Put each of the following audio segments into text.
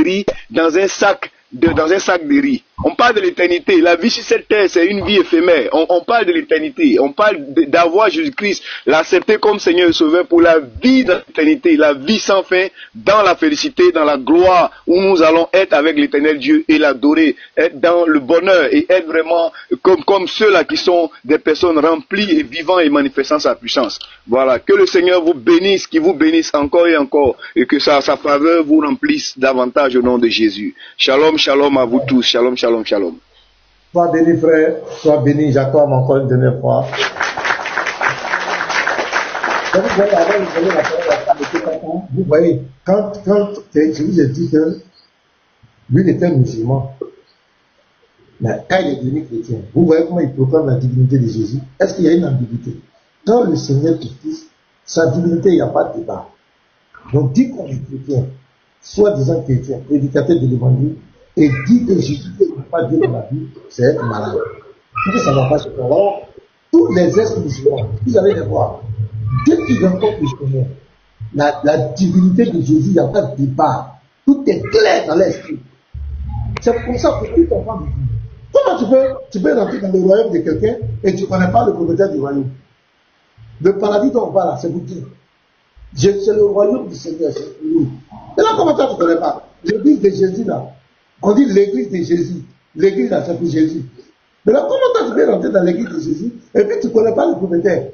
riz dans un sac de riz. On parle de l'éternité. La vie sur cette terre, c'est une vie éphémère. On parle de l'éternité. On parle d'avoir Jésus-Christ, l'accepter comme Seigneur et Sauveur pour la vie de l'éternité, la vie sans fin, dans la félicité, dans la gloire, où nous allons être avec l'éternel Dieu et l'adorer, être dans le bonheur et être vraiment comme ceux-là qui sont des personnes remplies et vivant et manifestant sa puissance. Voilà. Que le Seigneur vous bénisse, qu'il vous bénisse encore et encore, et que sa faveur vous remplisse davantage au nom de Jésus. Shalom, shalom à vous tous. Shalom, shalom. Shalom, shalom. Sois béni, frère. Sois béni. J'accorde encore une dernière fois. Vous voyez, quand je vous ai dit que lui, il était musulman, mais quand il est devenu chrétien, vous voyez comment il proclame la divinité de Jésus. Est-ce qu'il y a une ambiguïté? Quand le Seigneur est Christ, sa divinité, il n'y a pas de débat. Donc, dit qu'on est chrétien, soi-disant chrétien, prédicateur de l'évangile, et dit que Jésus ne peut pas dire dans la Bible, c'est être malade. Ça ne va pas se faire. Alors, tous les ex-musulmans, vous allez les voir, dès qu'ils rencontrent le Seigneur, la divinité de Jésus, il n'y a pas de débat. Tout est clair dans l'esprit. C'est pour ça que tout enfant de Dieu. Comment tu peux rentrer dans le royaume de quelqu'un et tu ne connais pas le propriétaire du royaume? Le paradis dont on parle là, c'est pour qui? C'est le royaume du Seigneur, c'est pour lui. Et là, comment toi tu ne connais pas? L'église de Jésus là. On dit l'église de Jésus. L'église là, c'est pour Jésus. Mais là, comment toi tu peux rentrer dans l'église de Jésus et puis tu ne connais pas le propriétaire?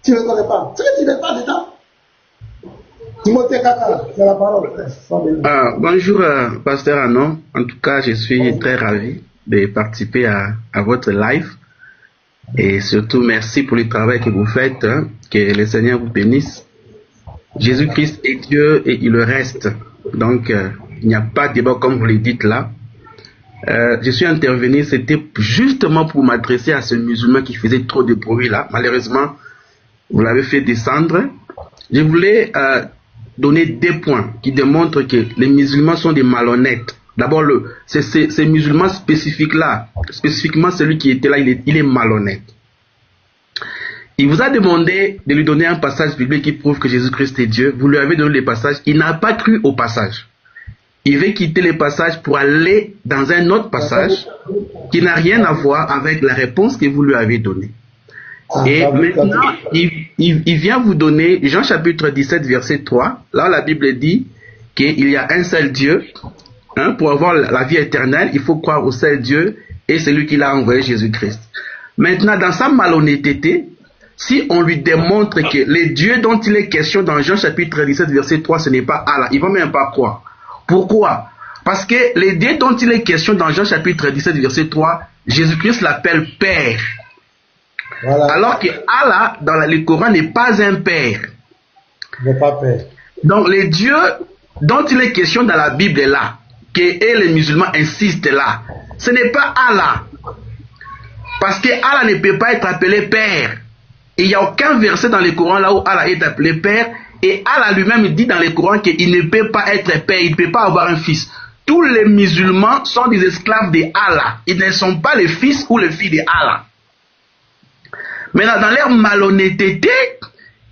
Tu ne le connais pas. C'est que tu n'es pas dedans. Timothée Kaka, c'est la parole. Bonjour, Pasteur Anon. En tout cas, je suis très ravi de participer à votre live. Et surtout, merci pour le travail que vous faites. Hein. Que le Seigneur vous bénisse. Jésus-Christ est Dieu et il le reste. Donc, il n'y a pas de débat comme vous le dites là. Je suis intervenu, c'était justement pour m'adresser à ce musulman qui faisait trop de bruit là. Malheureusement, vous l'avez fait descendre. Je voulais donner des points qui démontrent que les musulmans sont des malhonnêtes. D'abord, ces musulmans spécifiques là, spécifiquement celui qui était là, il est malhonnête. Il vous a demandé de lui donner un passage biblique qui prouve que Jésus-Christ est Dieu. Vous lui avez donné les passages. Il n'a pas cru au passage. Il veut quitter les passages pour aller dans un autre passage qui n'a rien à voir avec la réponse que vous lui avez donnée. Et maintenant, il vient vous donner Jean chapitre 17, verset 3. Là, la Bible dit qu'il y a un seul Dieu. Hein, pour avoir la vie éternelle, il faut croire au seul Dieu et c'est lui qui l'a envoyé, Jésus-Christ. Maintenant, dans sa malhonnêteté, si on lui démontre que les dieux dont il est question dans Jean chapitre 17, verset 3, ce n'est pas Allah, il ne va même pas croire. Pourquoi? Parce que les dieux dont il est question dans Jean chapitre 17, verset 3, Jésus-Christ l'appelle Père. Voilà. Alors que Allah, dans le Coran, n'est pas un Père. Il n'est pas Père. Donc les dieux dont il est question dans la Bible là, que les musulmans insistent là, ce n'est pas Allah. Parce que Allah ne peut pas être appelé Père. Il n'y a aucun verset dans le Coran là où Allah est appelé Père. Et Allah lui-même dit dans le Coran qu'il ne peut pas être Père, il ne peut pas avoir un fils. Tous les musulmans sont des esclaves de Allah. Ils ne sont pas les fils ou les filles de Allah. Maintenant, dans leur malhonnêteté,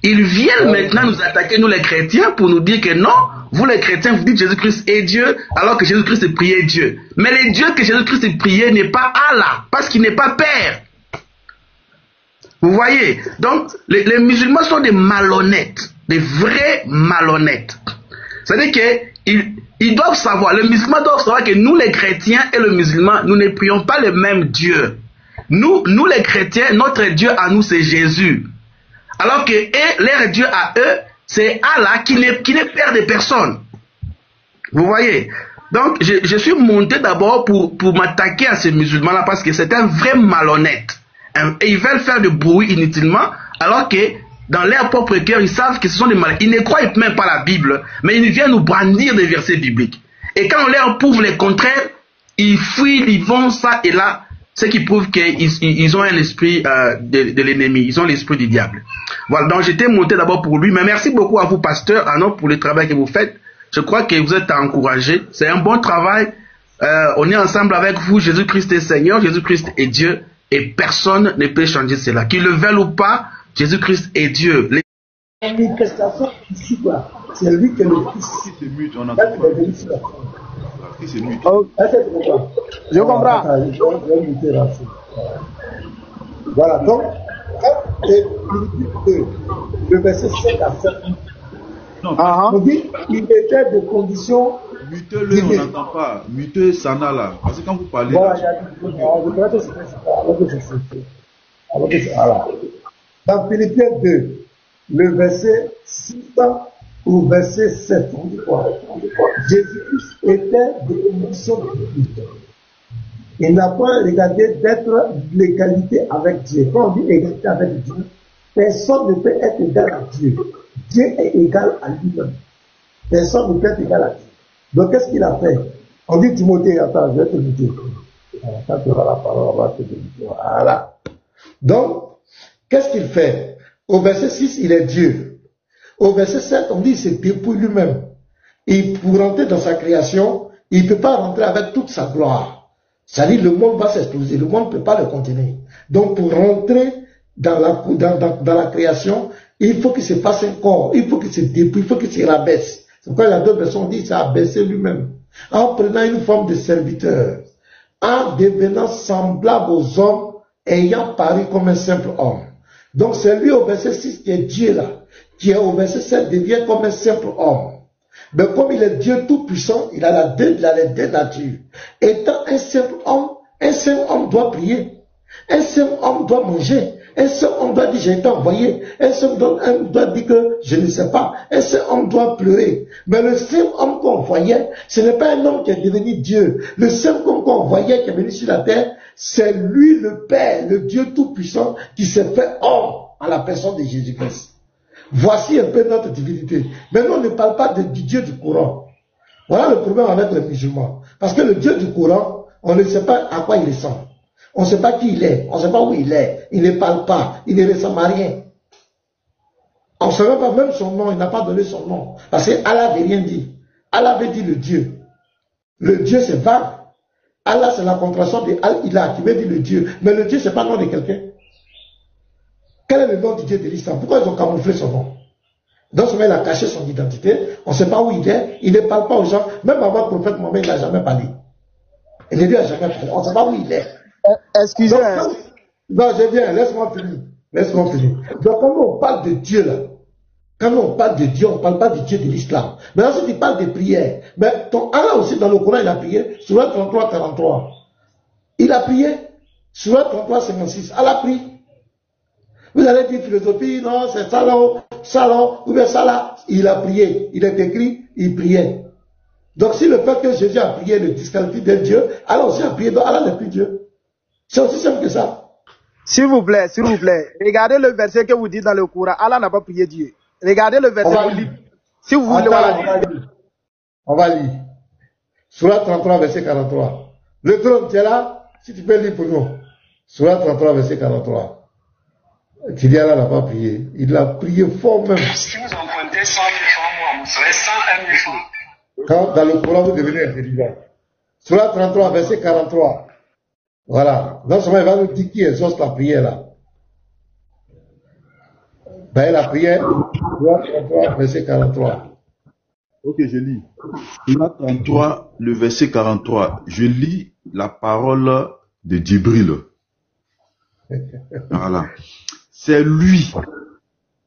ils viennent maintenant nous attaquer, nous les chrétiens, pour nous dire que non, vous les chrétiens, vous dites Jésus-Christ est Dieu, alors que Jésus-Christ est prié Dieu. Mais le Dieu que Jésus-Christ est prié n'est pas Allah, parce qu'il n'est pas Père. Vous voyez? Donc, les musulmans sont des malhonnêtes, des vrais malhonnêtes. C'est-à-dire qu'ils doivent savoir, les musulmans doivent savoir que nous les chrétiens et le musulman, nous ne prions pas le même Dieu. Nous les chrétiens, notre Dieu à nous c'est Jésus. Alors que leur Dieu à eux, c'est Allah qui n'est père de personne. Vous voyez? Donc, je suis monté d'abord pour m'attaquer à ces musulmans-là parce que c'est un vrai malhonnête. Et ils veulent faire de bruit inutilement, alors que dans leur propre cœur, ils savent que ce sont des malhonnêtes. Ils ne croient même pas la Bible, mais ils viennent nous brandir des versets bibliques. Et quand on leur prouve le contraire, ils fuient, ils vont ça et là, ce qui prouve qu'ils ont un esprit de l'ennemi, ils ont l'esprit du diable. Voilà, donc j'étais monté d'abord pour lui, mais merci beaucoup à vous, pasteur Anon, pour le travail que vous faites. Je crois que vous êtes encouragés. C'est un bon travail. On est ensemble avec vous. Jésus-Christ est Seigneur, Jésus-Christ est Dieu, et personne ne peut changer cela. Qu'ils le veuille ou pas, Jésus-Christ est Dieu. Manifestation ici, c'est lui que le Fils. Jésus-Christ est muté. Oh, Est-ce que tu comprends? je comprends. Attends, je vais muter là-dessus. Voilà, donc, quand le verset 5 à 7, Non, on dit il était de conditions. mutez-le, on n'entend pas. Mutez Sana là. Parce que quand vous parlez. Voilà, Là, il y a des choses. Je pourrais te citer ça alors que je sais. Voilà. Dans Philippiens 2, le verset 6 au verset 7, on dit quoi? Jésus-Christ était de conditions de Dieu. Il n'a pas regardé d'être l'égalité avec Dieu. Quand on dit égalité avec Dieu, personne ne peut être égal à Dieu. Dieu est égal à lui-même. Personne ne peut être égal à Dieu. Donc qu'est-ce qu'il a fait? On dit Timothée, attends, je vais te dire. Quand tu auras la parole, on va te dire. Voilà. Donc, qu'est-ce qu'il fait? Au verset 6, il est Dieu. Au verset 7, on dit qu'il s'est dépouillé lui-même. Et pour rentrer dans sa création, il ne peut pas rentrer avec toute sa gloire. C'est-à-dire le monde va s'exploser, le monde ne peut pas le contenir. Donc pour rentrer dans la création, il faut qu'il se fasse un corps, il faut qu'il se dépouille, il faut qu'il se rabaisse. C'est pourquoi il y a d'autres personnes qui disent qu'il s'est abaissé lui-même. En prenant une forme de serviteur, en devenant semblable aux hommes, ayant paru comme un simple homme. Donc c'est lui au verset 6 qui est Dieu là, qui est au verset 7 devient comme un simple homme. Mais comme il est Dieu tout-puissant, il a les deux natures. Étant un simple homme doit prier. Un simple homme doit manger. Un seul homme doit dire j'ai été envoyé. Un seul homme doit dire que je ne sais pas. Un seul homme doit pleurer. Mais le seul homme qu'on voyait, ce n'est pas un homme qui est devenu Dieu. Le seul homme qu'on voyait qui est venu sur la terre, c'est lui le Père, le Dieu tout-puissant qui s'est fait homme en la personne de Jésus-Christ. Voici un peu notre divinité. Mais nous, on ne parle pas du Dieu du Coran. Voilà le problème avec les musulmans. Parce que le Dieu du Coran, on ne sait pas à quoi il ressemble. On ne sait pas qui il est. On ne sait pas où il est. Il ne parle pas. Il ne ressemble à rien. On ne sait pas même son nom. Il n'a pas donné son nom. Parce que Allah n'avait rien dit. Allah avait dit le Dieu. Le Dieu, c'est vague. Allah, c'est la contraction de Al-Ilah qui veut dire le Dieu. Mais le Dieu, ce n'est pas le nom de quelqu'un. Quel est le nom du Dieu de l'islam? Pourquoi ils ont camouflé son nom? Donc, il a caché son identité. On ne sait pas où il est. Il ne parle pas aux gens. Même avant le prophète Mohammed, il n'a jamais parlé. Il ne lui a jamais parlé. On ne sait pas où il est. Excusez-moi. Non, je viens. Laisse-moi finir. Laisse-moi finir. Donc, quand on parle de Dieu, là, quand on parle de Dieu, on ne parle pas du Dieu de l'islam. Maintenant, si tu parles de prière, mais ton Allah aussi, dans le Coran, il a prié. Surah 33, 43. Il a prié. Surah 33, 56. Allah a prié. Vous allez dire philosophie, non, c'est salon, ou bien ça là. Il a prié. Il est écrit, il priait. Donc si le fait que Jésus a prié le disqualifie de Dieu, alors aussi a prié, donc Allah n'est plus Dieu. C'est aussi simple que ça. S'il vous plaît, regardez le verset que vous dites dans le Coran. Allah n'a pas prié Dieu. Regardez le verset. Si vous voulez, voilà. On va lire. Surah 33, verset 43. Le trône, tu es là? Si tu peux lire pour nous. Surah 33, verset 43. Kylian n'a pas prié. Il a prié fort même. Si vous empruntez 100 000 francs, moi, vous serez 101 000 francs. Quand dans le Coran, vous devenez intelligent. Surah 33, verset 43. Voilà. Non seulement il va nous dire qui exauce la prière là. Ben, la prière, Surah 33, verset 43. Ok, je lis. Surah 33, le verset 43. Je lis la parole de Djibril. Voilà. C'est lui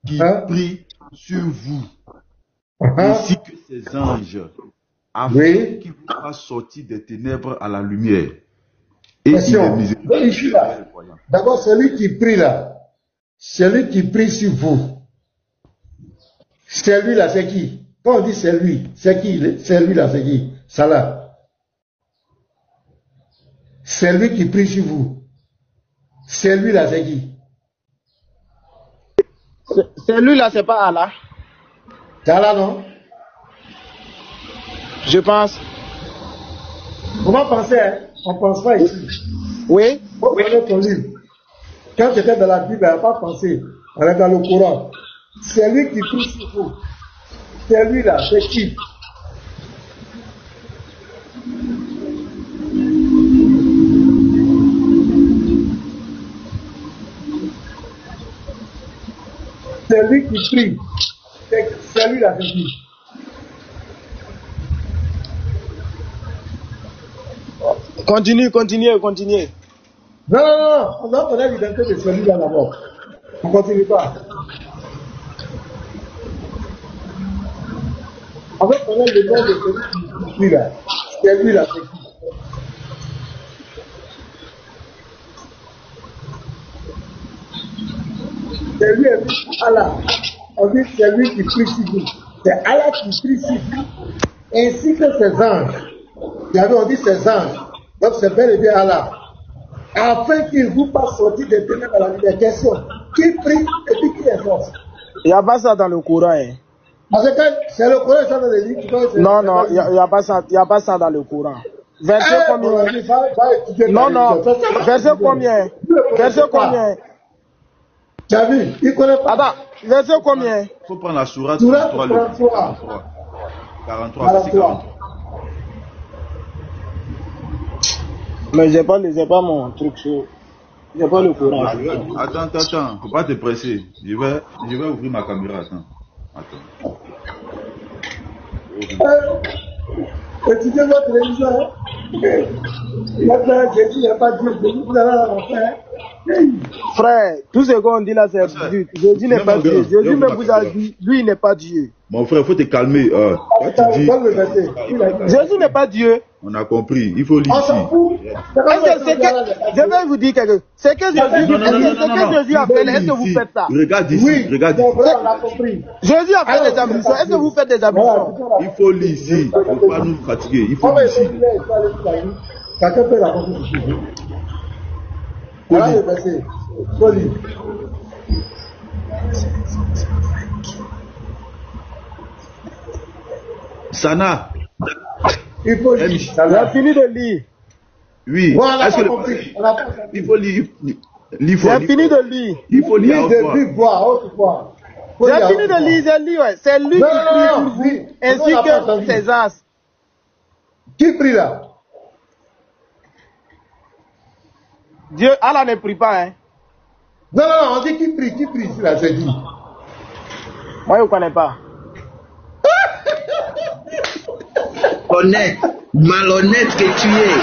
qui prie sur vous, ainsi que ses anges, afin qu'il vous fasse sortir des ténèbres à la lumière. Et il est miséricordieux. D'abord, celui qui prie là, celui qui prie sur vous, celui là, c'est qui? Quand on dit c'est lui, c'est qui? Celui là, c'est qui? Salah. C'est lui qui prie sur vous. Celui là, c'est qui? Celui-là, c'est pas Allah. C'est Allah, non? Je pense. Comment penser, hein? On ne pense pas ici. Oui. Faut connaître ton livre. Quand tu étais dans la Bible, elle n'a pas pensé. On est dans le Coran. C'est lui qui prie sur vous. C'est lui là, c'est qui? C'est lui qui prie. C'est lui là, c'est qui? Continuez. Non, on doit connaître l'identité de celui-là d'abord. On ne continue pas. On va connaître le nom de celui-là. C'est lui-là, c'est qui? C'est lui, Allah. On dit c'est lui qui prie sur vous. C'est Allah qui prie sur vous, ainsi que ses anges. On dit ses anges. Donc c'est bel et bien Allah. Afin qu'il vous fasse sortir des ténèbres à la lumière. Question. Qui prie et puis qui exauce? Il n'y a pas ça dans le Coran. Hein. Parce que c'est le Coran, ça dans les livres. Non, il n'y a pas ça dans le Coran. Verset combien? Non, verset combien? Verset combien? Tu as vu? Il connaît pas. Attends, verset combien? Il faut prendre la sourate 43. 43. Mais j'ai pas mon truc sur. J'ai pas le Coran. Attends, faut pas te presser. Je vais ouvrir ma caméra. Attends. Étudiez votre religion. Maintenant, Jésus n'a pas Dieu. Vous allez la faire. Frère, tout ce qu'on dit là, c'est Jésus. Jésus n'est pas Dieu. Jésus même vous a dit, lui, il n'est pas Dieu. Mon frère, il faut te calmer. Jésus n'est pas Dieu. On a compris. Il faut lire ici. Je vais vous dire quelque chose. C'est que Jésus a fait. Est-ce que vous faites ça? Regarde ici. Oui, regarde ici. on a compris. Jésus a fait des ambitions. Est-ce que vous faites des ambitions? Il faut lire ici. Il ne faut pas nous fatiguer. Il faut lire ici. Chacun peut la compris. Voilà le verset. Faut lire. Sana. Il faut lire. On a fini de lire. Oui. Voilà, Est-ce que il faut lire. J'ai fini de lire. Il faut lire. J'ai fini de lire, ouais. C'est lui qui prie pour vous, ainsi que ses as. Qui prie là? Dieu, Allah ne prie pas, hein. Non, on dit qui prie ici là, c'est dit. Moi, je ne connais pas. Honnête, malhonnête que tu es.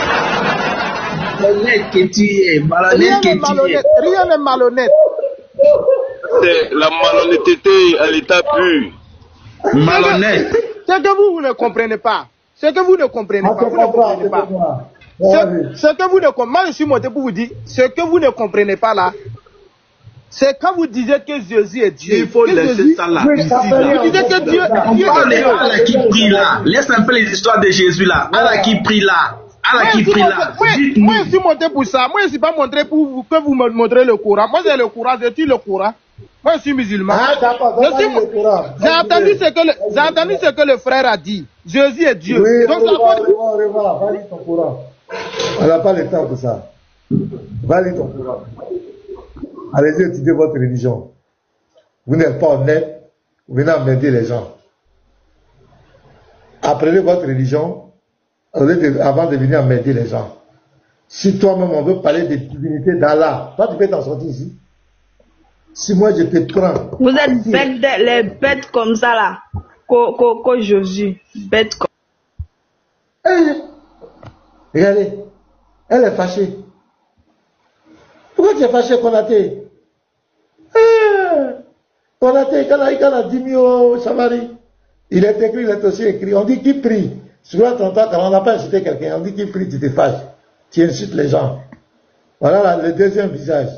Honnête que tu es, malhonnête que tu es. Rien n'est malhonnête. C'est la malhonnêteté à l'état pur. Malhonnête. C'est que vous ne comprenez pas. C'est que vous ne comprenez pas. Vous ne comprenez pas. Ce que vous ne comprenez pas. Moi, je suis monté pour vous dire, ce que vous ne comprenez pas là, c'est quand vous disiez que Jésus est Dieu. Il faut laisser ça là. Vous disiez que Dieu On parle de Allah qui prie là. Laisse un peu les histoires de Jésus là. Allah qui prie là. Allah qui prie là. Moi, je suis monté pour ça. Moi, je ne suis pas montré pour vous, que vous me montrez le Coran. Moi, j'ai le Coran, je tue le Coran. Moi, je suis musulman. J'ai entendu ce que le frère a dit. Jésus est Dieu. Oui, donc, va lire ton Coran. On n'a pas le temps pour ça. Va lire ton Coran. Allez-y étudier votre religion. Vous n'êtes pas honnête, vous venez emmerder les gens. Apprenez votre religion avant de venir emmerder les gens. Si toi-même on veut parler des divinités d'Allah, toi tu peux t'en sortir ici. Si moi je te prends. Vous êtes bêtes, les bêtes comme ça là. Que Jésus. Bêtes comme ça. Regardez, elle est fâchée. Pourquoi tu es fâché, Konaté? Konaté, quand il a dit mieux, Samari, il est écrit, il est aussi écrit. On dit qui prie. Souvent, quand on n'a pas incité quelqu'un, on dit qui prie, tu te fâches. Tu insultes les gens. Voilà là, le deuxième visage.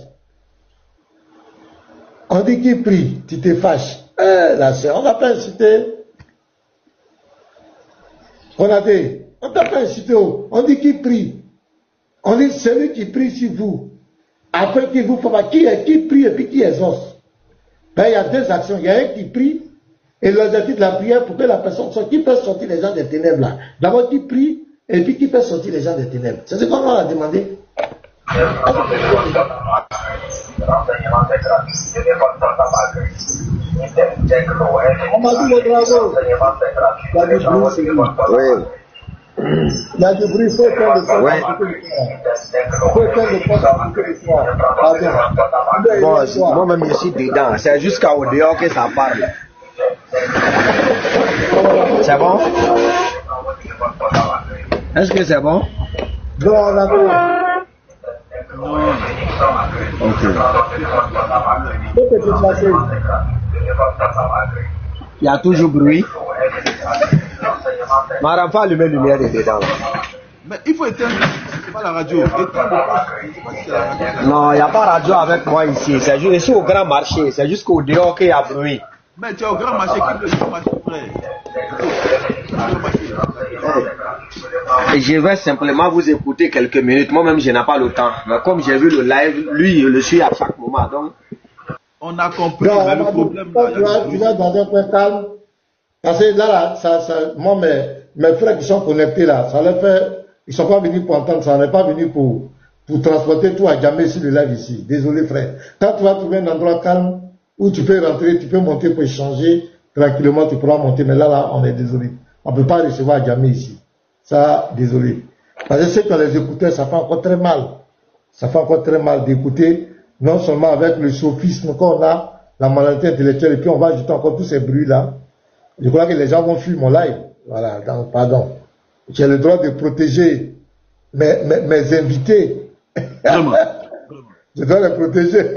On dit qui prie, tu te fâches. La sœur, on n'a pas incité. Konaté, on n'a pas incité. On dit qui prie. On dit celui qui prie sur vous. Après qu'il vous fasse qui prie et puis qui exauce. Ben, il y a deux actions. Il y a un qui prie et l'objectif de la prière pour que la personne sorte. Qui peut sortir les gens des ténèbres là? D'abord qui prie et puis qui peut sortir les gens des ténèbres. C'est ce qu'on a demandé. On m'a dit le drapeau. Oui. Il y a du bruit, il faut éteindre le son. Il faut éteindre le son. Bon, moi-même, je suis dedans. C'est jusqu'au dehors que ça parle. C'est bon? Est-ce que c'est bon? Non, on a vu. Ok. Il y a toujours bruit. Madame, faut allumer la lumière de dedans. Mais il faut éteindre, c'est pas la radio. Non, il n'y a pas de radio avec moi ici. C'est juste, je suis au grand marché. C'est juste qu'au dehors qu'il y a bruit. Mais tu es au grand marché, qui le grand marché, frère? Et je vais simplement vous écouter quelques minutes. Moi-même, je n'ai pas le temps. Mais comme j'ai vu le live, lui, je le suis à chaque moment. Donc, on a compris, non, mais le problème là. Tu vas dans un coin calme. Parce que là, moi, mes frères qui sont connectés là, ça leur fait. Ils ne sont pas venus pour entendre ça. On n'est pas venus pour transporter tout à jamais sur le live ici. Désolé, frère. Quand tu vas trouver un endroit calme où tu peux rentrer, tu peux monter pour échanger tranquillement, tu pourras monter. Mais là, on est désolé. On ne peut pas recevoir à jamais ici. Ça, désolé. Parce que c'est que les écouteurs, ça fait encore très mal. Ça fait encore très mal d'écouter, non seulement avec le sophisme qu'on a, la maladie intellectuelle, et puis on va ajouter encore tous ces bruits-là. Je crois que les gens vont fuir mon live. Voilà, donc, pardon. J'ai le droit de protéger mes invités. Vraiment. Je dois les protéger.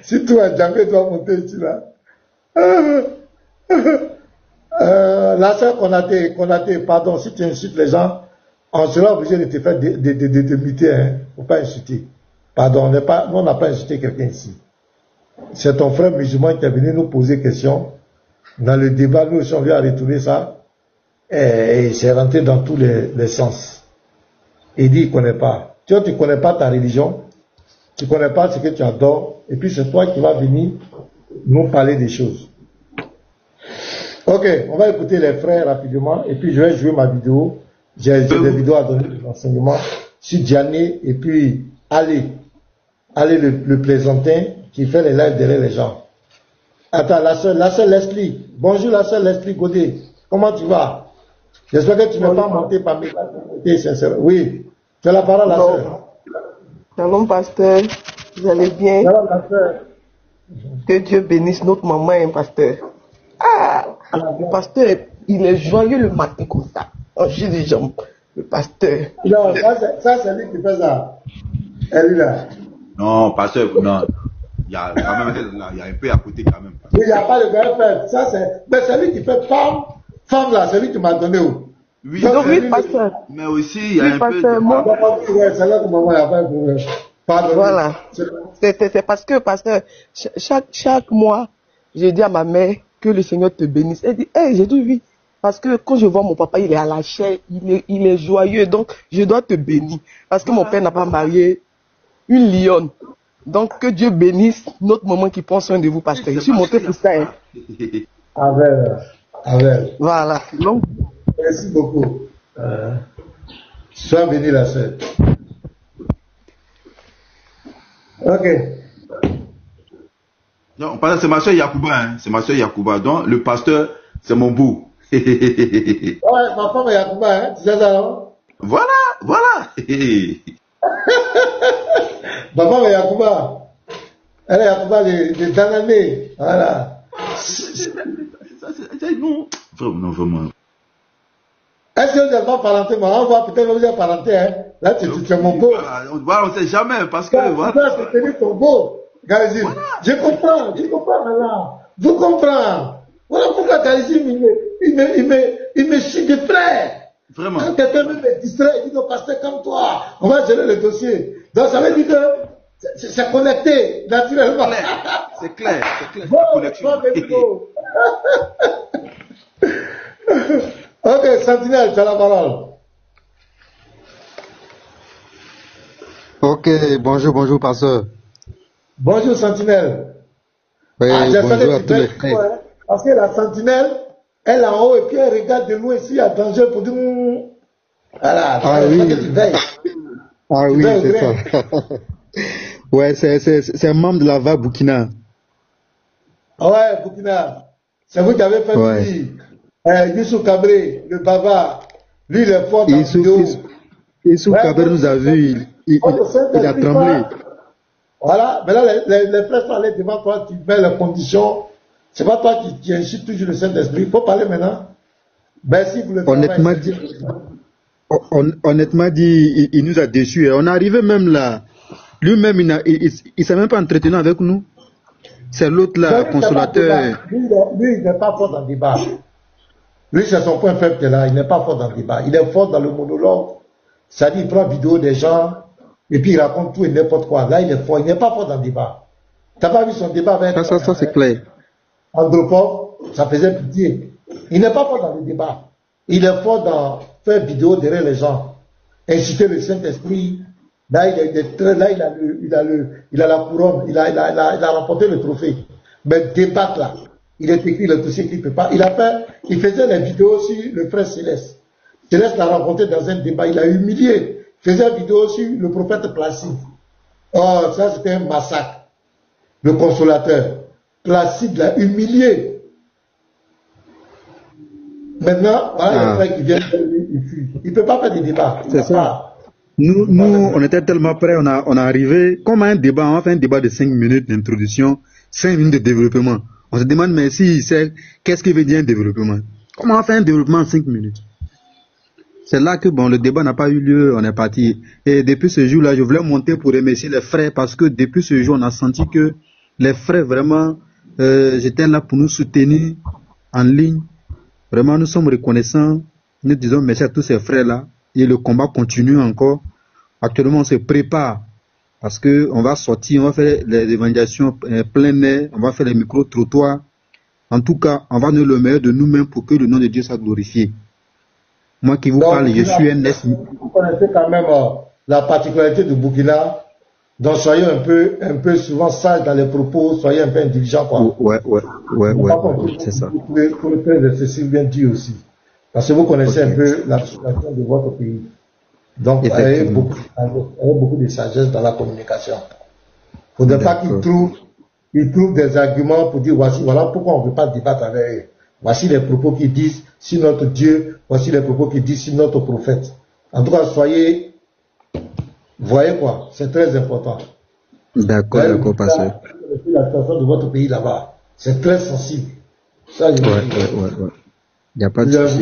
Si tout à jamais doit monter ici, là. La sœur qu'on a été, pardon, si tu insultes les gens, on sera obligé de te faire de muter, hein. Faut pas insulter. Pardon, nous, on n'a pas insulté quelqu'un ici. C'est ton frère musulman qui est venu nous poser question. Dans le débat, nous aussi, on vient retourner ça. Et c'est rentré dans tous les sens. Il dit, il ne connaît pas. Tu vois, tu ne connais pas ta religion. Tu ne connais pas ce que tu adores. Et puis, c'est toi qui vas venir nous parler des choses. Ok, on va écouter les frères rapidement. Et puis, je vais jouer ma vidéo. J'ai des vidéos à donner des enseignements sur Diané. Et puis, allez le plaisantin qui fait les lives derrière les gens. Attends, la sœur Leslie. Bonjour, la sœur Leslie Godet. Comment tu vas? J'espère que tu ne vas pas monter par mes sincèrement. Oui, tu as la parole, la sœur. Shalom, pasteur. Vous allez bien? Shalom, la sœur. Que Dieu bénisse notre maman, pasteur. Ah, le pasteur, il est joyeux le matin comme ça. Oh, j'ai des jambes. Le pasteur. Non, ça c'est lui qui fait ça. Elle est là. Non, pasteur, non. Il y a quand même, il y a un peu à côté quand même. Il n'y a pas de vrai faire. Ça c'est lui qui fait femme là, c'est lui qui m'a donné où. Oui, donc, oui, pasteur. Mais aussi, il y a un peu pasteur, de... C'est là que maman a pas de problème. Pardon. Voilà. C'est parce que, pasteur, chaque mois, j'ai dit à ma mère que le Seigneur te bénisse. Elle dit, hey, j'ai dit oui. Parce que quand je vois mon papa, il est à la chair, il est joyeux, donc je dois te bénir. Parce que mon père n'a pas marié une lionne. Donc que Dieu bénisse notre maman qui prend soin de vous, pasteur. Je suis monté pour ça. Hein. Avec. Voilà. Donc, merci beaucoup. Sois béni la sœur. Ok. Non, c'est ma soeur Yacouba, hein. C'est ma soeur Yacouba. Donc le pasteur, c'est mon bout. Ouais, ma femme est Yacouba, hein. Tu sais ça, non? Voilà. Ma femme est Yacouba. Elle est Yacouba de Danané. Voilà. Non, vraiment. Est-ce que vous n'êtes pas parenté? Moi, on voit peut-être que vous êtes parenté, hein. Là, tu es mon beau. Voilà, on ne sait jamais, parce que, voilà. Tu peux ton beau. Galizim. Voilà. Je comprends maintenant. Vous comprenez. Voilà pourquoi Galizim, il me chie de frère. Vraiment. Quand quelqu'un me distrait, il dit, non, pasteur, comme toi, on va gérer le dossier. Donc, ça veut dire que c'est connecté, naturellement. C'est clair. Bon, ok, Sentinelle, tu as la parole. Ok, bonjour, pasteur. Bonjour, Sentinelle. Oui, bonjour à tous les frères. Hein, parce que la Sentinelle, elle est en haut et puis elle regarde de loin s'il y a danger pour dire... Voilà, oui, c'est ça. Ouais, c'est un membre de la VA Burkina. Ouais, Burkina. C'est vous qui avez fait le Youssou Kabré, le bavard. Lui, il est fort dans la vidéo. Youssou Kabré nous a vu, il a tremblé. Voilà, mais là, les frères sont allés devant toi, tu mets les conditions. C'est pas toi qui insulte toujours le Saint-Esprit. Il faut parler maintenant. Merci pour le travail. honnêtement dit, il nous a déçus. On est arrivé même là. Lui-même, il s'est même pas entretenu avec nous. C'est l'autre là, consolateur. Lui, il n'est pas fort dans le débat. Lui, c'est son point faible là. Il n'est pas fort dans le débat. Il est fort dans le monologue. C'est-à-dire, il prend vidéo des gens et puis il raconte tout et n'importe quoi. Là, il est fort. Il n'est pas fort dans le débat. Tu n'as pas vu son débat avec ça c'est clair. Andropov, ça faisait pitié. Il n'est pas fort dans le débat. Il est fort dans faire vidéo derrière les gens, inciter le Saint-Esprit. Là, il a la couronne, il a remporté le trophée. Mais débattre là, il est écrit le dossier qu'il ne peut pas. Il faisait les vidéos sur le frère Céleste. Céleste l'a rencontré dans un débat, il a humilié. Il faisait une vidéo sur le prophète Placide. Oh, ça c'était un massacre. Le consolateur. Placide l'a humilié. Maintenant, voilà les frères qui viennent, il fuit. Il ne peut pas faire des débats. C'est ça. Nous, on était tellement prêts, on a arrivé, comme un débat, on a fait un débat de 5 minutes d'introduction, 5 minutes de développement. On se demande, mais si, qu'est-ce qui veut dire un développement? Comment on fait un développement en 5 minutes? C'est là que, bon, le débat n'a pas eu lieu, on est parti. Et depuis ce jour-là, je voulais monter pour remercier les frères, parce que depuis ce jour, on a senti que les frères, vraiment, j'étais là pour nous soutenir en ligne. Vraiment, nous sommes reconnaissants. Nous disons merci à tous ces frères-là. Et le combat continue encore. Actuellement, on se prépare parce que on va sortir, on va faire les évangélisations plein air, on va faire les micro-trottoirs. En tout cas, on va donner le meilleur de nous-mêmes pour que le nom de Dieu soit glorifié. Moi qui vous parle, je suis un S. Vous connaissez quand même la particularité du Burkina. Donc soyez un peu souvent sage dans les propos, soyez un peu intelligent, quoi. Ouais, c'est ça. Vous pouvez faire de ceci bien dit aussi. Parce que vous connaissez un peu la situation de votre pays. Donc, ayez beaucoup de sagesse dans la communication. Il ne faudrait pas qu'ils trouvent des arguments pour dire voilà pourquoi on ne veut pas débattre avec eux. Voici les propos qu'ils disent sur notre Dieu, voici les propos qu'ils disent sur notre prophète. En tout cas, voyez quoi, c'est très important. D'accord, pasteur. La situation de votre pays là-bas, c'est très sensible. Ça, ouais. Il n'y a pas de souci.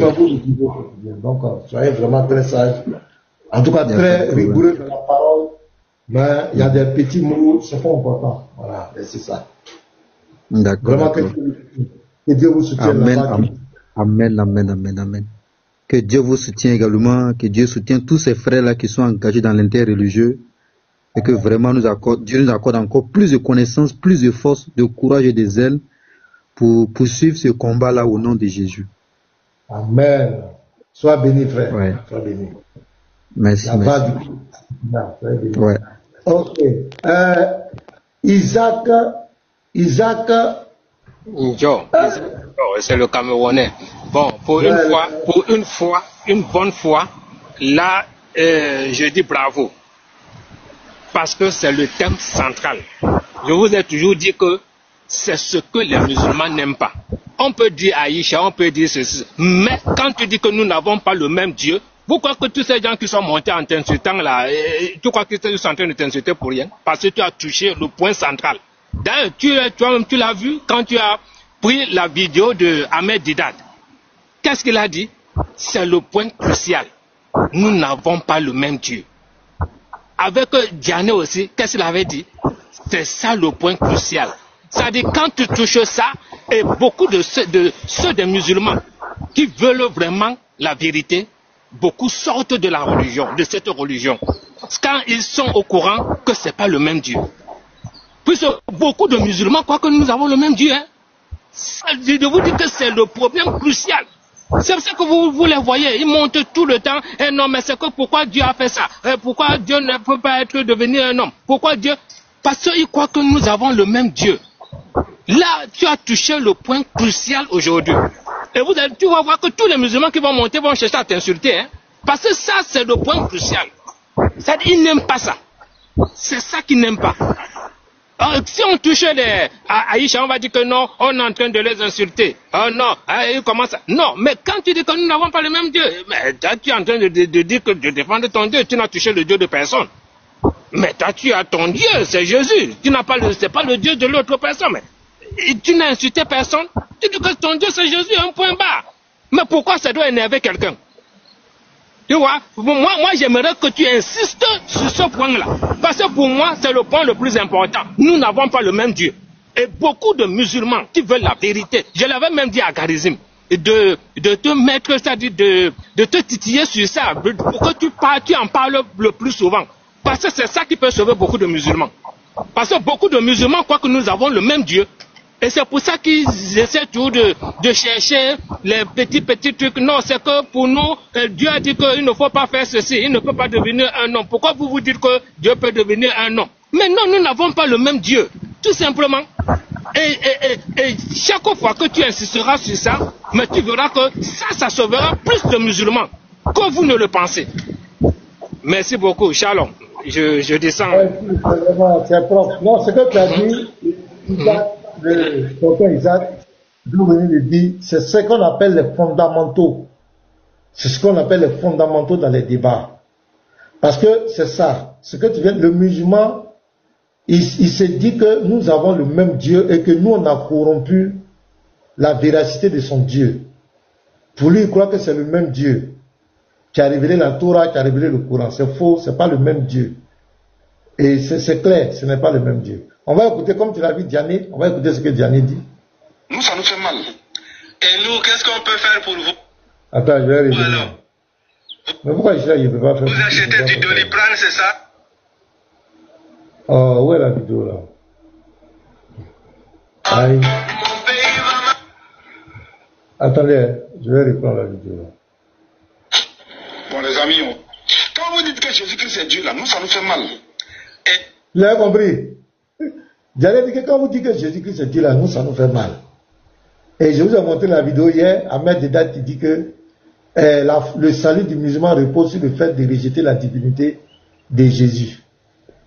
Donc, soyez vraiment très sage. En tout cas, très rigoureux dans la parole. Mais il y a des petits mots, c'est pas important. Voilà, c'est ça. D'accord. Vraiment, que Dieu vous soutienne. Amen. Que Dieu vous soutienne également, que Dieu soutienne tous ces frères-là qui sont engagés dans l'interreligieux. Et que vraiment Dieu nous accorde encore plus de connaissances, plus de force, de courage et de zèle pour poursuivre ce combat-là au nom de Jésus. Amen. Sois béni, frère. Ouais. Sois béni. Merci. Ouais. Ok. Isaac. C'est le Camerounais. Bon, pour une bonne fois, là, je dis bravo. Parce que c'est le thème central. Je vous ai toujours dit que c'est ce que les musulmans n'aiment pas. On peut dire Aïcha, on peut dire ceci. Mais quand tu dis que nous n'avons pas le même Dieu, vous croyez que tous ces gens qui sont montés en t'insultant là, tu crois qu'ils sont en train de t'insulter pour rien? Parce que tu as touché le point central. D'ailleurs, toi-même tu l'as vu quand tu as pris la vidéo de Ahmed Didat. Qu'est-ce qu'il a dit? C'est le point crucial. Nous n'avons pas le même Dieu. Avec Diané aussi, qu'est-ce qu'il avait dit? C'est ça le point crucial. C'est-à-dire quand tu touches ça, et beaucoup de ceux des musulmans qui veulent vraiment la vérité, beaucoup sortent de la religion, de cette religion. Quand ils sont au courant que ce n'est pas le même Dieu. Puisque beaucoup de musulmans croient que nous avons le même Dieu. Hein. Je vous dis que c'est le problème crucial. C'est pour ça que vous les voyez, ils montent tout le temps. Et non, mais c'est que pourquoi Dieu a fait ça? Pourquoi Dieu ne peut pas devenir un homme? Pourquoi Dieu? Parce qu'ils croient que nous avons le même Dieu. Là, tu as touché le point crucial aujourd'hui. Et tu vas voir que tous les musulmans qui vont monter vont chercher à t'insulter. Hein? Parce que ça, c'est le point crucial. C'est-à-dire qu'ils n'aiment pas ça. C'est ça qu'ils n'aiment pas. Alors, si on touche à Aïcha, on va dire que non, on est en train de les insulter. Oh non, ils commencent à... Non, mais quand tu dis que nous n'avons pas le même Dieu, mais toi, tu es en train de dire que de défendre ton Dieu, tu n'as touché le Dieu de personne. Mais toi, tu as ton Dieu, c'est Jésus. Tu n'as pas c'est pas le Dieu de l'autre personne. Mais tu n'as insulté personne. Tu dis que ton Dieu, c'est Jésus, un point barre. Mais pourquoi ça doit énerver quelqu'un? Tu vois, moi j'aimerais que tu insistes sur ce point-là. Parce que pour moi, c'est le point le plus important. Nous n'avons pas le même Dieu. Et beaucoup de musulmans qui veulent la vérité, je l'avais même dit à Karizim, de te mettre, c'est-à-dire de te titiller sur ça, pour que tu en parles le plus souvent. Parce que c'est ça qui peut sauver beaucoup de musulmans. Parce que beaucoup de musulmans croient que nous avons le même Dieu. Et c'est pour ça qu'ils essaient toujours de chercher les petits trucs. Non, c'est que pour nous, Dieu a dit qu'il ne faut pas faire ceci, il ne peut pas devenir un homme. Pourquoi vous dites que Dieu peut devenir un homme? Mais non, nous n'avons pas le même Dieu, tout simplement. Et chaque fois que tu insisteras sur ça, mais tu verras que ça sauvera plus de musulmans que vous ne le pensez. Merci beaucoup, Shalom. Je descends. C'est propre. Non, ce que tu as dit, le tonton Isaac, d'où venir le dit, c'est ce qu'on appelle les fondamentaux. C'est ce qu'on appelle les fondamentaux dans les débats. Parce que c'est ça. Ce que tu viens, le musulman, il se dit que nous avons le même Dieu et que nous, on a corrompu la véracité de son Dieu. Pour lui, il croit que c'est le même Dieu qui a révélé la Torah, qui a révélé le Coran. C'est faux, c'est pas le même Dieu. Et c'est clair, ce n'est pas le même Dieu. On va écouter, comme tu l'as vu, Diané, on va écouter ce que Diané dit. Nous, ça nous fait mal. Et nous, qu'est-ce qu'on peut faire pour vous? Attends, je vais répondre. Voilà. Mais pourquoi je ne peux pas faire? Vous achetez du Doliprane, c'est ça? Oh, où est la vidéo là? Aïe. Attendez, je vais reprendre la vidéo là. Bon, les amis, quand vous dites que Jésus-Christ est Dieu là, nous, ça nous fait mal. Vous avez compris? J'allais dire que quand vous dites que Jésus-Christ est Dieu là, nous, ça nous fait mal. Et je vous ai montré la vidéo hier, Ahmed Dedat qui dit que le salut du musulman repose sur le fait de rejeter la divinité de Jésus.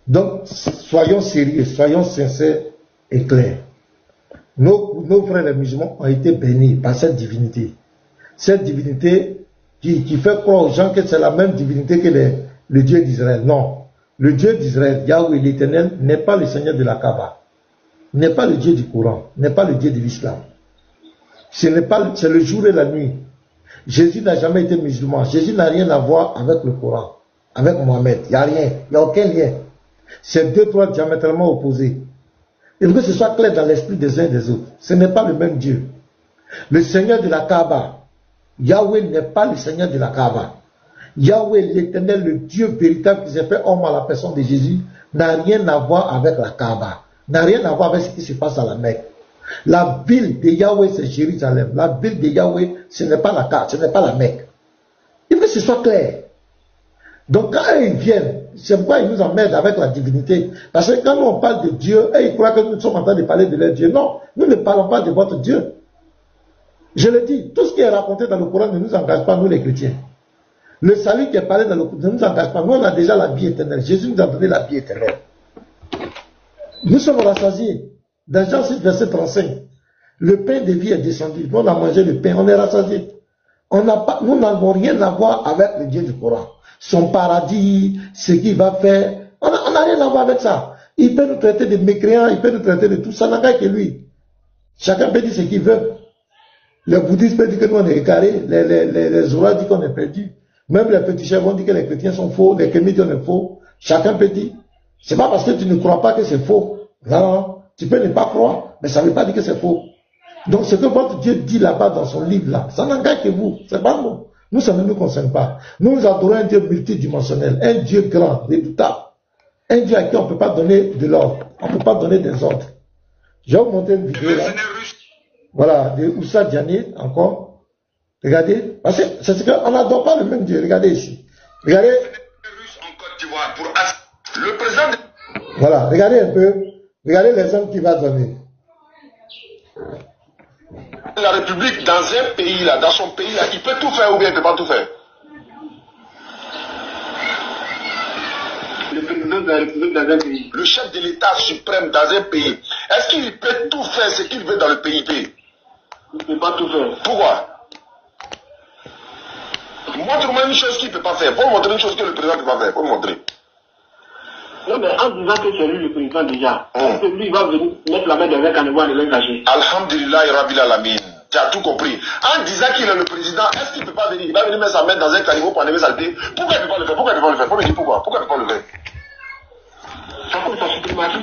Donc, soyons sérieux, soyons sincères et clairs. Nos frères les musulmans ont été bénis par cette divinité. Cette divinité qui fait croire aux gens que c'est la même divinité que le Dieu d'Israël. Non. Le Dieu d'Israël, Yahweh l'Éternel, n'est pas le Seigneur de la Kaaba. N'est pas le Dieu du Coran. N'est pas le Dieu de l'Islam. C'est le jour et la nuit. Jésus n'a jamais été musulman. Jésus n'a rien à voir avec le Coran, avec Mohamed. Il n'y a rien. Il n'y a aucun lien. C'est deux, trois diamétralement opposés. Il faut que ce soit clair dans l'esprit des uns et des autres. Ce n'est pas le même Dieu. Le Seigneur de la Kaaba, Yahweh n'est pas le Seigneur de la Kaaba. Yahweh l'Éternel, le Dieu véritable qui s'est fait homme à la personne de Jésus, n'a rien à voir avec la Kaaba. N'a rien à voir avec ce qui se passe à la Mecque. La ville de Yahweh, c'est Jérusalem. La ville de Yahweh, ce n'est pas la Kaaba, ce n'est pas la Mecque. Il faut que ce soit clair. Donc quand ils viennent, c'est pourquoi ils nous emmerdent avec la divinité. Parce que quand nous on parle de Dieu, ils croient que nous sommes en train de parler de leur Dieu. Non, nous ne parlons pas de votre Dieu. Je le dis, tout ce qui est raconté dans le Coran ne nous engage pas, nous les chrétiens. Le salut qui est parlé dans le Coran ne nous engage pas. Nous on a déjà la vie éternelle. Jésus nous a donné la vie éternelle. Nous sommes rassasiés. Dans Jean 6, verset 35, le pain de vie est descendu. Nous on a mangé le pain, on est rassasiés. Nous n'avons rien à voir avec le Dieu du Coran. Son paradis, ce qu'il va faire. On n'a rien à voir avec ça. Il peut nous traiter de mécréants, il peut nous traiter de tout ça, n'a qu'à que lui. Chacun peut dire ce qu'il veut. Le bouddhisme peut dire que nous on est égarés, les Zoras disent qu'on est perdu. Même les petits chefs vont dire que les chrétiens sont faux, les kémites on est faux. Chacun peut dire. C'est pas parce que tu ne crois pas que c'est faux. Non, tu peux ne pas croire, mais ça ne veut pas dire que c'est faux. Donc ce que votre Dieu dit là-bas dans son livre là, ça n'engage que vous, c'est pas nous. Nous, ça ne nous concerne pas. Nous adorons un Dieu multidimensionnel, un Dieu grand, redoutable. Un Dieu à qui on ne peut pas donner de l'ordre, on ne peut pas donner des ordres. Je vais vous montrer une vidéo là. Voilà, de Oussa Diané, encore. Regardez, parce que c'est ce qu'on n'adore pas le même Dieu. Regardez ici. Regardez. Le président de... Voilà, regardez un peu. Regardez les hommes qu'il va donner. La République, dans un pays là, dans son pays là, il peut tout faire ou bien il ne peut pas tout faire. Le président de la République dans un pays. Le chef de l'État suprême dans un pays. Est-ce qu'il peut tout faire ce qu'il veut dans le pays? Il ne peut pas tout faire. Pourquoi? Montre-moi une chose qu'il ne peut pas faire. Faut montrer une chose que le président ne peut pas faire. Faut montrer. Non, mais en disant que c'est lui le président déjà, est-ce que lui va venir mettre la main dans un carnaval et l'engager? Alhamdulillah, Rabbil Alamin. Tu as tout compris. En disant qu'il est le président, est-ce qu'il ne peut pas venir? Il va venir mettre sa main dans un caniveau pour enlever saleté. Pourquoi il ne peut pas le faire? Pourquoi il ne peut pas le faire? Faut me dire pourquoi. Pourquoi il ne peut pas le faire? C'est à cause de sa suprématie.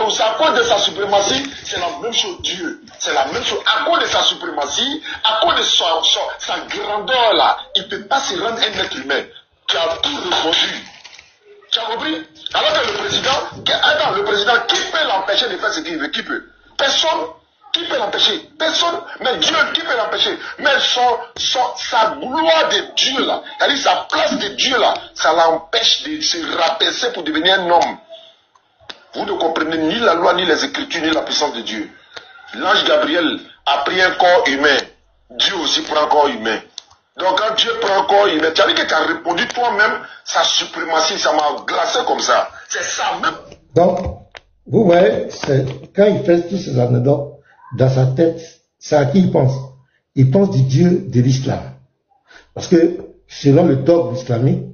C'est à cause de sa suprématie, c'est la même chose Dieu. C'est la même chose. À cause de sa suprématie, à cause de sa grandeur là, il ne peut pas se rendre un être humain qui a tout répondu. Tu as compris? Alors que le président, qui peut l'empêcher de faire ce qu'il veut? Qui peut? Personne. Qui peut l'empêcher? Personne. Mais Dieu, qui peut l'empêcher? Mais sa gloire de Dieu là, c'est-à-dire sa place de Dieu là, ça l'empêche de se rabaisser pour devenir un homme. Vous ne comprenez ni la loi, ni les Écritures, ni la puissance de Dieu. L'ange Gabriel a pris un corps humain. Dieu aussi prend un corps humain. Donc quand Dieu prend un corps humain, tu as dit que tu as répondu toi-même sa suprématie, ça m'a glacé comme ça. C'est ça même. Donc, vous voyez, quand il fait tous ces anecdotes, dans sa tête, c'est à qui il pense? Il pense du Dieu de l'islam. Parce que selon le dogme islamique,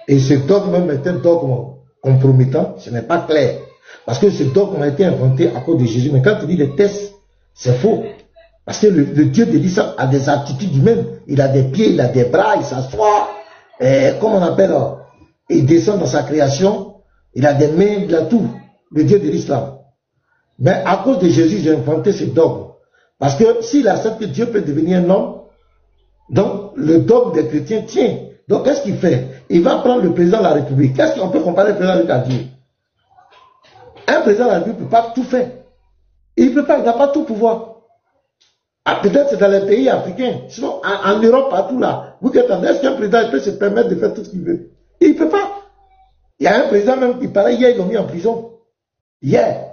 et ce dogme même est un dogme compromettant, ce n'est pas clair. Parce que ce dogme a été inventé à cause de Jésus. Mais quand tu dis les tests, c'est faux. Parce que le Dieu de l'islam a des attitudes humaines. Il a des pieds, il a des bras, il s'assoit. Comment on appelle? Il descend dans sa création. Il a des mains, il a tout. Le Dieu de l'islam. Mais à cause de Jésus, j'ai inventé ce dogme. Parce que s'il accepte que Dieu peut devenir un homme, donc le dogme des chrétiens tient. Donc qu'est-ce qu'il fait? Il va prendre le président de la République. Qu'est-ce qu'on peut comparer le président de la République à Dieu? Un président de la République ne peut pas tout faire. Il ne peut pas, il n'a pas tout pouvoir. Ah, peut-être c'est dans les pays africains. Sinon, en Europe, partout là, vous est-ce qu'un président peut se permettre de faire tout ce qu'il veut? Il ne peut pas. Il y a un président même qui paraît, hier, ils l'ont mis en prison. Hier.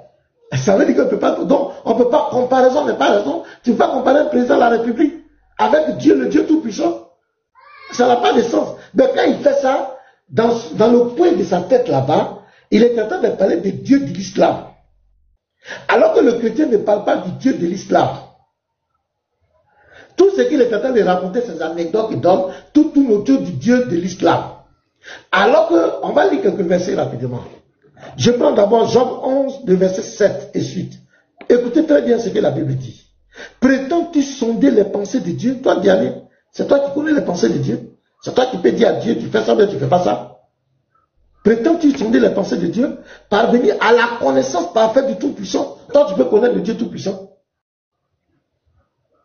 Ça veut dire qu'on ne peut pas. Donc, on ne peut pas. Comparaison n'est pas raison. Tu ne peux pas comparer un président de la République avec Dieu, le Dieu Tout-Puissant. Ça n'a pas de sens. Mais quand il fait ça, dans le coin de sa tête là-bas, il est en train de parler de Dieu de l'islam. Alors que le chrétien ne parle pas du Dieu de l'islam. Tout ce qu'il est en train de raconter, ces anecdotes qu'il donne, tout tourne autour du Dieu de l'islam. Alors que, on va lire quelques versets rapidement. Je prends d'abord Job 11, de verset 7 et suite. Écoutez très bien ce que la Bible dit. Prétends-tu sonder les pensées de Dieu? Toi, Diane, c'est toi qui connais les pensées de Dieu. C'est toi qui peux dire à Dieu, tu fais ça, mais tu ne fais pas ça. Prétends-tu sonder les pensées de Dieu? Parvenir à la connaissance parfaite du Tout-Puissant. Toi, tu peux connaître le Dieu Tout-Puissant.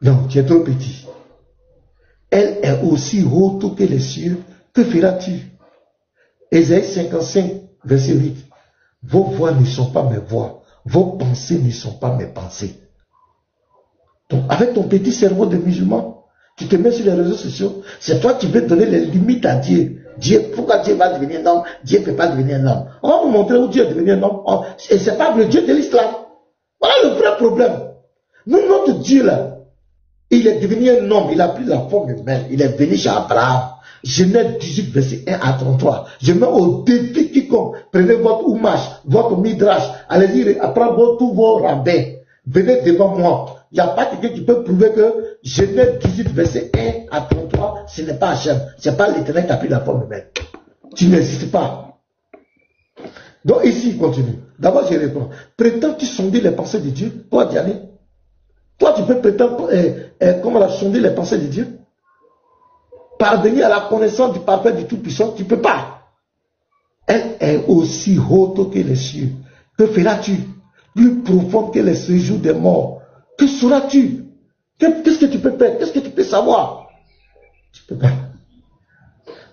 Non, tu es trop petit. Elle est aussi haute que les cieux. Que feras-tu? Ésaïe 55, verset 8. Vos voix ne sont pas mes voix. Vos pensées ne sont pas mes pensées. Donc, avec ton petit cerveau de musulman, tu te mets sur les réseaux sociaux. C'est toi qui veux donner les limites à Dieu. Dieu, pourquoi Dieu va devenir un homme? Dieu ne peut pas devenir un homme. On va vous montrer où Dieu est devenu un homme. Et ce n'est pas le Dieu de l'islam. Voilà le vrai problème. Nous, notre Dieu là, il est devenu un homme. Il a pris la forme humaine. Il est venu chez Abraham. Genèse 18, verset 1 à 33. Je mets au défi quiconque. Prenez votre oumash, votre midrash. Allez-y, apprenez tous vos rabbins. Venez devant moi. Il n'y a pas quelqu'un qui peut prouver que Genèse 18, verset 1 à 33, ce n'est pas Hachem. Ce n'est pas l'Éternel qui a pris la forme humaine. Tu n'existes pas. Donc ici, il continue. D'abord, je réponds. Prétends-tu sonder les pensées de Dieu? Toi, Diane? Toi, tu peux prétendre, comment sonder les pensées de Dieu? Parvenir à la connaissance du parfait du Tout-Puissant, tu ne peux pas. Elle est aussi haute que les cieux. Que feras-tu? Plus profonde que les séjours des morts. Que sauras-tu? Qu'est-ce que tu peux faire? Qu'est-ce que tu peux savoir? Tu ne peux pas.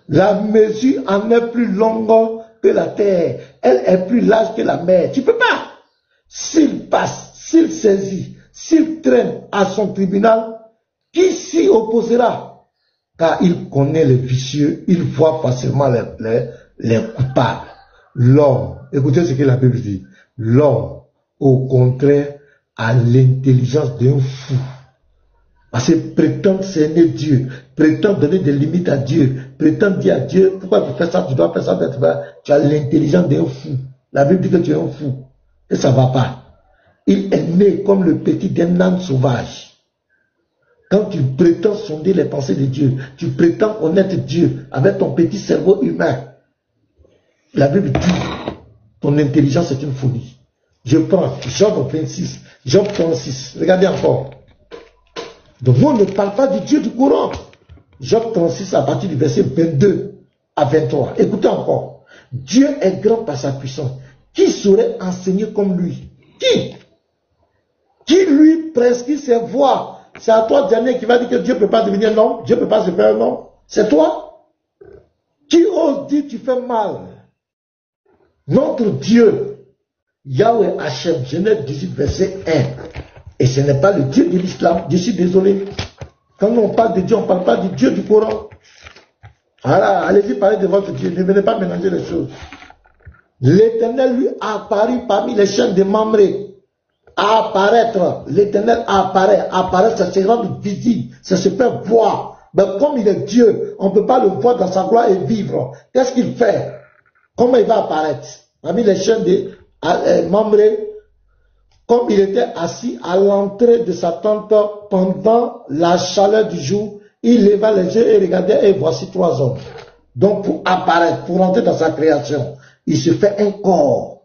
La mesure en est plus longue que la terre. Elle est plus large que la mer. Tu ne peux pas. S'il passe, s'il saisit, s'il traîne à son tribunal, qui s'y opposera? Car il connaît les vicieux, il voit facilement les coupables. L'homme, écoutez ce que la Bible dit, l'homme, au contraire, a l'intelligence d'un fou. Parce que prétendre cerner Dieu, prétendre donner des limites à Dieu, prétendre dire à Dieu, pourquoi tu fais ça, tu dois faire ça, tu as l'intelligence d'un fou. La Bible dit que tu es un fou. Et ça ne va pas. Il est né comme le petit d'un âne sauvage. Quand tu prétends sonder les pensées de Dieu, tu prétends connaître Dieu avec ton petit cerveau humain. La Bible dit, ton intelligence est une folie. Je prends Job 26, Job 36, regardez encore. Donc nous, on ne parle pas du Dieu du Coran. Job 36 à partir du verset 22 à 23. Écoutez encore. Dieu est grand par sa puissance. Qui saurait enseigner comme lui? Qui lui prescrit ses voies? C'est à toi, dernier, qui va dire que Dieu ne peut pas devenir un homme, Dieu ne peut pas se faire un homme. C'est toi. Qui ose dire tu fais mal? Notre Dieu, Yahweh Hachem, Genèse 18, verset 1. Et ce n'est pas le Dieu de l'islam. Je suis désolé. Quand on parle de Dieu, on ne parle pas du Dieu du Coran. Voilà, allez-y parler de votre Dieu. Ne venez pas mélanger les choses. L'Éternel lui a apparu parmi les chaînes de Mamré. Apparaître. L'Éternel apparaît. Apparaître, ça se rend visible. Ça se fait voir. Mais comme il est Dieu, on ne peut pas le voir dans sa gloire et vivre. Qu'est-ce qu'il fait? Comment il va apparaître? Parmi les chaînes de Mamré, comme il était assis à l'entrée de sa tente pendant la chaleur du jour, il leva les yeux et regardait, et voici 3 hommes. Donc pour apparaître, pour entrer dans sa création, il se fait un corps.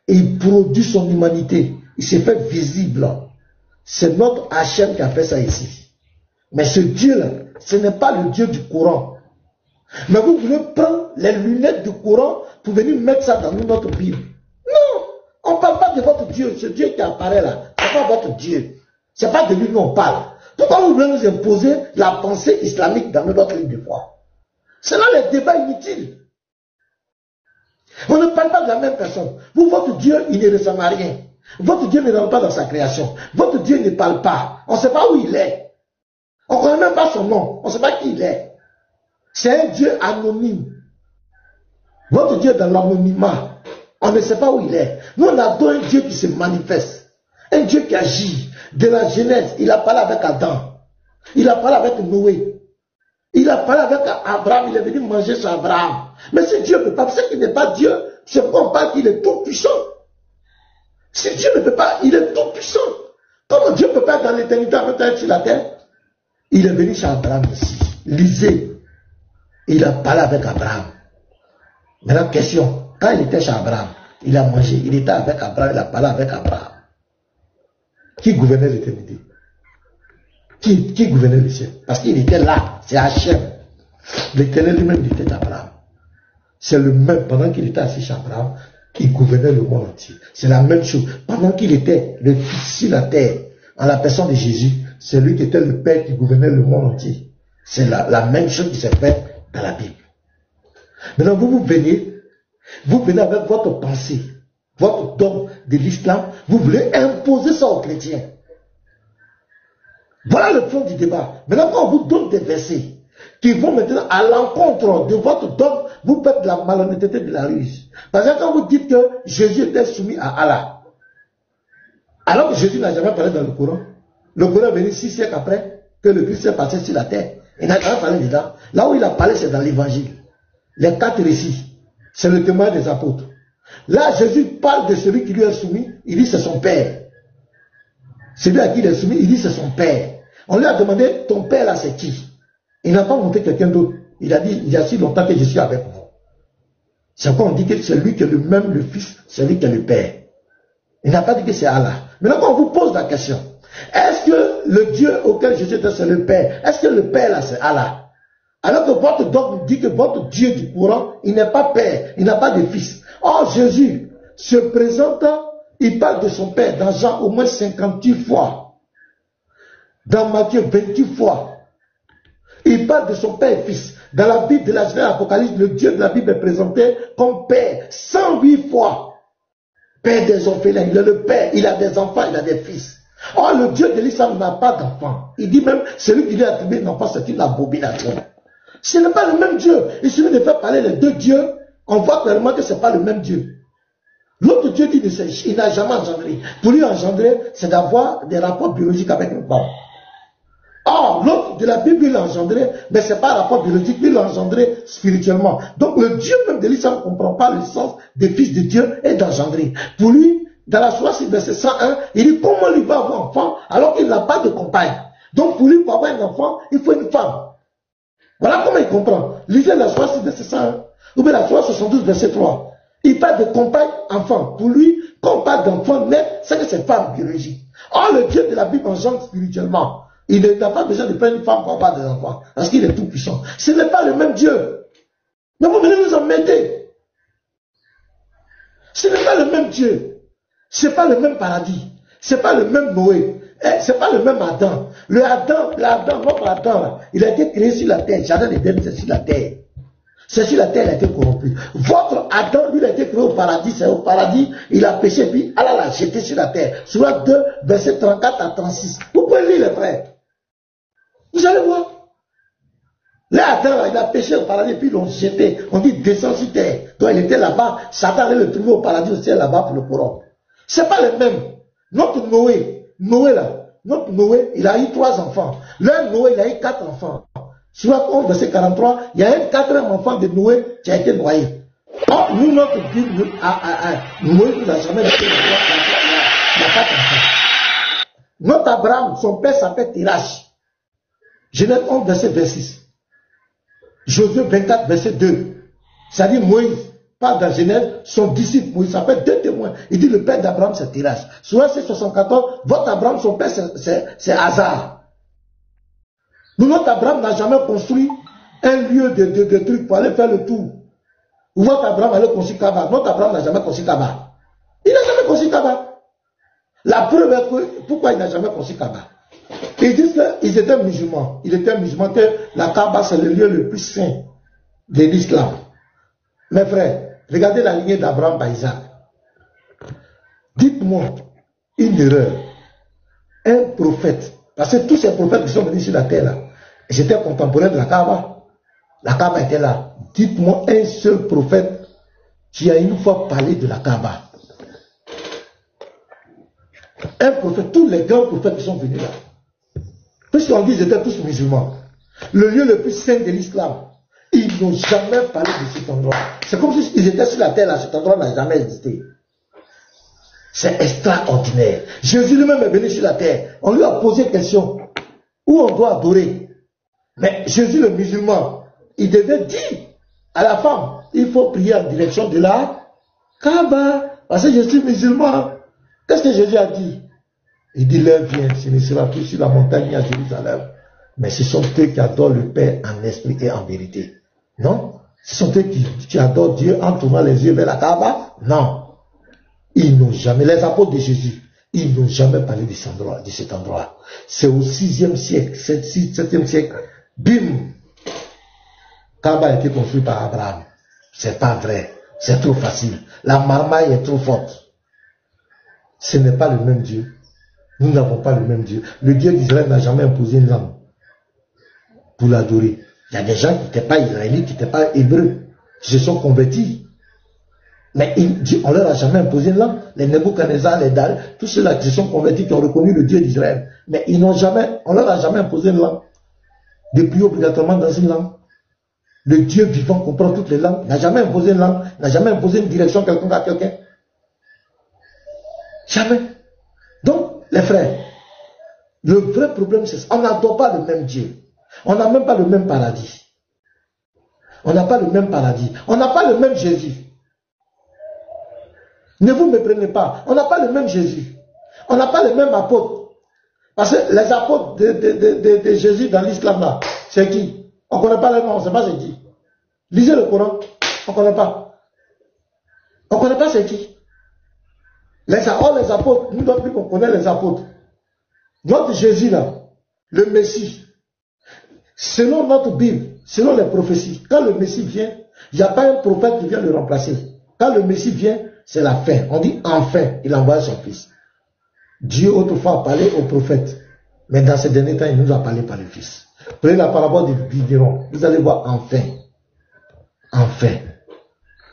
Et il produit son humanité. Il se fait visible. C'est notre Hachem qui a fait ça ici. Mais ce Dieu-là, ce n'est pas le Dieu du Coran. Mais vous voulez prendre les lunettes du Coran pour venir mettre ça dans notre Bible. Non, on ne parle pas de votre Dieu. Ce Dieu qui apparaît là, ce n'est pas votre Dieu. Ce n'est pas de lui que l'on parle. Pourquoi vous voulez nous imposer la pensée islamique dans notre livre de foi? C'est là les débats inutiles. On ne parle pas de la même personne. Vous, votre Dieu, il ne ressemble à rien. Votre Dieu ne rentre pas dans sa création. Votre Dieu ne parle pas. On ne sait pas où il est. On ne connaît même pas son nom. On ne sait pas qui il est. C'est un Dieu anonyme. Votre Dieu est dans l'anonymat. On ne sait pas où il est. Nous, on a un Dieu qui se manifeste. Un Dieu qui agit. De la Genèse, il a parlé avec Adam. Il a parlé avec Noé. Il a parlé avec Abraham. Il est venu manger sur Abraham. Mais si Dieu ne peut pas, c'est qu'il n'est pas Dieu. C'est pourquoi on parle qu'il est tout puissant. Si Dieu ne peut pas, il est tout puissant. Comment Dieu ne peut pas être dans l'éternité en même temps être sur la terre? Il est venu chez Abraham ici. Lisez. Il a parlé avec Abraham. Maintenant, question. Quand il était chez Abraham, il a mangé. Il était avec Abraham. Il a parlé avec Abraham. Qui gouvernait l'éternité? Qui gouvernait le ciel? Parce qu'il était là. C'est Hachem. L'éternel lui-même était Abraham. C'est le même, pendant qu'il était assis chez Abraham, qui gouvernait le monde entier. C'est la même chose. Pendant qu'il était le Fils sur la terre, en la personne de Jésus, c'est lui qui était le Père qui gouvernait le monde entier. C'est la même chose qui s'est faite dans la Bible. Maintenant, vous venez avec votre pensée, votre dogme de l'islam, vous voulez imposer ça aux chrétiens. Voilà le fond du débat. Maintenant, quand on vous donne des versets qui vont maintenant à l'encontre de votre dogme, vous faites de la malhonnêteté, de la ruse. Par exemple, quand vous dites que Jésus était soumis à Allah, alors que Jésus n'a jamais parlé dans le Coran. Le Coran est venu 6 siècles après que le Christ est passé sur la terre. Il n'a jamais parlé dedans. Là où il a parlé, c'est dans l'évangile. Les 4 récits, c'est le témoin des apôtres. Là, Jésus parle de celui qui lui est soumis, il dit c'est son père. Celui à qui il est soumis, il dit c'est son père. On lui a demandé, ton père là c'est qui? Il n'a pas montré quelqu'un d'autre. Il a dit, il y a si longtemps que je suis avec vous. C'est quoi on dit que c'est lui qui est le même, le fils, c'est lui qui est le père. Il n'a pas dit que c'est Allah. Maintenant, quand on vous pose la question, est-ce que le Dieu auquel Jésus était, c'est le père? Est-ce que le père là, c'est Allah? Alors que votre dogme dit que votre Dieu du Coran, il n'est pas père, il n'a pas de fils. Or, Jésus se présente, il parle de son père dans Jean au moins 58 fois. Dans Matthieu, 28 fois. Il parle de son père et fils. Dans la Bible de la Genèse, l'Apocalypse, le Dieu de la Bible est présenté comme père 108 fois. Père des orphelins, il est le père, il a des enfants, il a des fils. Or, le Dieu de l'islam n'a pas d'enfant. Il dit même, celui qui lui a attribué un enfant, c'est une abomination. Ce n'est pas le même Dieu. Il suffit de faire parler les deux dieux, on voit clairement que ce n'est pas le même Dieu. L'autre Dieu dit qu'il n'a jamais engendré. Pour lui engendrer, c'est d'avoir des rapports biologiques avec une femme. Or, l'autre de la Bible, il l'a engendré, mais ce n'est pas un rapport biologique, il l'a engendré spirituellement. Donc, le Dieu même de l'islam ne comprend pas le sens des fils de Dieu et d'engendrer. Pour lui, dans la Sourate, verset 101, il dit comment il va avoir un enfant alors qu'il n'a pas de compagne. Donc, pour lui, pour avoir un enfant, il faut une femme. Voilà comment il comprend. Lisez la Sourate, verset 101, ou bien la Sourate 72, verset 3. Il parle de compagne, enfant. Pour lui, quand on parle d'enfant net, c'est que c'est femme biologique. Or, le Dieu de la Bible engendre spirituellement. Il n'a pas besoin de prendre une femme pour avoir des enfants, parce qu'il est tout puissant. Ce n'est pas le même Dieu. Mais vous venez nous embêter. Ce n'est pas le même Dieu. Ce n'est pas le même paradis. Ce n'est pas le même Noé. Ce n'est pas le même Adam. Notre Adam, là, il a été créé sur la terre. Jardin d'Éden, c'est sur la terre. C'est sur la terre, il a été corrompu. Votre Adam, lui, il a été créé au paradis. C'est au paradis, il a péché, puis Allah l'a jeté sur la terre. Sourate 2, versets 34 à 36. Vous pouvez lire, les frères. Vous allez voir. Là, Adam, il a péché au paradis, puis ils l'ont jeté. On dit, descend sur terre. Donc, il était là-bas. Satan allait le trouver au paradis aussi, là-bas pour le corrompre. C'est pas le même. Notre Noé, il a eu 3 enfants. L'un, Noé, il a eu 4 enfants. Sur 11, verset 43, il y a un 4e enfant de Noé qui a été noyé. Or, nous, notre Bible, Noé nous a jamais dit qu'il n'y a pas d'enfant. Notre Abraham, son père s'appelle Térach. Genèse 11, verset 26. Josué 24, verset 2. C'est-à-dire Moïse parle dans Genèse, son disciple Moïse s'appelle 2 témoins. Il dit le père d'Abraham c'est Térach. Sur verset 74, votre Abraham, son père c'est Hazar. Nous, notre Abraham n'a jamais construit un lieu de trucs pour aller faire le tour. Ou votre Abraham allait construire Kaba. Notre Abraham n'a jamais construit Kaba. Il n'a jamais construit Kaba. La preuve est que, pourquoi il n'a jamais construit Kaba? Ils disent qu'ils étaient musulmans. Ils étaient musulmans que la Kaaba c'est le lieu le plus saint de l'islam. Mes frères, regardez la lignée d'Abraham par Isaac. Dites-moi une erreur. Un prophète, parce que tous ces prophètes qui sont venus sur la terre là, ils étaient contemporains de la Kaaba. La Kaaba était là. Dites-moi un seul prophète qui a une fois parlé de la Kaaba. Un prophète, tous les grands prophètes qui sont venus là. Puisqu'on dit qu'ils étaient tous musulmans. Le lieu le plus saint de l'islam. Ils n'ont jamais parlé de cet endroit. C'est comme s'ils étaient sur la terre là, cet endroit n'a jamais existé. C'est extraordinaire. Jésus lui-même est venu sur la terre. On lui a posé question. Où on doit adorer? Mais Jésus le musulman, il devait dire à la femme, il faut prier en direction de la Kaaba. Parce que je suis musulman. Qu'est-ce que Jésus a dit? Il dit, l'heure vient, ce ne sera plus sur la montagne à Jérusalem. Mais ce sont eux qui adorent le Père en esprit et en vérité. Non? Ce sont eux qui adorent Dieu en tournant les yeux vers la Kaaba? Non. Ils n'ont jamais, les apôtres de Jésus, ils n'ont jamais parlé de cet endroit. C'est au 6e siècle, 7e siècle, bim! Kaaba a été construit par Abraham. C'est pas vrai. C'est trop facile. La marmaille est trop forte. Ce n'est pas le même Dieu. Nous n'avons pas le même Dieu. Le Dieu d'Israël n'a jamais imposé une langue pour l'adorer. Il y a des gens qui n'étaient pas israélites, qui n'étaient pas hébreux, qui se sont convertis. Mais on leur a jamais imposé une langue. Les Nebuchadnezzar, les Dal, tous ceux-là qui se sont convertis, qui ont reconnu le Dieu d'Israël. Mais on leur a jamais imposé une langue. De prier obligatoirement dans une langue. Le Dieu vivant comprend toutes les langues, n'a jamais imposé une langue, n'a jamais imposé une direction quelconque à quelqu'un. Jamais. Donc, les frères, le vrai problème c'est ça. On n'adore pas le même Dieu. On n'a même pas le même paradis. On n'a pas le même paradis. On n'a pas le même Jésus. Ne vous méprenez pas. On n'a pas le même Jésus. On n'a pas le même apôtre. Parce que les apôtres de Jésus dans l'islam là, c'est qui? On ne connaît pas les noms, on ne sait pas c'est qui. Lisez le Coran, on ne connaît pas. On ne connaît pas c'est qui. Les apôtres, nous non plus qu'on connaît les apôtres. Notre Jésus là, le Messie, selon notre Bible, selon les prophéties, quand le Messie vient, il n'y a pas un prophète qui vient le remplacer. Quand le Messie vient, c'est la fin. On dit enfin, il envoie son fils. Dieu autrefois a parlé aux prophètes, mais dans ces derniers temps, il nous a parlé par le fils. Prenez la parabole du vigneron, vous allez voir enfin. Enfin.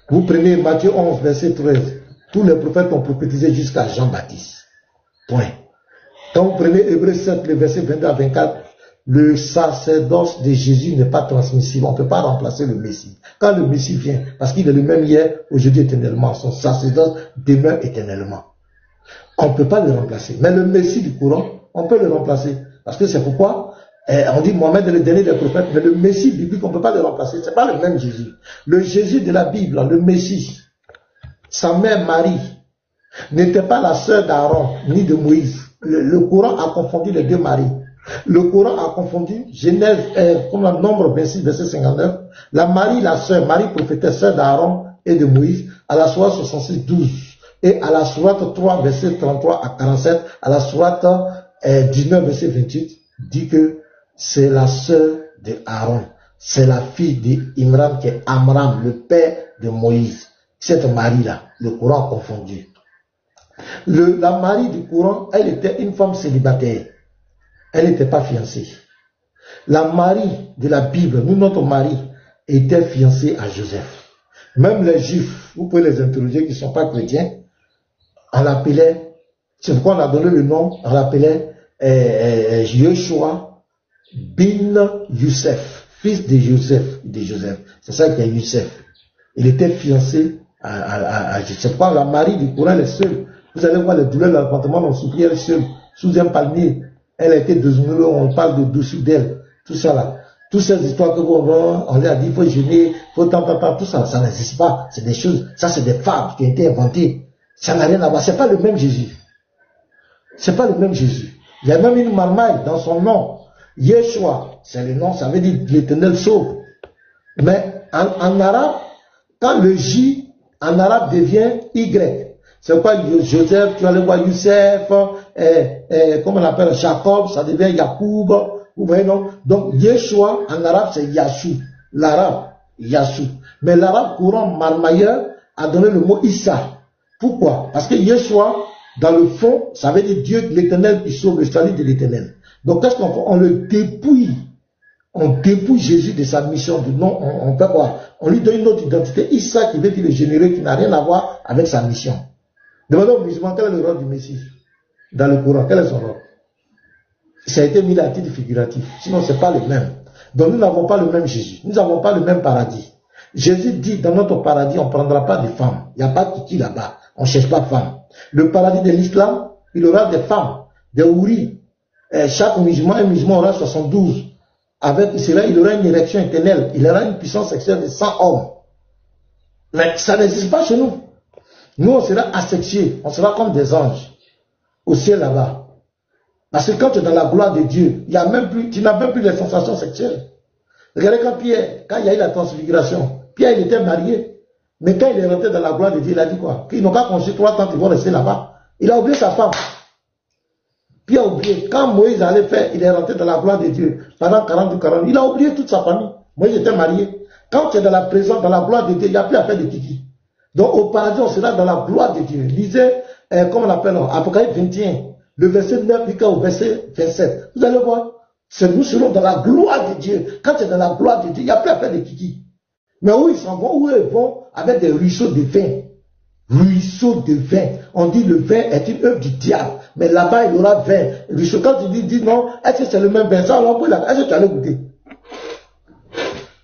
Vous prenez Matthieu 11, verset 13. Tous les prophètes ont prophétisé jusqu'à Jean-Baptiste. Point. Quand vous prenez Hébreux 7, le verset 22 à 24, le sacerdoce de Jésus n'est pas transmissible. On ne peut pas remplacer le Messie. Quand le Messie vient, parce qu'il est le même hier, aujourd'hui éternellement, son sacerdoce demeure éternellement. On ne peut pas le remplacer. Mais le Messie du Coran, on peut le remplacer. Parce que c'est pourquoi on dit Mohamed est le dernier des prophètes, mais le Messie biblique, on ne peut pas le remplacer. Ce n'est pas le même Jésus. Le Jésus de la Bible, le Messie, sa mère Marie, n'était pas la sœur d'Aaron, ni de Moïse. Le Coran a confondu les deux Maries. Le Coran a confondu Genèse, comme le nombre 26, verset 59, la Marie, la sœur, Marie prophétesse, sœur d'Aaron et de Moïse, à la sourate 66, 12, et à la sourate 3, verset 33 à 47, à la sourate 19, verset 28, dit que c'est la sœur d'Aaron, c'est la fille d'Imran qui est Amram, le père de Moïse. Cette Marie-là, le Coran a confondu. La Marie du Coran, elle était une femme célibataire. Elle n'était pas fiancée. La Marie de la Bible, nous, notre mari, était fiancée à Joseph. Même les Juifs, vous pouvez les interroger qui ne sont pas chrétiens, on l'appelait, c'est pourquoi on a donné le nom, on l'appelait Yeshua bin Youssef, fils de Joseph. C'est ça qui est Youssef. Il était fiancé à Joseph. C'est pourquoi la Marie du Coran est seule. Vous allez voir les douleurs de l'appartement, on souffrit, elle est seule, sous un palmier. Elle a été déshonorée, on parle de dessous d'elle, tout ça là. Toutes ces histoires que on lui a dit, il faut jeûner, il faut tout ça, ça n'existe pas. C'est des choses, ça c'est des fables qui ont été inventées. Ça n'a rien à voir, c'est pas le même Jésus. C'est pas le même Jésus. Il y a même une marmaille dans son nom. Yeshua, c'est le nom, ça veut dire l'Éternel sauve. Mais en arabe, quand le J en arabe devient Y, c'est quoi Joseph, tu vas le voir Youssef, comment on appelle Jacob, ça devient Yacoub, vous voyez non? Donc Yeshua en arabe c'est Yashou, l'arabe Yashou. Mais l'arabe courant marmailleur a donné le mot Issa. Pourquoi? Parce que Yeshua, dans le fond, ça veut dire Dieu de l'Éternel qui sauve, le salut de l'Éternel. Donc qu'est-ce qu'on fait? On le dépouille. On dépouille Jésus de sa mission. Non, on peut quoi? On lui donne une autre identité, Issa, qui veut dire le généreux, qui n'a rien à voir avec sa mission. Demandez aux musulmans quel est le rôle du Messie dans le Coran, quel est son rôle? Ça a été mis à titre figuratif, sinon ce n'est pas le même. Donc nous n'avons pas le même Jésus, nous n'avons pas le même paradis. Jésus dit dans notre paradis on ne prendra pas de femmes, il n'y a pas de kiki là-bas, on ne cherche pas de femmes. Le paradis de l'islam, il aura des femmes, des houris. Chaque musulman, un musulman aura 72. Avec cela, il aura une érection éternelle, il aura une puissance sexuelle de 100 hommes. Mais ça n'existe pas chez nous. Nous, on sera asexués, on sera comme des anges au ciel là-bas. Parce que quand tu es dans la gloire de Dieu, il y a même plus, tu n'as même plus les sensations sexuelles. Regardez quand Pierre, quand il y a eu la transfiguration, Pierre il était marié, mais quand il est rentré dans la gloire de Dieu, il a dit quoi? Qu'ils n'ont pas construit 3 tentes, ils vont rester là-bas. Il a oublié sa femme. Pierre a oublié. Quand Moïse allait faire, il est rentré dans la gloire de Dieu pendant 40 ou 40. Il a oublié toute sa famille. Moïse était marié. Quand tu es dans la présence, dans la gloire de Dieu, il n'y a plus à faire de kiki. Donc au paradis, on sera dans la gloire de Dieu. Lisez, comment on l'appelle, Apocalypse 21, le verset 9 jusqu'au verset 27. Vous allez voir, nous serons dans la gloire de Dieu. Quand tu es dans la gloire de Dieu, il n'y a plus à faire de kiki. Mais où ils s'en vont, où ils vont avec des ruisseaux de vin. Ruisseaux de vin. On dit le vin est une œuvre du diable. Mais là-bas, il y aura vin. Ruisseau, quand tu dis non, est-ce que c'est le même vin? Ça, on peut est-ce que tu allais goûter?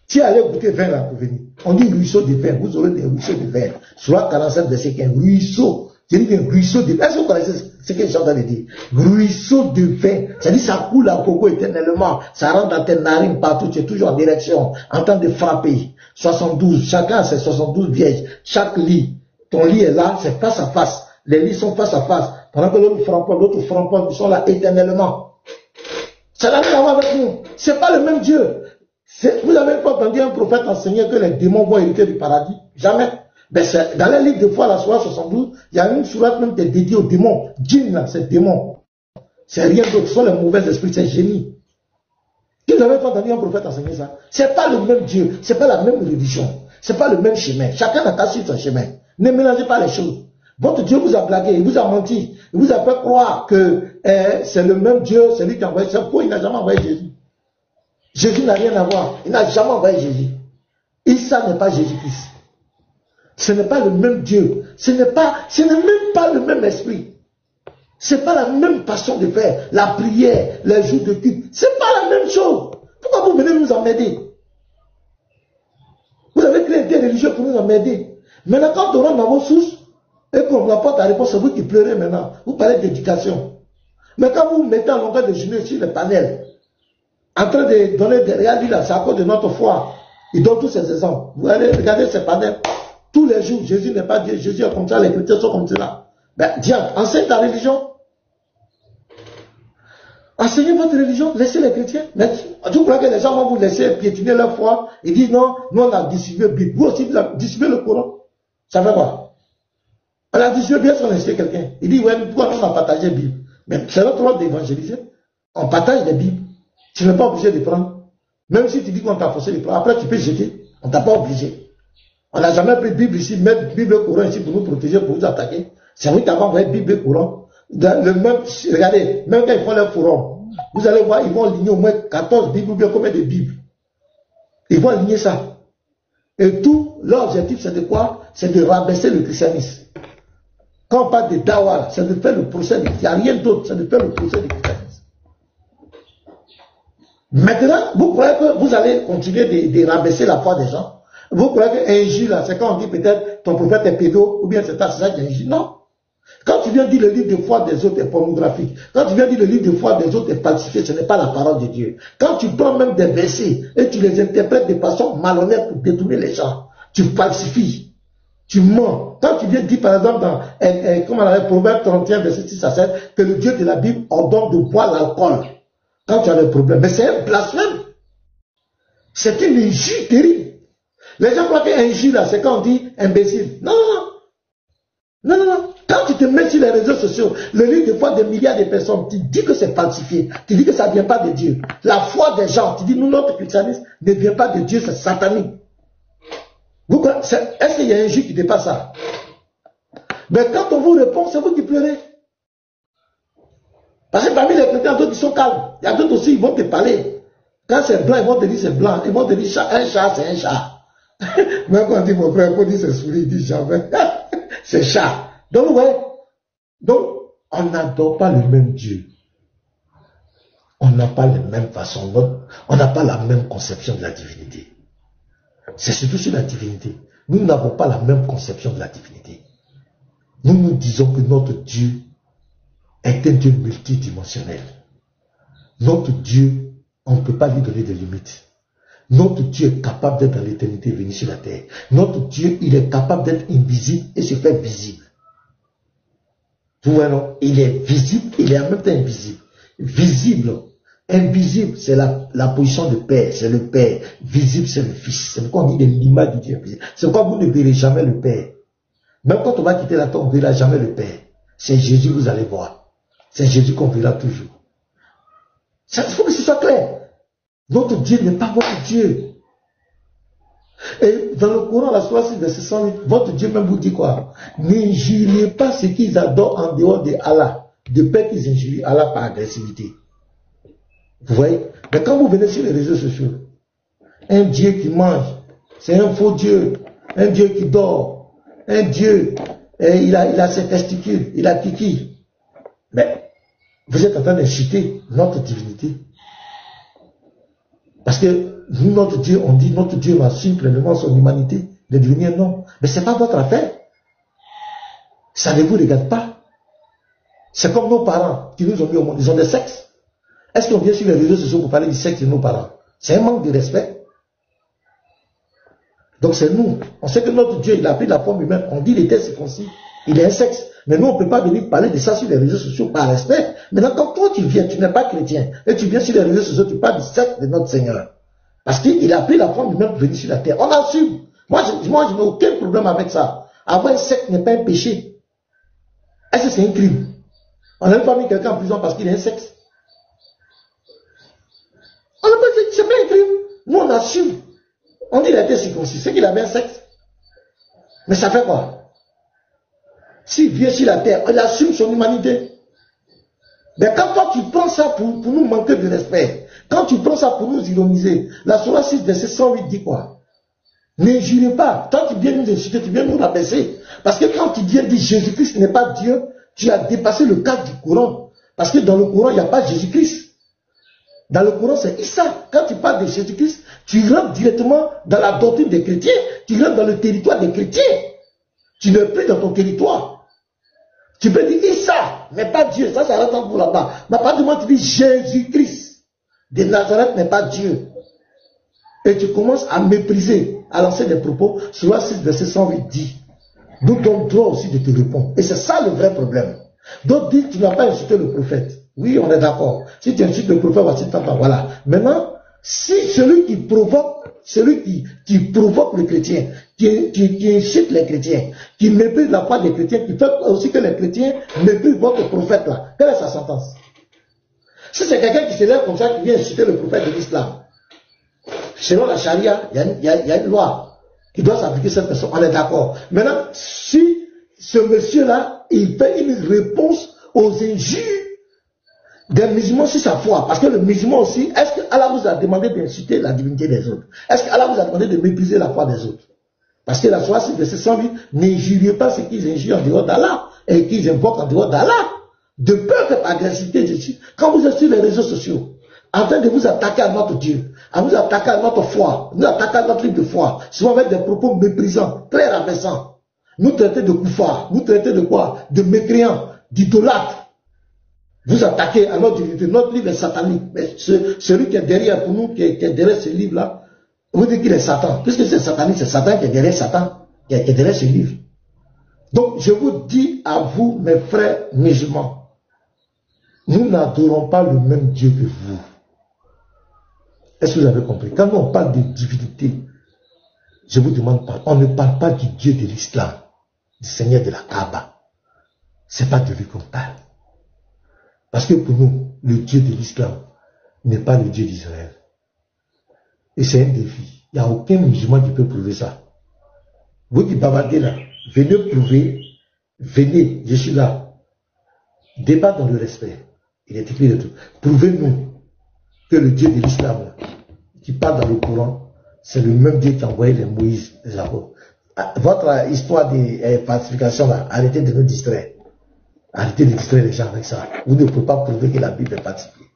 Tu allais goûter vin là pour venir. On dit ruisseau de vin. Vous aurez des ruisseaux de vin. Sur 47 verset 15. Ruisseau. C'est dit un ruisseau de vin. Est-ce que vous connaissez ce que je suis en train de dire? Ruisseau de vin. C'est-à-dire ça coule à coco éternellement. Ça rentre dans tes narines partout. Tu es toujours en direction. En train de frapper. 72. Chacun a ses 72 vierges. Chaque lit. Ton lit est là. C'est face à face. Les lits sont face à face. Pendant que l'autre frappe, ils sont là éternellement. Ça n'a rien à voir avec nous. C'est pas le même Dieu. Vous n'avez pas entendu un prophète enseigner que les démons vont hériter du paradis? Jamais. Ben dans les livres de foi, la sourate 72, il y a une sourate même qui est dédiée aux démons. Djinn, là, c'est démon. C'est rien d'autre. Ce sont les mauvais esprits, c'est génie. Vous n'avez pas entendu un prophète enseigner ça? C'est pas le même Dieu. C'est pas la même religion. C'est pas le même chemin. Chacun n'a qu'à suivre son chemin. Ne mélangez pas les choses. Votre Dieu vous a blagué, il vous a menti. Il vous a fait croire que c'est le même Dieu, c'est lui qui a envoyé. C'est pourquoi il n'a jamais envoyé Jésus. Jésus n'a rien à voir. Il n'a jamais envoyé Jésus. Issa n'est pas Jésus-Christ. Ce n'est pas le même Dieu. Ce n'est même pas le même esprit. Ce n'est pas la même façon de faire. La prière, les jours de culte. Ce n'est pas la même chose. Pourquoi vous venez nous emmerder? Vous avez créé des religieux pour nous emmerder. Maintenant, quand on rentre dans vos sources, et qu'on n'apporte la réponse, c'est vous qui pleurez maintenant. Vous parlez d'éducation. Mais quand vous mettez en longueur de journée sur les panels, en train de donner des réalités là, c'est à cause de notre foi. Il donne tous ces exemples. Vous allez regarder ces panels. Tous les jours, Jésus n'est pas Dieu. Jésus est comme ça, les chrétiens sont comme cela. Ben, diable, enseigne ta religion. Enseignez votre religion, laissez les chrétiens. Mais tu crois que les gens vont vous laisser piétiner leur foi? Ils disent non, nous on a distribué la Bible. Vous aussi, vous avez distribué le Coran. Ça fait quoi? On a distribué bien si on a laissé quelqu'un. Il dit, ouais, pourquoi on a partagé la Bible? Mais c'est notre droit d'évangéliser. On partage les Bibles. Tu n'es pas obligé de prendre. Même si tu dis qu'on t'a forcé de prendre, après tu peux jeter. On t'a pas obligé. On n'a jamais pris Bible ici, mettre Bible et Coran ici pour nous protéger, pour vous attaquer. C'est vrai qu'avant, vous avez Bible et Coran. Regardez, même quand ils font leur forum, vous allez voir, ils vont aligner au moins 14 Bibles ou bien combien de Bibles. Ils vont aligner ça. Et tout, leur objectif, c'est de quoi? C'est de rabaisser le christianisme. Quand on parle de dawa, c'est de faire le procès. Il n'y a rien d'autre, c'est de faire le procès du christianisme. Maintenant, vous croyez que vous allez continuer de rabaisser la foi des gens? Vous croyez qu'injure, là, c'est quand on dit peut-être ton prophète est pédo, ou bien c'est ça qui est injure? Non. Quand tu viens dire le livre de foi des autres est pornographique, quand tu viens dire le livre de foi des autres est falsifié, ce n'est pas la parole de Dieu. Quand tu prends même des versets et tu les interprètes de façon malhonnête pour détourner les gens, tu falsifies, tu mens. Quand tu viens dire par exemple dans Proverbe 31, verset 6 à 7, que le Dieu de la Bible ordonne de boire l'alcool, quand tu as des problèmes, mais c'est un blasphème. C'est une injure terrible. Les gens croient qu'injure là, c'est quand on dit imbécile. Non, non, non. Non, non, non. Quand tu te mets sur les réseaux sociaux, le livre de foi de milliards de personnes, tu dis que c'est falsifié, tu dis que ça ne vient pas de Dieu. La foi des gens, tu dis nous, notre christianisme ne vient pas de Dieu, c'est satanique. Est-ce qu'il y a un juge qui dépasse ça? Mais quand on vous répond, c'est vous qui pleurez. Parce que parmi les chrétiens, d'autres qui sont calmes. Il y a d'autres aussi, ils vont te parler. Quand c'est blanc, ils vont te dire c'est blanc. Ils vont te dire un chat, c'est un chat. Même quand on dit mon frère, on dit c'est souris, il dit jamais. C'est chat. Donc, ouais. Donc, on n'adore pas le même Dieu. On n'a pas les mêmes façons. On n'a pas la même conception de la divinité. C'est surtout sur la divinité. Nous n'avons pas la même conception de la divinité. Nous nous disons que notre Dieu est un Dieu multidimensionnel. Notre Dieu, on ne peut pas lui donner des limites. Notre Dieu est capable d'être dans l'éternité et venir sur la terre. Notre Dieu, il est capable d'être invisible et se faire visible. Vous voyez, non? Il est visible, il est en même temps invisible. Visible, invisible, c'est la position de Père, c'est le Père. Visible, c'est le Fils. C'est pourquoi on dit de l'image du Dieu invisible. C'est pourquoi vous ne verrez jamais le Père. Même quand on va quitter la terre, on ne verra jamais le Père. C'est Jésus que vous allez voir. C'est Jésus qu'on verra toujours. Il faut que ce soit clair. Notre Dieu n'est pas votre Dieu. Et dans le Coran, la Sourate 6, verset 108, votre Dieu même vous dit quoi? N'injuriez pas ce qu'ils adorent en dehors de Allah, de peur qu'ils injurient Allah par agressivité. Vous voyez? Mais quand vous venez sur les réseaux sociaux, un Dieu qui mange, c'est un faux Dieu, un Dieu qui dort, un Dieu, et il a ses testicules, il a kiki. Mais vous êtes en train d'insulter notre divinité. Parce que nous, notre Dieu, on dit notre Dieu assume pleinement son humanité de devenir un homme. Mais ce n'est pas votre affaire. Ça ne vous regarde pas. C'est comme nos parents qui nous ont mis au monde. Ils ont des sexes. Est-ce qu'on vient sur les réseaux sociaux pour parler du sexe de nos parents? C'est un manque de respect. Donc c'est nous. On sait que notre Dieu, il a pris la forme humaine. On dit il était circoncis. Il est un sexe. Mais nous, on ne peut pas venir parler de ça sur les réseaux sociaux par respect. Maintenant, quand toi, tu viens, tu n'es pas chrétien, et tu viens sur les réseaux sociaux, tu parles du sexe de notre Seigneur. Parce qu'il a pris la forme humaine pour venir sur la terre. On assume. Moi, je n'ai aucun problème avec ça. Avoir un sexe n'est pas un péché. Est-ce que c'est un crime? On n'a pas mis quelqu'un en prison parce qu'il a un sexe. On n'a pas dit, c'est pas un crime. Nous, on assume. On dit qu'il a été circoncis, c'est qu'il avait un sexe. Mais ça fait quoi? S'il vient sur la terre, il assume son humanité. Mais quand toi tu prends ça pour nous manquer de respect, quand tu prends ça pour nous ironiser, la Sourate 6, verset 108 dit quoi? N'injurez pas. Quand tu viens nous insulter, tu viens nous rabaisser. Parce que quand tu viens dire Jésus-Christ n'est pas Dieu, tu as dépassé le cadre du Coran. Parce que dans le Coran, il n'y a pas Jésus-Christ. Dans le Coran, c'est Issa. Quand tu parles de Jésus-Christ, tu rentres directement dans la doctrine des chrétiens. Tu rentres dans le territoire des chrétiens. Tu n'es plus dans ton territoire. Tu peux dire Issa n'est pas Dieu. Ça rentre pour là-bas. Mais à partir du moment où tu dis Jésus-Christ de Nazareth n'est pas Dieu. Et tu commences à mépriser, à lancer des propos. Sur 6, verset 108 dit. Nous donnons droit aussi de te répondre. Et c'est ça le vrai problème. D'autres disent tu n'as pas insulté le prophète. Oui, on est d'accord. Si tu insultes le prophète, voici tant, voilà. Maintenant, si celui qui provoque, celui qui provoque le chrétien, qui insulte les chrétiens, qui méprise la foi des chrétiens, qui fait aussi que les chrétiens méprisent votre prophète là, quelle est sa sentence? Si c'est quelqu'un qui se lève comme ça, qui vient insulter le prophète de l'islam, selon la charia, il y a une loi qui doit s'appliquer cette personne, on est d'accord. Maintenant, si ce monsieur-là, il fait une réponse aux injures des musulmans sur sa foi, parce que le musulman aussi, est-ce que Allah vous a demandé d'insulter la divinité des autres? Est-ce que Allah vous a demandé de mépriser la foi des autres? Parce que la foi, c'est verset 108, n'injuriez pas ce qu'ils injurent en dehors d'Allah et qu'ils invoquent en dehors d'Allah. De peur que par agressivité, je suis. Quand vous êtes sur les réseaux sociaux, en train de vous attaquer à notre Dieu, à vous attaquer à notre foi, nous attaquer à notre livre de foi, souvent avec des propos méprisants, très rabaissants, nous traiter de koufars, nous traiter de quoi? De mécréants, d'idolâtres. Vous attaquez à notre divinité, notre livre est satanique. Mais celui qui est derrière, pour nous, qui est derrière ce livre-là, vous dites qu'il est Satan. Puisque c'est satanique, c'est Satan qui est derrière Satan, qui est derrière ce livre. Donc, je vous dis à vous, mes frères musulmans, nous n'adorons pas le même Dieu que vous. Est-ce que vous avez compris? Quand on parle de divinité, je vous demande pas, on ne parle pas du Dieu de l'islam, du Seigneur de la Kaaba. C'est pas de lui qu'on parle. Parce que pour nous, le Dieu de l'islam n'est pas le Dieu d'Israël. Et c'est un défi. Il n'y a aucun musulman qui peut prouver ça. Vous qui bavardez là, venez prouver, venez, je suis là. Débat dans le respect. Il est écrit de tout. Prouvez-nous que le Dieu de l'islam qui parle dans le Coran, c'est le même Dieu qui a envoyé les Moïse, les apôtres. Votre histoire de falsification là, arrêtez de nous distraire. Arrêtez de distraire les gens avec ça. Vous ne pouvez pas prouver que la Bible est falsifiée.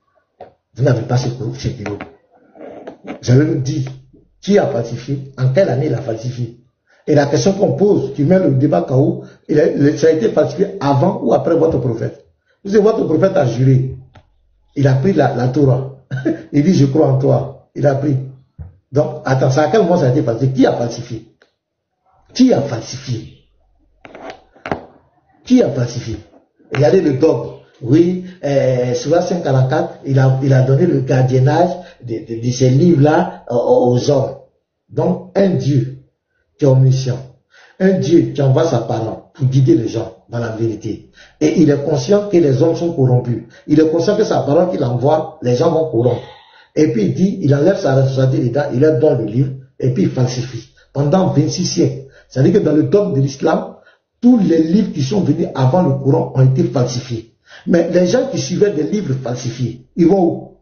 Vous n'avez pas ce preuve chez Guillaume. J'allais vous dire, qui a falsifié? En quelle année il a falsifié? Et la question qu'on pose, qui met le débat KO, ça a été falsifié avant ou après votre prophète? Vous savez, votre prophète a juré. Il a pris la Torah. Il dit, je crois en toi. Il a pris. Donc, attends, à quel moment ça a été falsifié? Qui a falsifié? Qui a falsifié? Qui a falsifié? Regardez le dogme. Oui, sur 544, il a donné le gardiennage de ces livres-là aux hommes. Donc, un Dieu qui est omniscient, un Dieu qui envoie sa parole pour guider les gens dans la vérité. Et il est conscient que les hommes sont corrompus. Il est conscient que sa parole qu'il envoie, les gens vont corrompre. Et puis il dit, il enlève sa responsabilité dedans, il leur donne le livre, et puis il falsifie. Pendant 26 siècles. C'est-à-dire que dans le dogme de l'islam, tous les livres qui sont venus avant le Coran ont été falsifiés. Mais les gens qui suivaient des livres falsifiés, ils vont où?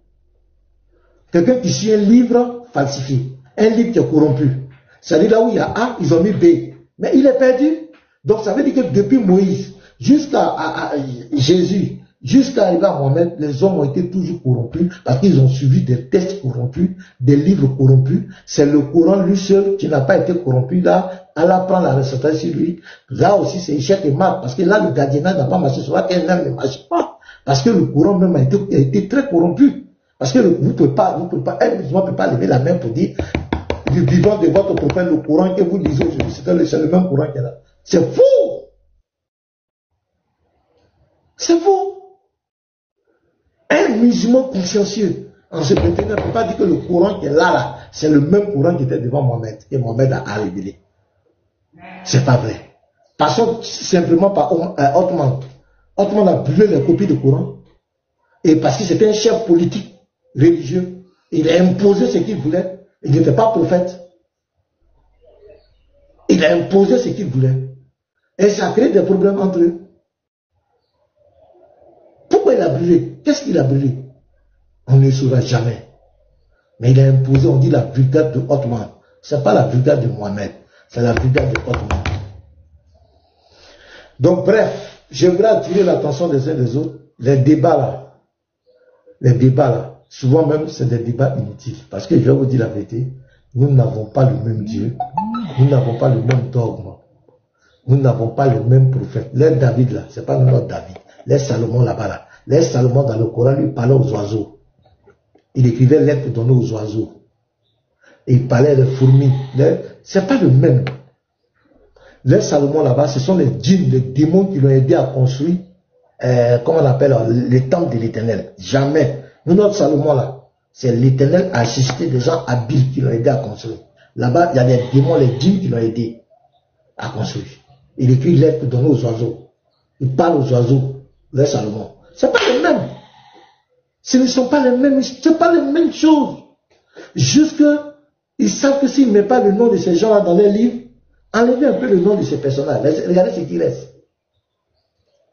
Quelqu'un qui suit un livre falsifié, un livre qui est corrompu. C'est-à-dire là où il y a A, ils ont mis B. Mais il est perdu. Donc ça veut dire que depuis Moïse, jusqu'à Jésus, jusqu'à arriver à Mohamed, les hommes ont été toujours corrompus parce qu'ils ont suivi des textes corrompus, des livres corrompus. C'est le Coran lui seul qui n'a pas été corrompu. Là, Allah prend la responsabilité sur lui. Là aussi, c'est échec et mat. Parce que là, le gardiennage n'a pas marché. Soit qu'elle-même ne marche pas. Parce que le Coran même a été très corrompu. Parce que vous ne pouvez pas, un musulman ne peut pas lever la main pour dire, du vivant de votre prophète, le Coran que vous lisez aujourd'hui, c'est le même Coran qu'il y a là. C'est faux! C'est faux! Un musulman consciencieux, en se prétendant, ne peut pas dire que le Coran qui est là, c'est le même Coran qui était devant Mohamed, et Mohamed a révélé. C'est pas vrai. Passons simplement par Othman. Othman a brûlé les copies du Coran, et parce que c'était un chef politique, religieux, il a imposé ce qu'il voulait, il n'était pas prophète. Il a imposé ce qu'il voulait. Et ça a créé des problèmes entre eux. Pourquoi il a brûlé? Qu'est-ce qu'il a brûlé? On ne saura jamais. Mais il a imposé, on dit la brigade de Othman. Ce n'est pas la brigade de Mohamed, c'est la brigade de Othman. Donc bref, j'aimerais attirer l'attention des uns des autres. Les débats là, souvent même c'est des débats inutiles. Parce que je vais vous dire la vérité, nous n'avons pas le même Dieu, nous n'avons pas le même dogme, nous n'avons pas le même prophète. Les David là, c'est pas notre David. Les Salomon là-bas là. Les Salomon dans le Coran lui parlait aux oiseaux. Il écrivait lettres données aux oiseaux. Et il parlait des fourmis. C'est pas le même. Les Salomon là-bas, ce sont les djinns, les démons qui l'ont aidé à construire comment on appelle, le temple de l'Éternel. Jamais. Nous, notre Salomon là, c'est l'Éternel a assisté des gens habiles qui l'ont aidé à construire. Là-bas, il y a des démons, les djinns qui l'ont aidé à construire. Il écrit lettres pour donner aux oiseaux. Il parle aux oiseaux, le Salomon. C'est pas les mêmes. Ce ne sont pas les mêmes, c'est pas les mêmes choses. Juste que, ils savent que s'ils ne mettent pas le nom de ces gens-là dans les livres, enlevez un peu le nom de ces personnages. Regardez ce qui reste.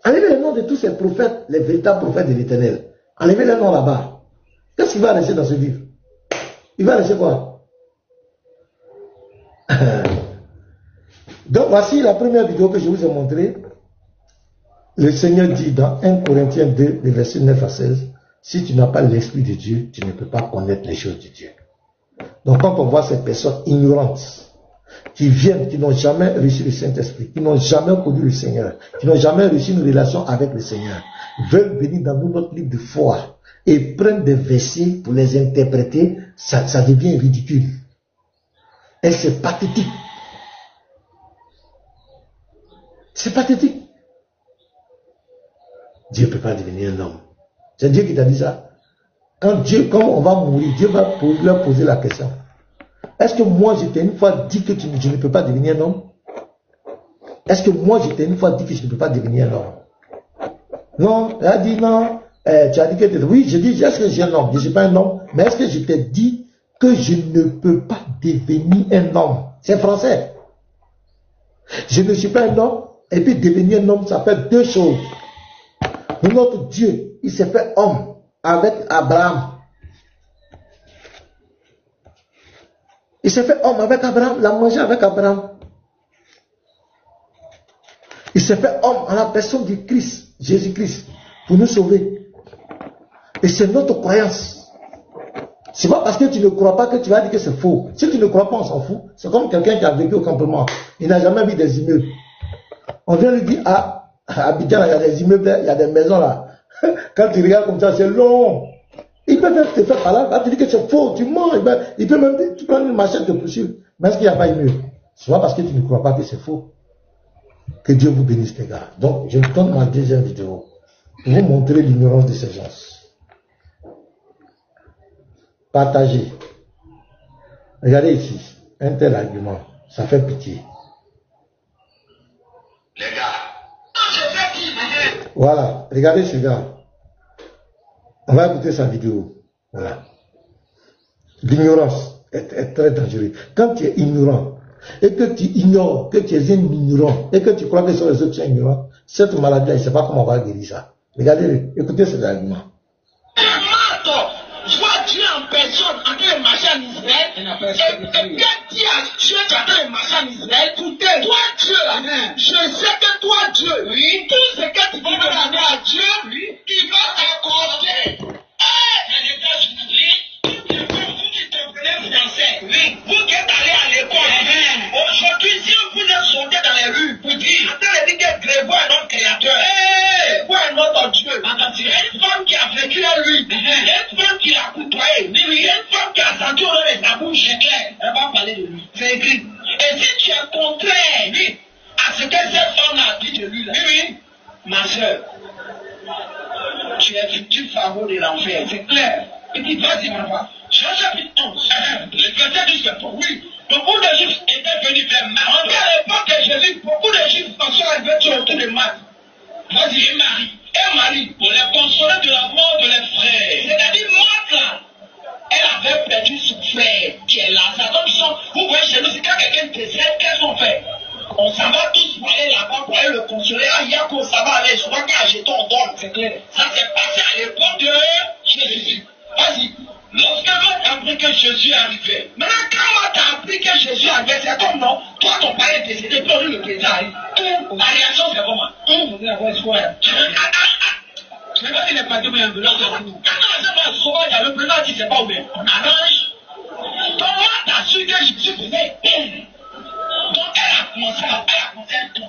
Enlevez le nom de tous ces prophètes, les véritables prophètes de l'Éternel. Enlevez le nom là-bas. Qu'est-ce qui va rester dans ce livre? Il va rester quoi? Donc voici la première vidéo que je vous ai montrée. Le Seigneur dit dans 1 Corinthiens 2, le verset 9 à 16, si tu n'as pas l'Esprit de Dieu, tu ne peux pas connaître les choses de Dieu. Donc quand on voit ces personnes ignorantes, qui viennent, qui n'ont jamais reçu le Saint-Esprit, qui n'ont jamais connu le Seigneur, qui n'ont jamais reçu une relation avec le Seigneur, veulent venir dans notre livre de foi et prennent des versets pour les interpréter, ça devient ridicule. Et c'est pathétique. C'est pathétique. Dieu ne peut pas devenir un homme. C'est Dieu qui t'a dit ça. Quand on va mourir, Dieu va leur poser la question. Est-ce que moi, je t'ai une fois dit que je ne peux pas devenir un homme? Est-ce que moi, je t'ai une fois dit que je ne peux pas devenir un homme? Non, elle a dit non. Tu as dit que oui, je dis, est-ce que j'ai un homme? Je ne suis pas un homme, mais est-ce que je t'ai dit que je ne peux pas devenir un homme? C'est français. Je ne suis pas un homme, et puis devenir un homme, ça fait deux choses. Notre Dieu, il s'est fait homme avec Abraham. Il s'est fait homme avec Abraham, il a mangé avec Abraham. Il s'est fait homme en la personne du Christ, Jésus-Christ, pour nous sauver. Et c'est notre croyance. C'est pas parce que tu ne crois pas que tu vas dire que c'est faux. Si tu ne crois pas, on s'en fout. C'est comme quelqu'un qui a vécu au campement. Il n'a jamais vu des immeubles. On vient lui dire, à Abidjan, il y a des immeubles, il y a des maisons là. Quand tu regardes comme ça, c'est long. Il peut même te faire par là, tu dis que c'est faux, tu mens. Il peut même te prendre une machette de poursuivre. Mais est-ce qu'il n'y a pas immeuble? C'est pas parce que tu ne crois pas que c'est faux. Que Dieu vous bénisse, les gars. Donc, je vous donne ma deuxième vidéo pour vous montrer l'ignorance de ces gens. Partagez. Regardez ici, un tel argument, ça fait pitié. Les gars. Voilà, regardez ce gars. On va écouter sa vidéo. Voilà. L'ignorance est très dangereuse. Quand tu es ignorant, et que tu ignores que tu es un ignorant, et que tu crois que sur les autres tu es ignorant, cette maladie-là, il ne sait pas comment on va guérir ça. Regardez, écoutez cet argument. Dieu en personne en train de marcher en Israël et que Dieu a tué en train de marcher en Israël. Écoutez, toi Dieu, je sais que toi Dieu, oui, tout ce que tu vas demander à Dieu, il va t'accorder. Vous qui comprenez français, oui, vous qui êtes allés à l'école, aujourd'hui si vous êtes sortis dans les rues, vous dites, en train de dire que Grégoire est notre créateur, Grégoire est notre Dieu, il y a une femme qui a vécu à lui, il y a une femme qui l'a côtoyé, il y a une femme qui a senti au nom de sa bouche, c'est clair, elle va parler de lui, c'est écrit. Et si tu es contraire, à ce que cette femme a dit de lui, là, ma soeur, tu es futur pharaon de l'enfer, c'est clair. Il dit, vas-y, ma femme. Jean chapitre 11, le verset 10, c'est pour oui. Beaucoup de Juifs étaient venus vers Marie. À l'époque de Jésus, beaucoup de Juifs sont arrivés autour de Marie. Vas-y, et Marie. Et Marie, pour les consoler de la mort de leurs frères. C'est-à-dire, Marthe, là, elle avait perdu son frère, qui est Lazare. Donc, vous voyez chez nous, c'est quand quelqu'un décède, qu'est-ce qu'on fait? On s'en va tous pour aller là-bas, pour aller le consoler. Ah, il y a qu'on s'en va aller, souvent qu'à jeton, on donne, c'est clair. Ça s'est passé à l'époque de Jésus. Vas-y. Lorsque Matt a appris que Jésus est arrivé, maintenant quand Matt a appris que Jésus est arrivé, c'est comme non, toi ton père est décédé, toi le président arrive. La réaction c'est comment? Vous avez espoir. Mais quand il est parti, mais un peu là, c'est tout. Quand on a sauvage, le président dit c'est pas ouvert. On arrange. Donc Matt a su que Jésus venait. Donc elle a commencé à tout.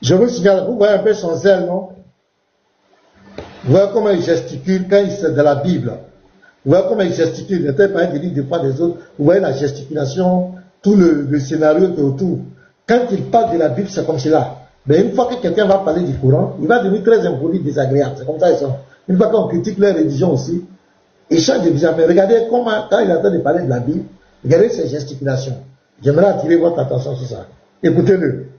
Je vous signale, vous voyez un peu son zèle, non? Vous voyez comment il gesticule quand il sait de la Bible. Vous voyez comment il gesticule, il n'était pas des livres des fois des autres. Vous voyez la gesticulation, tout le scénario qui est autour. Quand il parle de la Bible, c'est comme cela. Mais une fois que quelqu'un va parler du Coran, il va devenir très impoli, désagréable. C'est comme ça ils sont. Une fois qu'on critique leur religion aussi, ils changent de visage. Mais regardez comment, quand il est en train de parler de la Bible, regardez ses gesticulations. J'aimerais attirer votre attention sur ça. Écoutez-le.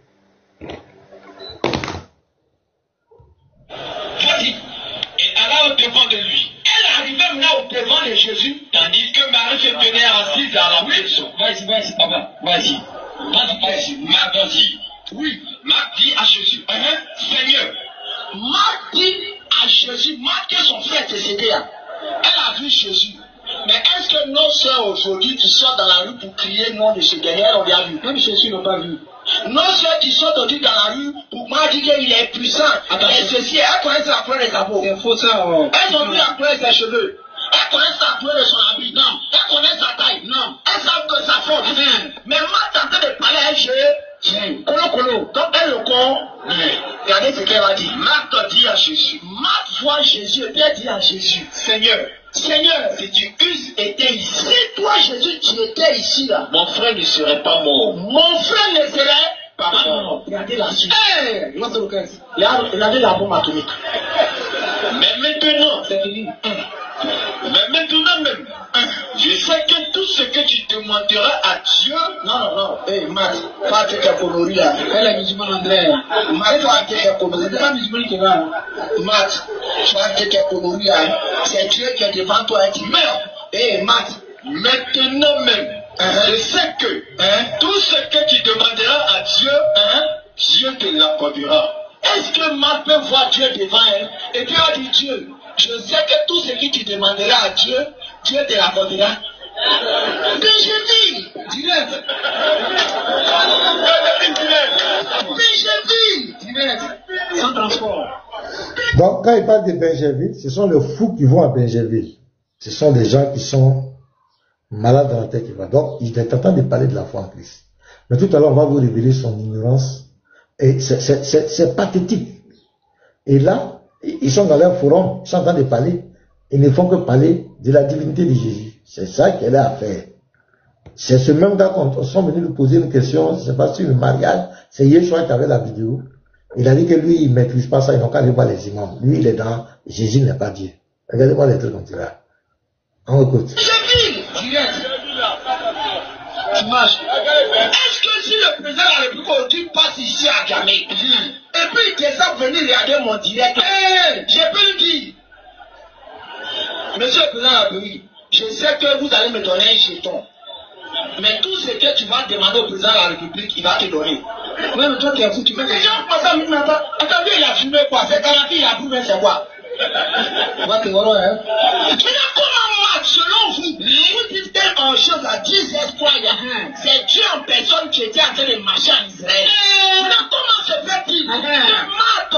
Et Allah au-devant de lui. Elle arrivait maintenant au-devant de Jésus, tandis que Marie se tenait assise à la maison. Vas-y, papa, vas-y. Marc, vas-y. Oui, Marc dit à Jésus, Seigneur, Marc dit à Jésus, Marc et son frère décédé, elle a vu Jésus. Mais est-ce que nos soeurs aujourd'hui qui sortent dans la rue pour crier le nom de ce dernier, on l'a vu? Même Jésus n'a pas vu. Nos soeurs qui sortent aujourd'hui dans la rue pour moi dire qu'il est puissant. Et ceci, elles connaissent la couleur des sabots. C'est faux ça. Elles ont vu la couleur de ses cheveux. Elles connaissent la couleur de son habit. Non. Elles connaissent sa taille. Non. Elles savent que ça force. Mais moi, tenté de parler à Jésus. Colo. Comme elle le corps. Regardez ce qu'elle a dit. Marc dit à Jésus. Marc voit Jésus et elle dit à Jésus, Seigneur, si tu eusses été ici, toi Jésus, tu étais ici là, mon frère ne serait pas mort. Mon frère ne serait pas mort. Regardez la suite. Regardez la bombe atomique. Mais maintenant, c'est fini. Mais maintenant même, je sais que tout ce que tu demanderas à Dieu. Non. Matt, pas que tu as connu là. Elle est musulmane André. Matt, pas que tu as connu. C'est pas musulman qui va. Matt, pas que tu as connu là. C'est Dieu qui est devant toi et tu meurs. Matt, maintenant même, je sais que tout ce que tu demanderas à Dieu, Dieu te l'accordera. Est-ce que Matt peut voir Dieu devant elle? Et puis elle dit Dieu. Je sais que tout ce que tu demanderas à Dieu, Dieu te l'accordera. Benjamin, direct. Sans transport. Donc, quand il parle de Benjerville, ce sont les fous qui vont à Benjerville. Ce sont des gens qui sont malades dans la tête qui vont. Donc, il est en train de parler de la foi en Christ. Mais tout à l'heure, on va vous révéler son ignorance. Et c'est pathétique. Et là, ils sont dans leur forum, ils sont en train de parler. Ils ne font que parler de la divinité de Jésus. C'est ça qu'elle a à faire. C'est ce même gars qu'on sont venus nous poser une question, je ne sais pas sur le mariage. C'est Yeshua qui avait la vidéo. Il a dit que lui, il ne maîtrise pas ça, ils n'ont qu'à aller voir les imams. Lui, il est dans Jésus n'est pas Dieu. Regardez-moi les trucs comme ça. On écoute. Est-ce que si le président de la République aujourd'hui passe ici à Gamay, et puis il descend venir regarder mon direct, je peux lui dire, monsieur le président de la République, je sais que vous allez me donner un jeton, mais tout ce que tu vas demander au président de la République, il va te donner. Oui, mais toi, tu es fou, tu veux que les gens passent à minuit, attendez, il a fumé quoi? C'est Kanafi, il a prouvé, c'est quoi? Va te voir, hein? Comment, selon vous, vous dites en chose à 10 espoirs, c'est Dieu en personne qui était en train de marcher en Israël. Mais comment se fait-il que Marc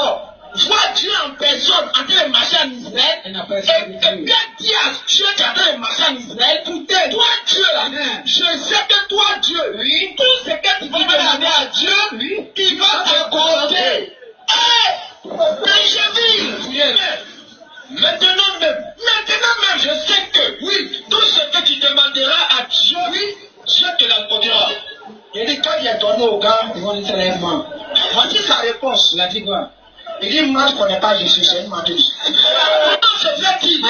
voit Dieu en personne en train de marcher en Israël et bien dit à Dieu qui est en train de marcher en Israël, écoutez, toi Dieu là, je sais que toi Dieu, tout ce que tu vas demander à Dieu, il va t'accorder. Benjamin, maintenant même, je sais que, oui, tout ce que tu demanderas à Dieu, Dieu te l'accordera. Il dit, quand il a donné au gars, ils vont dire sérieusement. Voici sa réponse. Il a dit quoi? Il dit, moi, je ne connais pas Jésus, c'est une menterie. Comment se fait-il?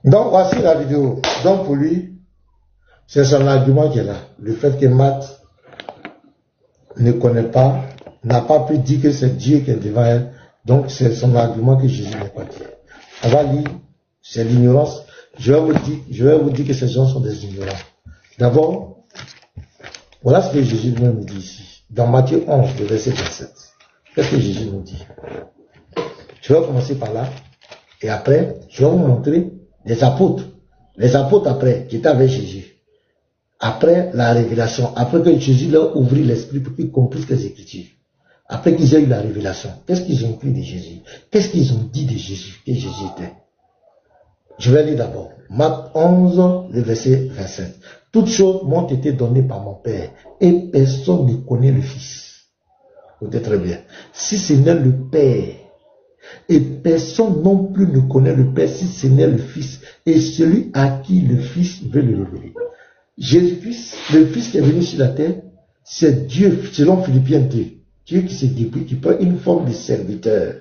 Donc, voici la vidéo. Donc, pour lui, c'est son argument qui est là. Le fait que Matt ne connaît pas, n'a pas pu dire que c'est Dieu qui est devant elle. Donc, c'est son argument que Jésus n'est pas Dieu. On va lire, c'est l'ignorance. Je vais vous dire que ces gens sont des ignorants. D'abord, voilà ce que Jésus nous dit ici. Dans Matthieu 11, le verset 27. Qu'est-ce que Jésus nous dit? Je vais commencer par là. Et après, je vais vous montrer les apôtres. Les apôtres après, qui étaient avec Jésus. Après la révélation, après que Jésus leur ouvrit l'esprit pour qu'ils comprennent les Écritures. Après qu'ils aient eu la révélation, qu'est-ce qu'ils ont cru de Jésus? Qu'est-ce qu'ils ont dit de Jésus, que Jésus était? Je vais lire d'abord. Marc 11, le verset 27. Toutes choses m'ont été données par mon Père, et personne ne connaît le Fils. Écoutez très bien. Si ce n'est le Père, et personne non plus ne connaît le Père, si ce n'est le Fils, et celui à qui le Fils veut le révéler. Jésus-Christ, le Fils qui est venu sur la terre, c'est Dieu, selon Philippiens 2. Dieu qui se débrouille, qui prend une forme de serviteur.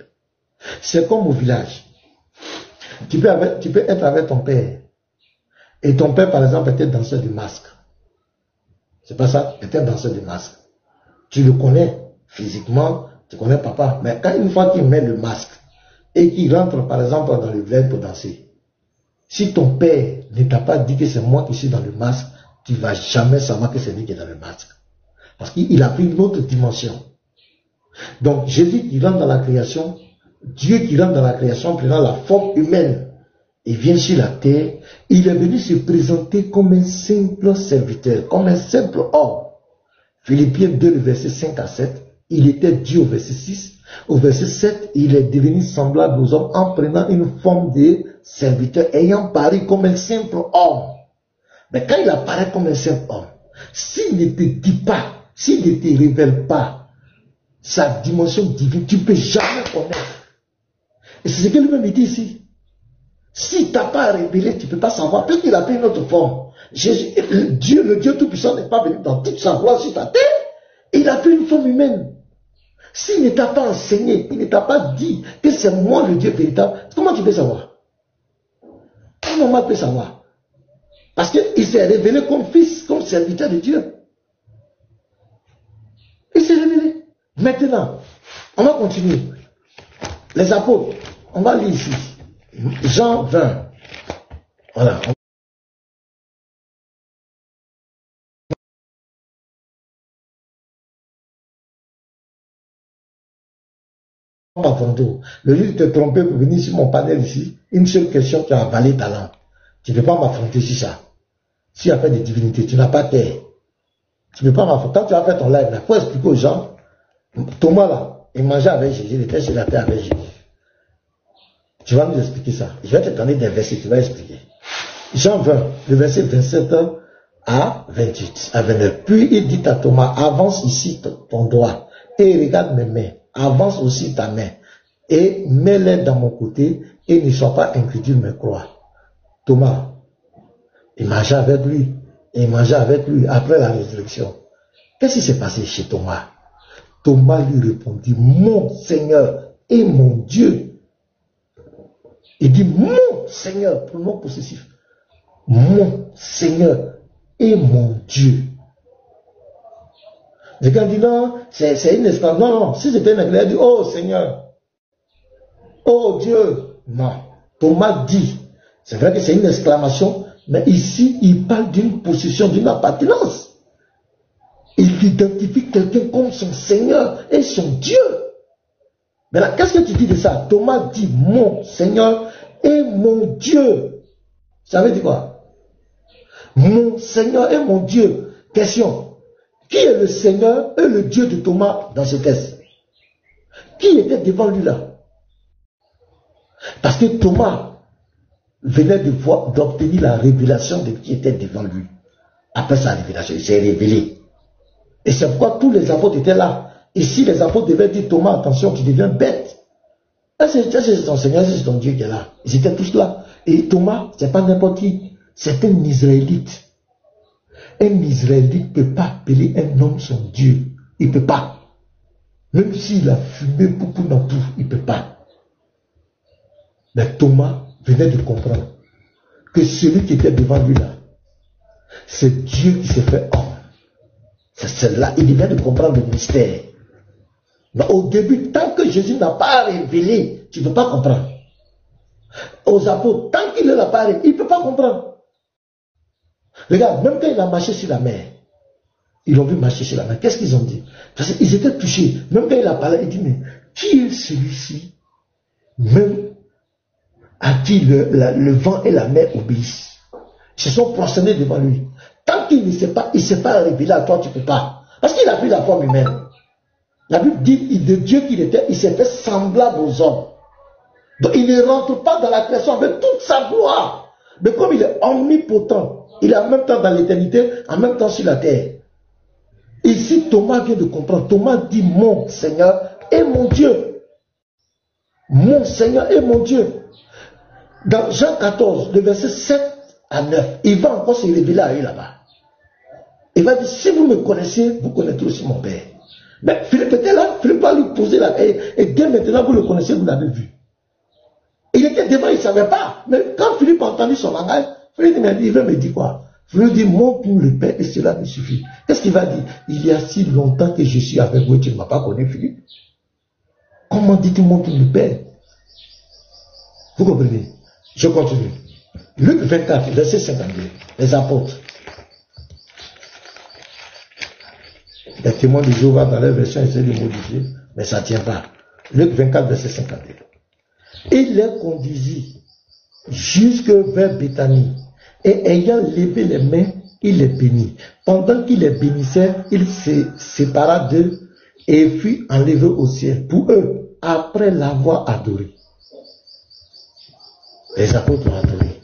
C'est comme au village. Tu peux être avec ton père. Et ton père, par exemple, était danseur de masque. C'est pas ça? Était danseur de masque. Tu le connais physiquement, tu connais papa. Mais quand une fois qu'il met le masque et qu'il rentre, par exemple, dans le village pour danser, si ton père ne t'a pas dit que c'est moi qui suis dans le masque, tu ne vas jamais savoir que c'est lui qui est dans le masque. Parce qu'il a pris une autre dimension. Donc, Jésus qui rentre dans la création, Dieu qui rentre dans la création, prenant la forme humaine, il vient sur la terre, il est venu se présenter comme un simple serviteur, comme un simple homme. Philippiens 2, le verset 5 à 7, il était Dieu au verset 6. Au verset 7, il est devenu semblable aux hommes en prenant une forme de serviteur, ayant paru comme un simple homme. Mais quand il apparaît comme un simple homme, s'il ne te dit pas, s'il ne te révèle pas sa dimension divine, tu ne peux jamais connaître. Et c'est ce que lui-même dit ici. Si tu n'as pas révélé, tu ne peux pas savoir. Peut-être qu'il a pris une autre forme. Jésus, le Dieu Tout-Puissant n'est pas venu dans toute sa gloire sur ta terre. Il a pris une forme humaine. S'il ne t'a pas enseigné, il ne t'a pas dit que c'est moi le Dieu véritable, comment tu peux savoir? Comment tu peux savoir? Parce qu'il s'est révélé comme fils, comme serviteur de Dieu. Il s'est révélé. Maintenant, on va continuer. Les apôtres, on va lire ici. Jean 20. Voilà. Le lieu de te tromper pour venir sur mon panel ici, une seule question, tu as avalé ta langue. Tu ne peux pas m'affronter sur ça. Si tu as fait des divinités, tu n'as pas terre. Tu ne peux pas m'affronter. Quand tu as fait ton live, il faut expliquer aux gens. Thomas là, il mangeait avec Jésus, il était sur la terre avec Jésus. Tu vas nous expliquer ça. Je vais te donner des versets, tu vas expliquer. Jean 20, le verset 27 à 28, à 29. Puis il dit à Thomas, avance ici ton doigt et regarde mes mains. Avance aussi ta main et mets-les dans mon côté et ne sois pas incrédule mais crois. Thomas, il mangeait avec lui. Et il mangeait avec lui après la résurrection. Qu'est-ce qui s'est passé chez Thomas? Thomas lui répondit, mon Seigneur et mon Dieu. Il dit, mon Seigneur, pronom possessif. Mon Seigneur et mon Dieu. Quelqu'un dit non, c'est une exclamation. Non, non, si c'était une exclamation, il dit, oh Seigneur, oh Dieu. Non, Thomas dit, c'est vrai que c'est une exclamation, mais ici, il parle d'une possession, d'une appartenance. Il identifie quelqu'un comme son Seigneur et son Dieu. Maintenant, qu'est-ce que tu dis de ça? Thomas dit, mon Seigneur et mon Dieu. Ça veut dire quoi? Mon Seigneur et mon Dieu. Question. Qui est le Seigneur et le Dieu de Thomas dans ce texte? Qui était devant lui là? Parce que Thomas venait d'obtenir la révélation de qui était devant lui. Après sa révélation, il s'est révélé. Et c'est pourquoi tous les apôtres étaient là. Et si les apôtres devaient dire, Thomas, attention, tu deviens bête. C'est ton Seigneur, c'est ton Dieu qui est là. Ils étaient tous là. Et Thomas, c'est pas n'importe qui. C'est un Israélite. Un Israélite ne peut pas appeler un homme son Dieu. Il ne peut pas. Même s'il a fumé beaucoup dans tout, il ne peut pas. Mais Thomas venait de comprendre que celui qui était devant lui là, c'est Dieu qui s'est fait homme. C'est celle-là. Il vient de comprendre le mystère. Mais au début, tant que Jésus n'a pas révélé, tu ne peux pas comprendre. Aux apôtres, tant qu'il ne l'a pas révélé, il ne peut pas comprendre. Regarde, même quand il a marché sur la mer, ils l'ont vu marcher sur la mer. Qu'est-ce qu'ils ont dit? Parce qu'ils étaient touchés. Même quand il a parlé, il dit, mais qui est celui-ci? Même à qui le vent et la mer obéissent. Ils se sont prosternés devant lui. Tant qu'il ne sait pas, il ne s'est pas révélé à toi, tu ne peux pas. Parce qu'il a pris la forme humaine. La Bible dit, de Dieu qu'il était, il s'est fait semblable aux hommes. Donc il ne rentre pas dans la création avec toute sa gloire. Mais comme il est omnipotent, il est en même temps dans l'éternité, en même temps sur la terre. Ici, Thomas vient de comprendre. Thomas dit, mon Seigneur et mon Dieu. Mon Seigneur et mon Dieu. Dans Jean 14, le verset 7 à 9, il va encore se révéler à eux là-bas. Il va dire, si vous me connaissez, vous connaîtrez aussi mon Père. Mais Philippe était là, Philippe va lui poser la question. Et dès maintenant, vous le connaissez, vous l'avez vu. Il était devant, il ne savait pas. Mais quand Philippe a entendu son langage, Philippe il veut me dire quoi? Philippe dit, montre-nous le Père et cela me suffit. Qu'est-ce qu'il va dire? Il y a si longtemps que je suis avec vous et tu ne m'as pas connu, Philippe. Comment dis-tu montre-nous le Père? Vous comprenez? Je continue. Luc 24, verset 52. Les apôtres. Les témoins de Jéhovah dans leur version essaient de modifier, mais ça ne tient pas. Luc 24, verset 52. Il les conduisit jusque vers Béthanie, et ayant levé les mains, il les bénit. Pendant qu'il les bénissait, il se sépara d'eux et fut enlevé au ciel pour eux, après l'avoir adoré. Les apôtres l'ont adoré.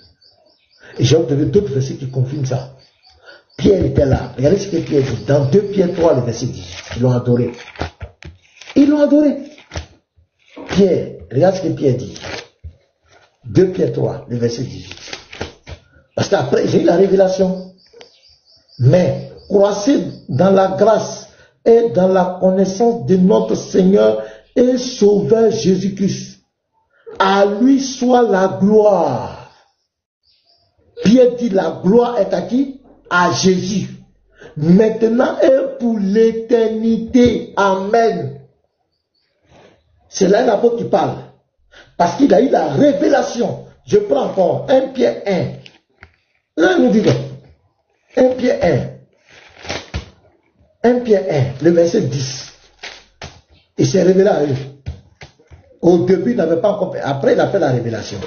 Et j'ai obtenu d'autres versets qui confirment ça. Pierre était là. Regardez ce que Pierre dit. Dans 2 Pierre 3, le verset 10. Ils l'ont adoré. Ils l'ont adoré. Pierre, regarde ce que Pierre dit. 2 Pierre 3, le verset 18. Parce qu'après, j'ai eu la révélation. Mais croissez dans la grâce et dans la connaissance de notre Seigneur et Sauveur Jésus-Christ. À lui soit la gloire. Pierre dit la gloire est à qui? À Jésus. Maintenant et pour l'éternité. Amen. C'est là l'apôtre qui parle. Parce qu'il a eu la révélation. Je prends encore 1 Pierre 1. Là, nous disons 1 Pierre 1. 1 Pierre 1, le verset 10. Il s'est révélé à eux. Au début, il n'avait pas encore fait. Après, il a fait la révélation.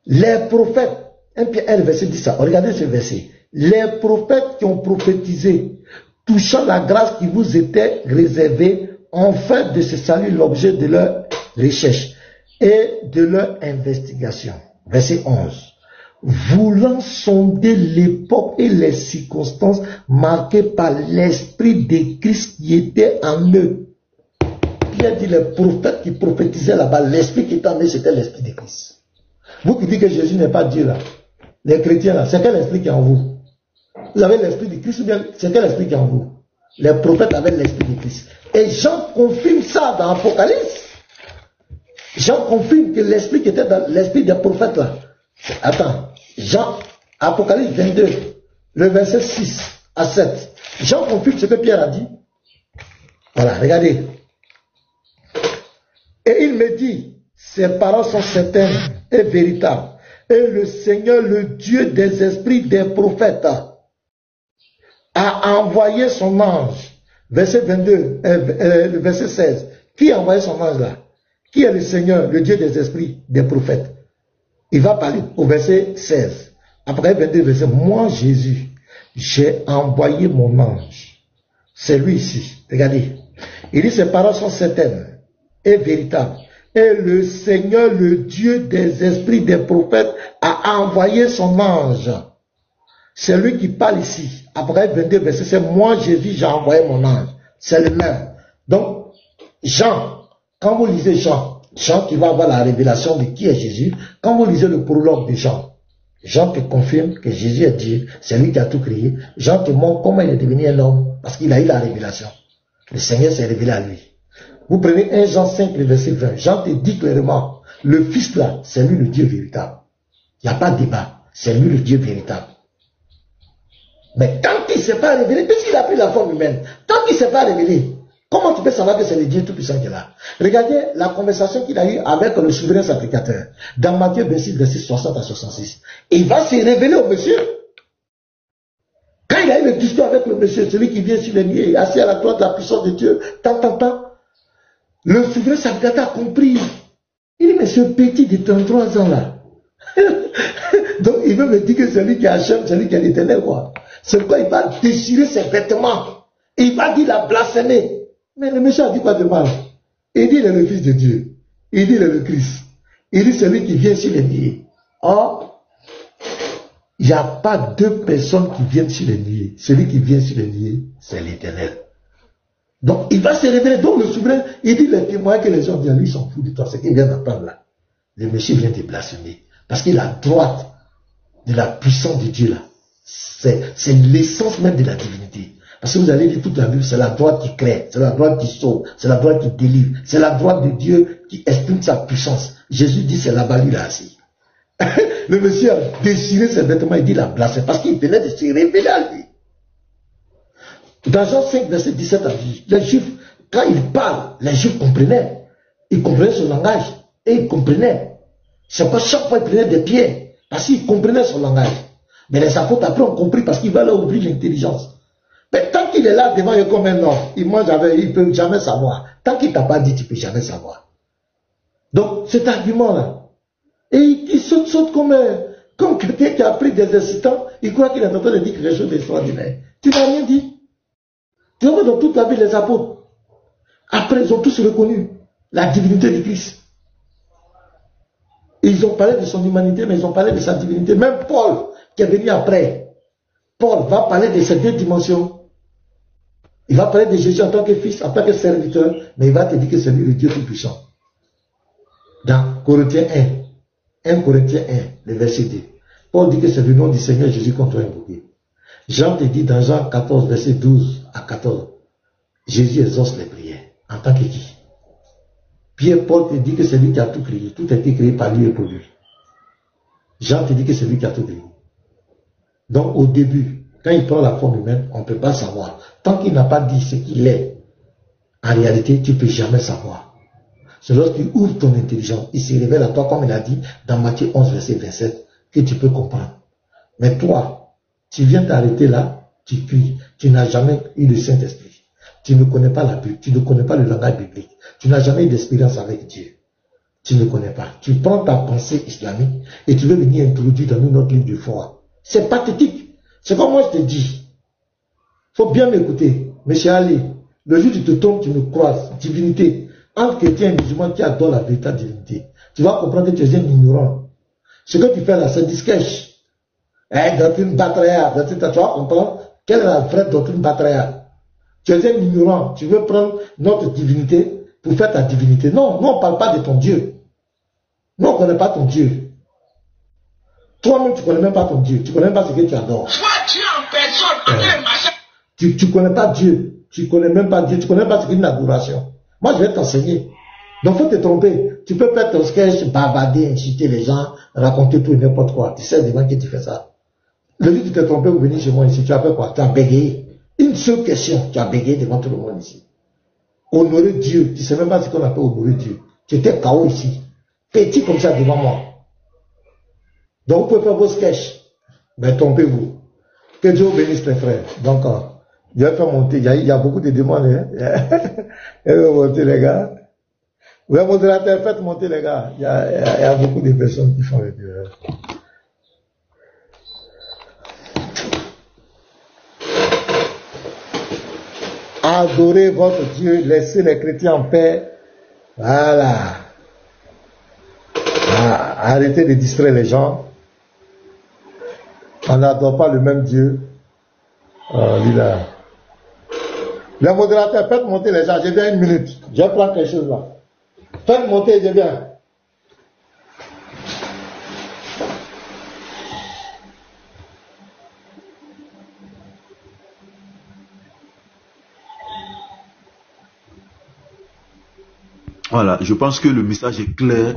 Les prophètes, 1 Pierre 1, le verset 10, regardez ce verset. Les prophètes qui ont prophétisé, touchant la grâce qui vous était réservée, ont fait de ce salut l'objet de leur recherche et de leur investigation. Verset 11. Voulant sonder l'époque et les circonstances marquées par l'esprit de Christ qui était en eux. Pierre dit les prophètes qui prophétisaient là-bas, l'esprit qui était en eux, c'était l'esprit de Christ. Vous qui dites que Jésus n'est pas Dieu là, les chrétiens là, c'est quel esprit qui est en vous? Vous avez l'esprit de Christ ou bien c'est quel esprit qui est en vous? Les prophètes avaient l'esprit de Christ. Et Jean confirme ça dans l'Apocalypse. Jean confirme que l'esprit qui était dans l'esprit des prophètes là. Attends, Jean, Apocalypse 22, le verset 6 à 7. Jean confirme ce que Pierre a dit. Voilà, regardez. Et il me dit, ces paroles sont certaines et véritables. Et le Seigneur, le Dieu des esprits des prophètes, a envoyé son ange. Verset 22, le verset 16. Qui a envoyé son ange là? Qui est le Seigneur, le Dieu des esprits des prophètes? Il va parler au verset 16. Après 22 verset, moi Jésus, j'ai envoyé mon ange. C'est lui ici. Regardez. Il dit, ces paroles sont certaines et véritables. Et le Seigneur, le Dieu des esprits des prophètes, a envoyé son ange. C'est lui qui parle ici. Après 22 versets, c'est moi Jésus, j'ai envoyé mon ange. C'est le même. Donc, Jean, quand vous lisez Jean qui va avoir la révélation de qui est Jésus, quand vous lisez le prologue de Jean te confirme que Jésus est Dieu, c'est lui qui a tout créé. Jean te montre comment il est devenu un homme, parce qu'il a eu la révélation. Le Seigneur s'est révélé à lui. Vous prenez 1 Jean 5, le verset 20. Jean te dit clairement, le Fils là, c'est lui le Dieu véritable. Il n'y a pas de débat. C'est lui le Dieu véritable. Mais tant qu'il ne s'est pas révélé, puisqu'il a pris la forme humaine, tant qu'il ne s'est pas révélé, comment tu peux savoir que c'est le Dieu Tout-Puissant qui est là? Regardez la conversation qu'il a eue avec le souverain sacrificateur. Dans Matthieu 26, verset 60 à 66. Il va se révéler au monsieur. Quand il a eu le discours avec le monsieur, celui qui vient sur les nuées, assis à la droite de la puissance de Dieu, le souverain sacrificateur a compris. Il dit, mais ce petit de 33 ans là, donc il veut me dire que celui qui a Hachem, celui qui a l'Éternel, quoi. C'est pourquoi il va déchirer ses vêtements. Et il va dire la blasphémie. Mais le monsieur a dit quoi de mal? Il dit il est le Fils de Dieu. Il dit il est le Christ. Il dit celui qui vient sur les nuées. Or, il n'y a pas deux personnes qui viennent sur les nuées. Celui qui vient sur les nuées, c'est l'Éternel. Donc, il va se révéler. Donc, le souverain, il dit les témoins que les gens disent, lui, ils s'en foutent de toi. Ce qu'il vient d'apprendre là. Le monsieur vient de blasphémer. Parce qu'il a droit de la puissance de Dieu là. C'est l'essence même de la divinité. Parce que vous allez lire toute la Bible, c'est la droite qui crée, c'est la droite qui sauve, c'est la droite qui délivre, c'est la droite de Dieu qui exprime sa puissance. Jésus dit c'est là-bas, lui, là, assis. Le monsieur a déchiré ses vêtements, il dit la blasphème, parce qu'il venait de se révéler à lui. Dans Jean 5, verset 17 à 18, les Juifs, quand ils parlent, les Juifs comprenaient. Ils comprenaient son langage. Et ils comprenaient. C'est pas chaque fois ils prenaient des pierres, parce qu'ils comprenaient son langage. Mais les apôtres après ont compris parce qu'il va leur ouvrir l'intelligence. Mais tant qu'il est là devant eux comme un homme, il ne peut jamais savoir. Tant qu'il ne t'a pas dit, tu ne peux jamais savoir. Donc, cet argument-là, et il saute comme quelqu'un qui a pris des excitants, il croit qu'il est en train de dire quelque chose d'extraordinaire. Tu n'as rien dit. Tu vois dans toute la vie les apôtres. Après, ils ont tous reconnu la divinité de Christ. Et ils ont parlé de son humanité, mais ils ont parlé de sa divinité. Même Paul, qui est venu après, Paul va parler de ces deux dimensions. Il va parler de Jésus en tant que fils, en tant que serviteur, mais il va te dire que c'est lui le Dieu tout-puissant. Dans Corinthiens 1 Corinthiens 1, le verset 2, Paul dit que c'est le nom du Seigneur Jésus qu'on doit invoquer. Jean te dit dans Jean 14, verset 12 à 14, Jésus exauce les prières. En tant que qui? Pierre, Paul te dit que c'est lui qui a tout créé. Tout a été créé par lui et pour lui. Jean te dit que c'est lui qui a tout créé. Donc au début, quand il prend la forme humaine, on ne peut pas savoir. Tant qu'il n'a pas dit ce qu'il est, en réalité, tu ne peux jamais savoir. C'est lorsqu'il ouvre ton intelligence, il se révèle à toi, comme il a dit dans Matthieu 11, verset 27, que tu peux comprendre. Mais toi, tu viens t'arrêter là, tu cuis, tu n'as jamais eu le Saint-Esprit. Tu ne connais pas la Bible, tu ne connais pas le langage biblique. Tu n'as jamais eu d'expérience avec Dieu. Tu ne connais pas. Tu prends ta pensée islamique et tu veux venir introduire dans notre livre de foi. C'est pathétique. C'est comme moi je te dis. Il faut bien m'écouter. Monsieur Ali, le jour où tu te trompes, tu me croises. Divinité. Entre chrétiens et musulmans qui adorent la véritable divinité, tu vas comprendre que tu es un ignorant. Ce que tu fais là, c'est du sketch. Doctrine Batréa. Tu vas comprendre quelle est la vraie doctrine Batréa. Tu es un ignorant. Tu veux prendre notre divinité pour faire ta divinité. Non, nous on ne parle pas de ton Dieu. Nous on ne connaît pas ton Dieu. Toi-même, tu ne connais même pas ton Dieu. Tu ne connais même pas ce que tu adores. Soit Dieu en personne, tu ne connais pas Dieu. Tu ne connais même pas Dieu. Tu ne connais pas ce qu'est une adoration. Moi, je vais t'enseigner. Donc, il faut te tromper. Tu peux faire ton sketch, bavarder, inciter les gens, raconter tout et n'importe quoi. Tu sais devant qui tu fais ça. Le jour où tu t'es trompé, vous venez chez moi ici, tu as fait quoi? Tu as bégayé. Une seule question, tu as bégayé devant tout le monde ici. Honorer Dieu. Tu ne sais même pas ce qu'on appelle honorer Dieu. Tu étais KO ici. Petit comme ça devant moi. Donc, vous pouvez faire vos sketchs. Mais trompez-vous. Que Dieu vous bénisse, mes frères. Donc, je vais faire monter. Il y a beaucoup de demandes. Hein? Je vais monter, les gars. Vous avez modérateur, faites monter, les gars. Il y a beaucoup de personnes qui font le Dieu. Adorez votre Dieu. Laissez les chrétiens en paix. Voilà. Arrêtez de distraire les gens. On n'adore pas le même Dieu. Là. Le modérateur, faites monter les gens. J'ai bien 1 minute. Je prends quelque chose là. Faites monter, j'ai bien. Voilà, je pense que le message est clair.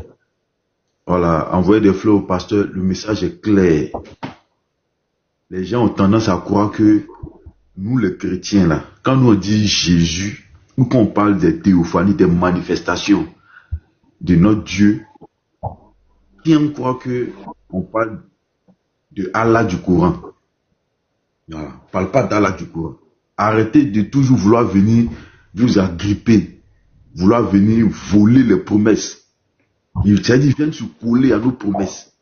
Voilà, envoyer des fleurs au pasteur, le message est clair. Les gens ont tendance à croire que nous, les chrétiens, là, quand nous on dit Jésus, ou quand on parle des théophanies, des manifestations de notre Dieu, qui on croit que on parle de Allah du Coran. Voilà, on ne parle pas d'Allah du Coran. Arrêtez de toujours vouloir venir vous agripper, vouloir venir voler les promesses. Ils viennent se coller à nos promesses.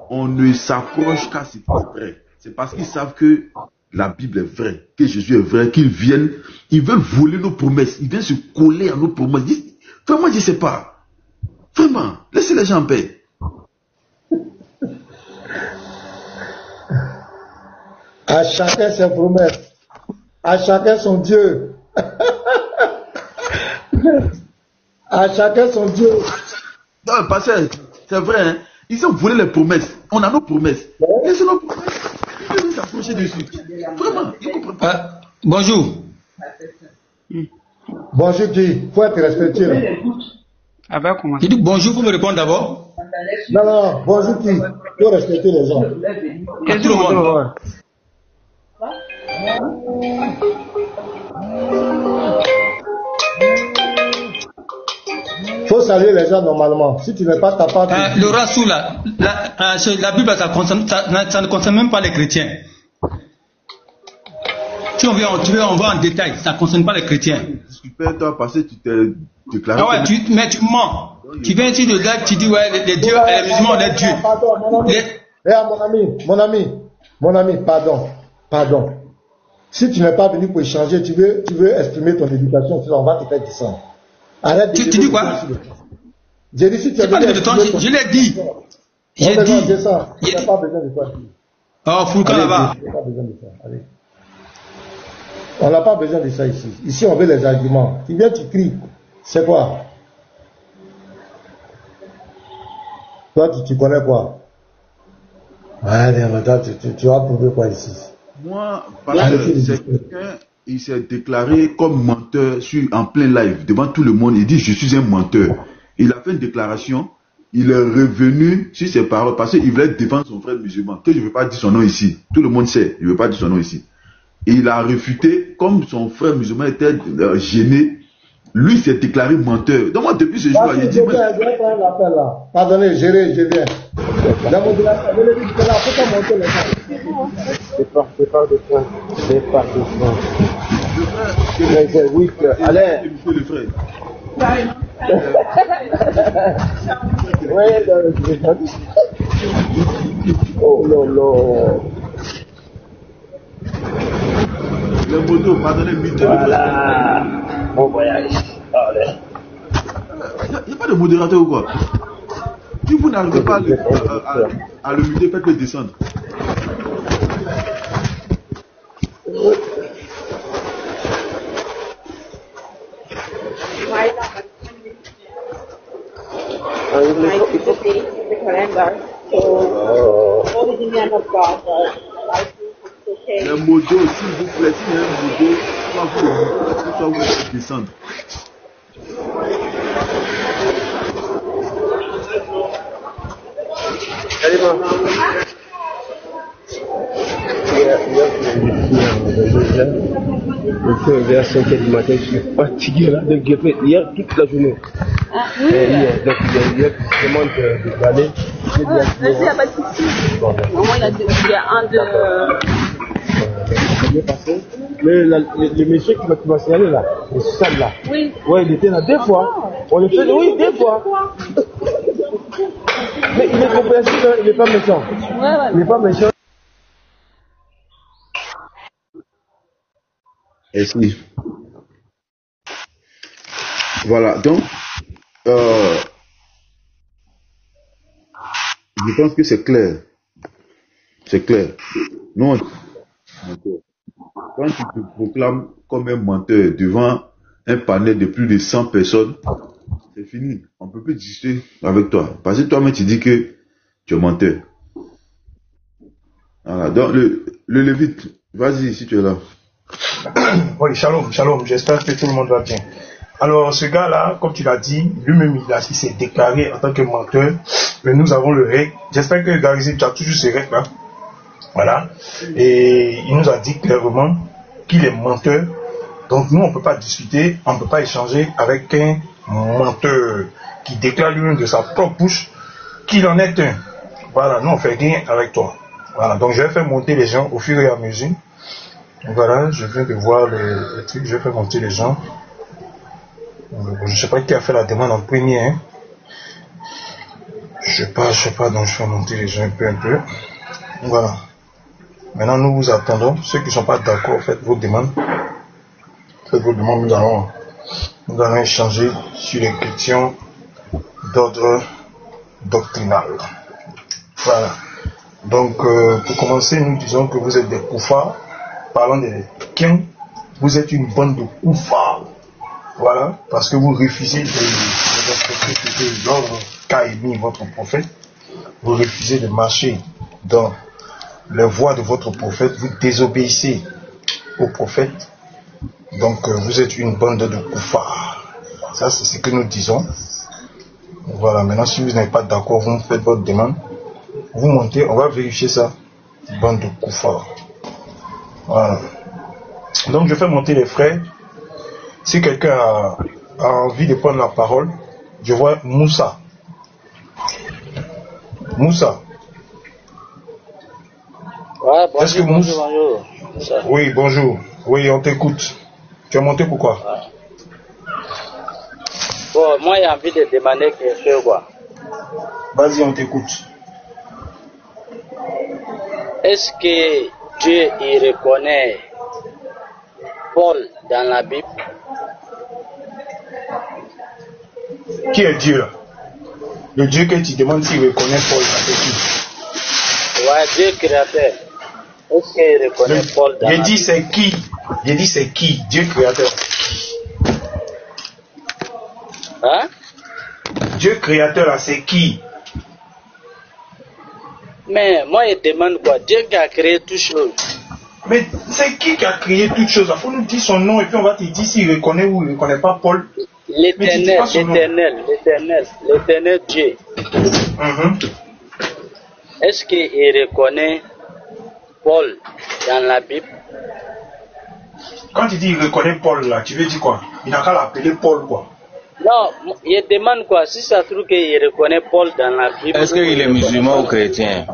On ne s'accroche qu'à ce qui est vrai. C'est parce qu'ils savent que la Bible est vraie, que Jésus est vrai, qu'ils viennent, ils veulent voler nos promesses, ils viennent se coller à nos promesses. Vraiment, je ne sais pas. Vraiment, laissez les gens en paix. À chacun ses promesses. À chacun son Dieu. À chacun son Dieu. Non, parce que c'est vrai, hein? Ils ont volé les promesses. On a nos promesses. Laissez nos promesses. Ils veulent s'approcher dessus. Vraiment, ils ne comprennent pas. Bonjour. Bonjour, qui faut être respectueux. Tu dis bonjour pour me répondre d'abord. Non, bonjour, qui faut respecter les gens. À tout le monde. Faut saluer les gens normalement. Si tu n'es pas capable. Le rasoul, la Bible, ça ne concerne même pas les chrétiens. Si on va en détail, ça ne concerne pas les chrétiens. Super, toi, parce que tu t'es déclaré. Ah ouais, mais tu mens. Tu viens ici de là, tu dis, ouais, les dieux, les musulmans, on est dieux. Pardon, mon ami, pardon. Si tu n'es pas venu pour échanger, tu veux exprimer ton éducation, on va te faire descendre. Arrête de tu dis quoi? J'ai dit si tu es venu je l'ai dit. J'ai dit. Tu n'as pas besoin de toi. Oh, Foulcan là-bas. On n'a pas besoin de ça ici. Ici, on veut les arguments. Tu viens, tu cries. C'est quoi? Toi, tu connais quoi? Allez, maintenant, tu vas prouver quoi ici? Moi, parce que quelqu'un, il s'est déclaré comme menteur en plein live, devant tout le monde. Il dit, je suis un menteur. Il a fait une déclaration. Il est revenu sur ses paroles parce qu'il voulait défendre son frère musulman. Que je ne veux pas dire son nom ici. Tout le monde sait. Je ne veux pas dire son nom ici. Et il a réfuté, comme son frère musulman était gêné, lui s'est déclaré menteur. Donc moi, depuis ce jour-là, il dit... Je viens prendre l'appel là. Pardonnez, je viens. Dans mon déclaration, je l'ai dit, c'est là, faut pas monter les gens. C'est pas de point. Oui, allez. Monsieur le frère. Oh non. Le moto, pardonnez, voilà. Bon voyage. Allez. Il n'y a pas de modérateur ou quoi? Si vous n'arrivez pas à le muter, faites-le descendre. Le modo, s'il vous plaît, s'il y a un modo, soit vous faites descendre. Je suis vers 5 h du matin, je suis fatigué là de guetter hier toute la journée. Donc hier, je demande de aller. Il n'y a pas de souci. Il y a un Mais le monsieur qui m'a signalé là, le sale là, ouais, il était là 2 fois. On le fait, oui, 2 fois. Mais il est compréhensif, il n'est pas méchant. Il n'est pas méchant. Et si. Voilà, donc, je pense que c'est clair. C'est clair. Non, quand tu te proclames comme un menteur devant un panel de plus de 100 personnes, c'est fini. On ne peut plus discuter avec toi. Parce que toi-même, tu dis que tu es menteur. Voilà, donc le Lévite, vas-y si tu es là. Oui, shalom, j'espère que tout le monde va bien. Alors, ce gars-là, comme tu l'as dit, lui-même, il s'est déclaré en tant que menteur, mais nous avons le règle. J'espère que Garizé, tu as toujours ces règles-là. Voilà. Et il nous a dit clairement qu'il est menteur. Donc, nous, on ne peut pas discuter, on ne peut pas échanger avec un menteur qui déclare lui-même de sa propre bouche qu'il en est un. Voilà, nous, on fait rien avec toi. Voilà, donc je vais faire monter les gens au fur et à mesure. Voilà, je viens de voir le truc, je vais faire monter les gens. Je ne sais pas qui a fait la demande en premier. Hein. Je sais pas, donc je fais monter les gens un peu. Voilà. Maintenant, nous vous attendons. Ceux qui ne sont pas d'accord, faites vos demandes. Nous allons échanger sur les questions d'ordre doctrinal. Voilà. Donc, pour commencer, nous disons que vous êtes des koufars. Parlant des Kiens, vous êtes une bande de koufars. Voilà, parce que vous refusez de respecter l'ordre qu'a émis votre prophète. Vous refusez de marcher dans les voies de votre prophète. Vous désobéissez au prophète. Donc vous êtes une bande de koufars. Ça c'est ce que nous disons. Voilà, maintenant si vous n'êtes pas d'accord, vous faites votre demande. Vous montez, on va vérifier ça. Bande de koufars. Voilà. Donc je fais monter les frères. Si quelqu'un a envie de prendre la parole, je vois Moussa. Moussa. Ouais, bonjour, Est-ce que Moussa... bonjour. Oui, bonjour. Oui, on t'écoute. Tu as monté pourquoi? Bon, moi j'ai envie de demander quelque chose, quoi. Vas-y, on t'écoute. Est-ce que Dieu il reconnaît Paul dans la Bible? Qui est Dieu là? Le Dieu que tu demandes s'il reconnaît Paul, c'est qui? Ouais, Dieu créateur. Est-ce qu'il reconnaît Paul dans la Bible? J'ai dit c'est qui? J'ai dit c'est qui? Dieu créateur. Hein? Dieu créateur là, c'est qui? Mais moi je demande quoi? Dieu qui a créé toutes choses. Mais c'est qui a créé toutes choses? Il faut nous dire son nom et puis on va te dire s'il reconnaît ou il ne reconnaît pas Paul. L'éternel Dieu. Est-ce qu'il reconnaît Paul dans la Bible? Quand tu dis il reconnaît Paul là, tu veux dire quoi? Il n'a qu'à l'appeler Paul quoi. Non, il demande quoi? Si ça se trouve qu'il reconnaît Paul dans la Bible. Est-ce qu'il est musulman ou chrétien?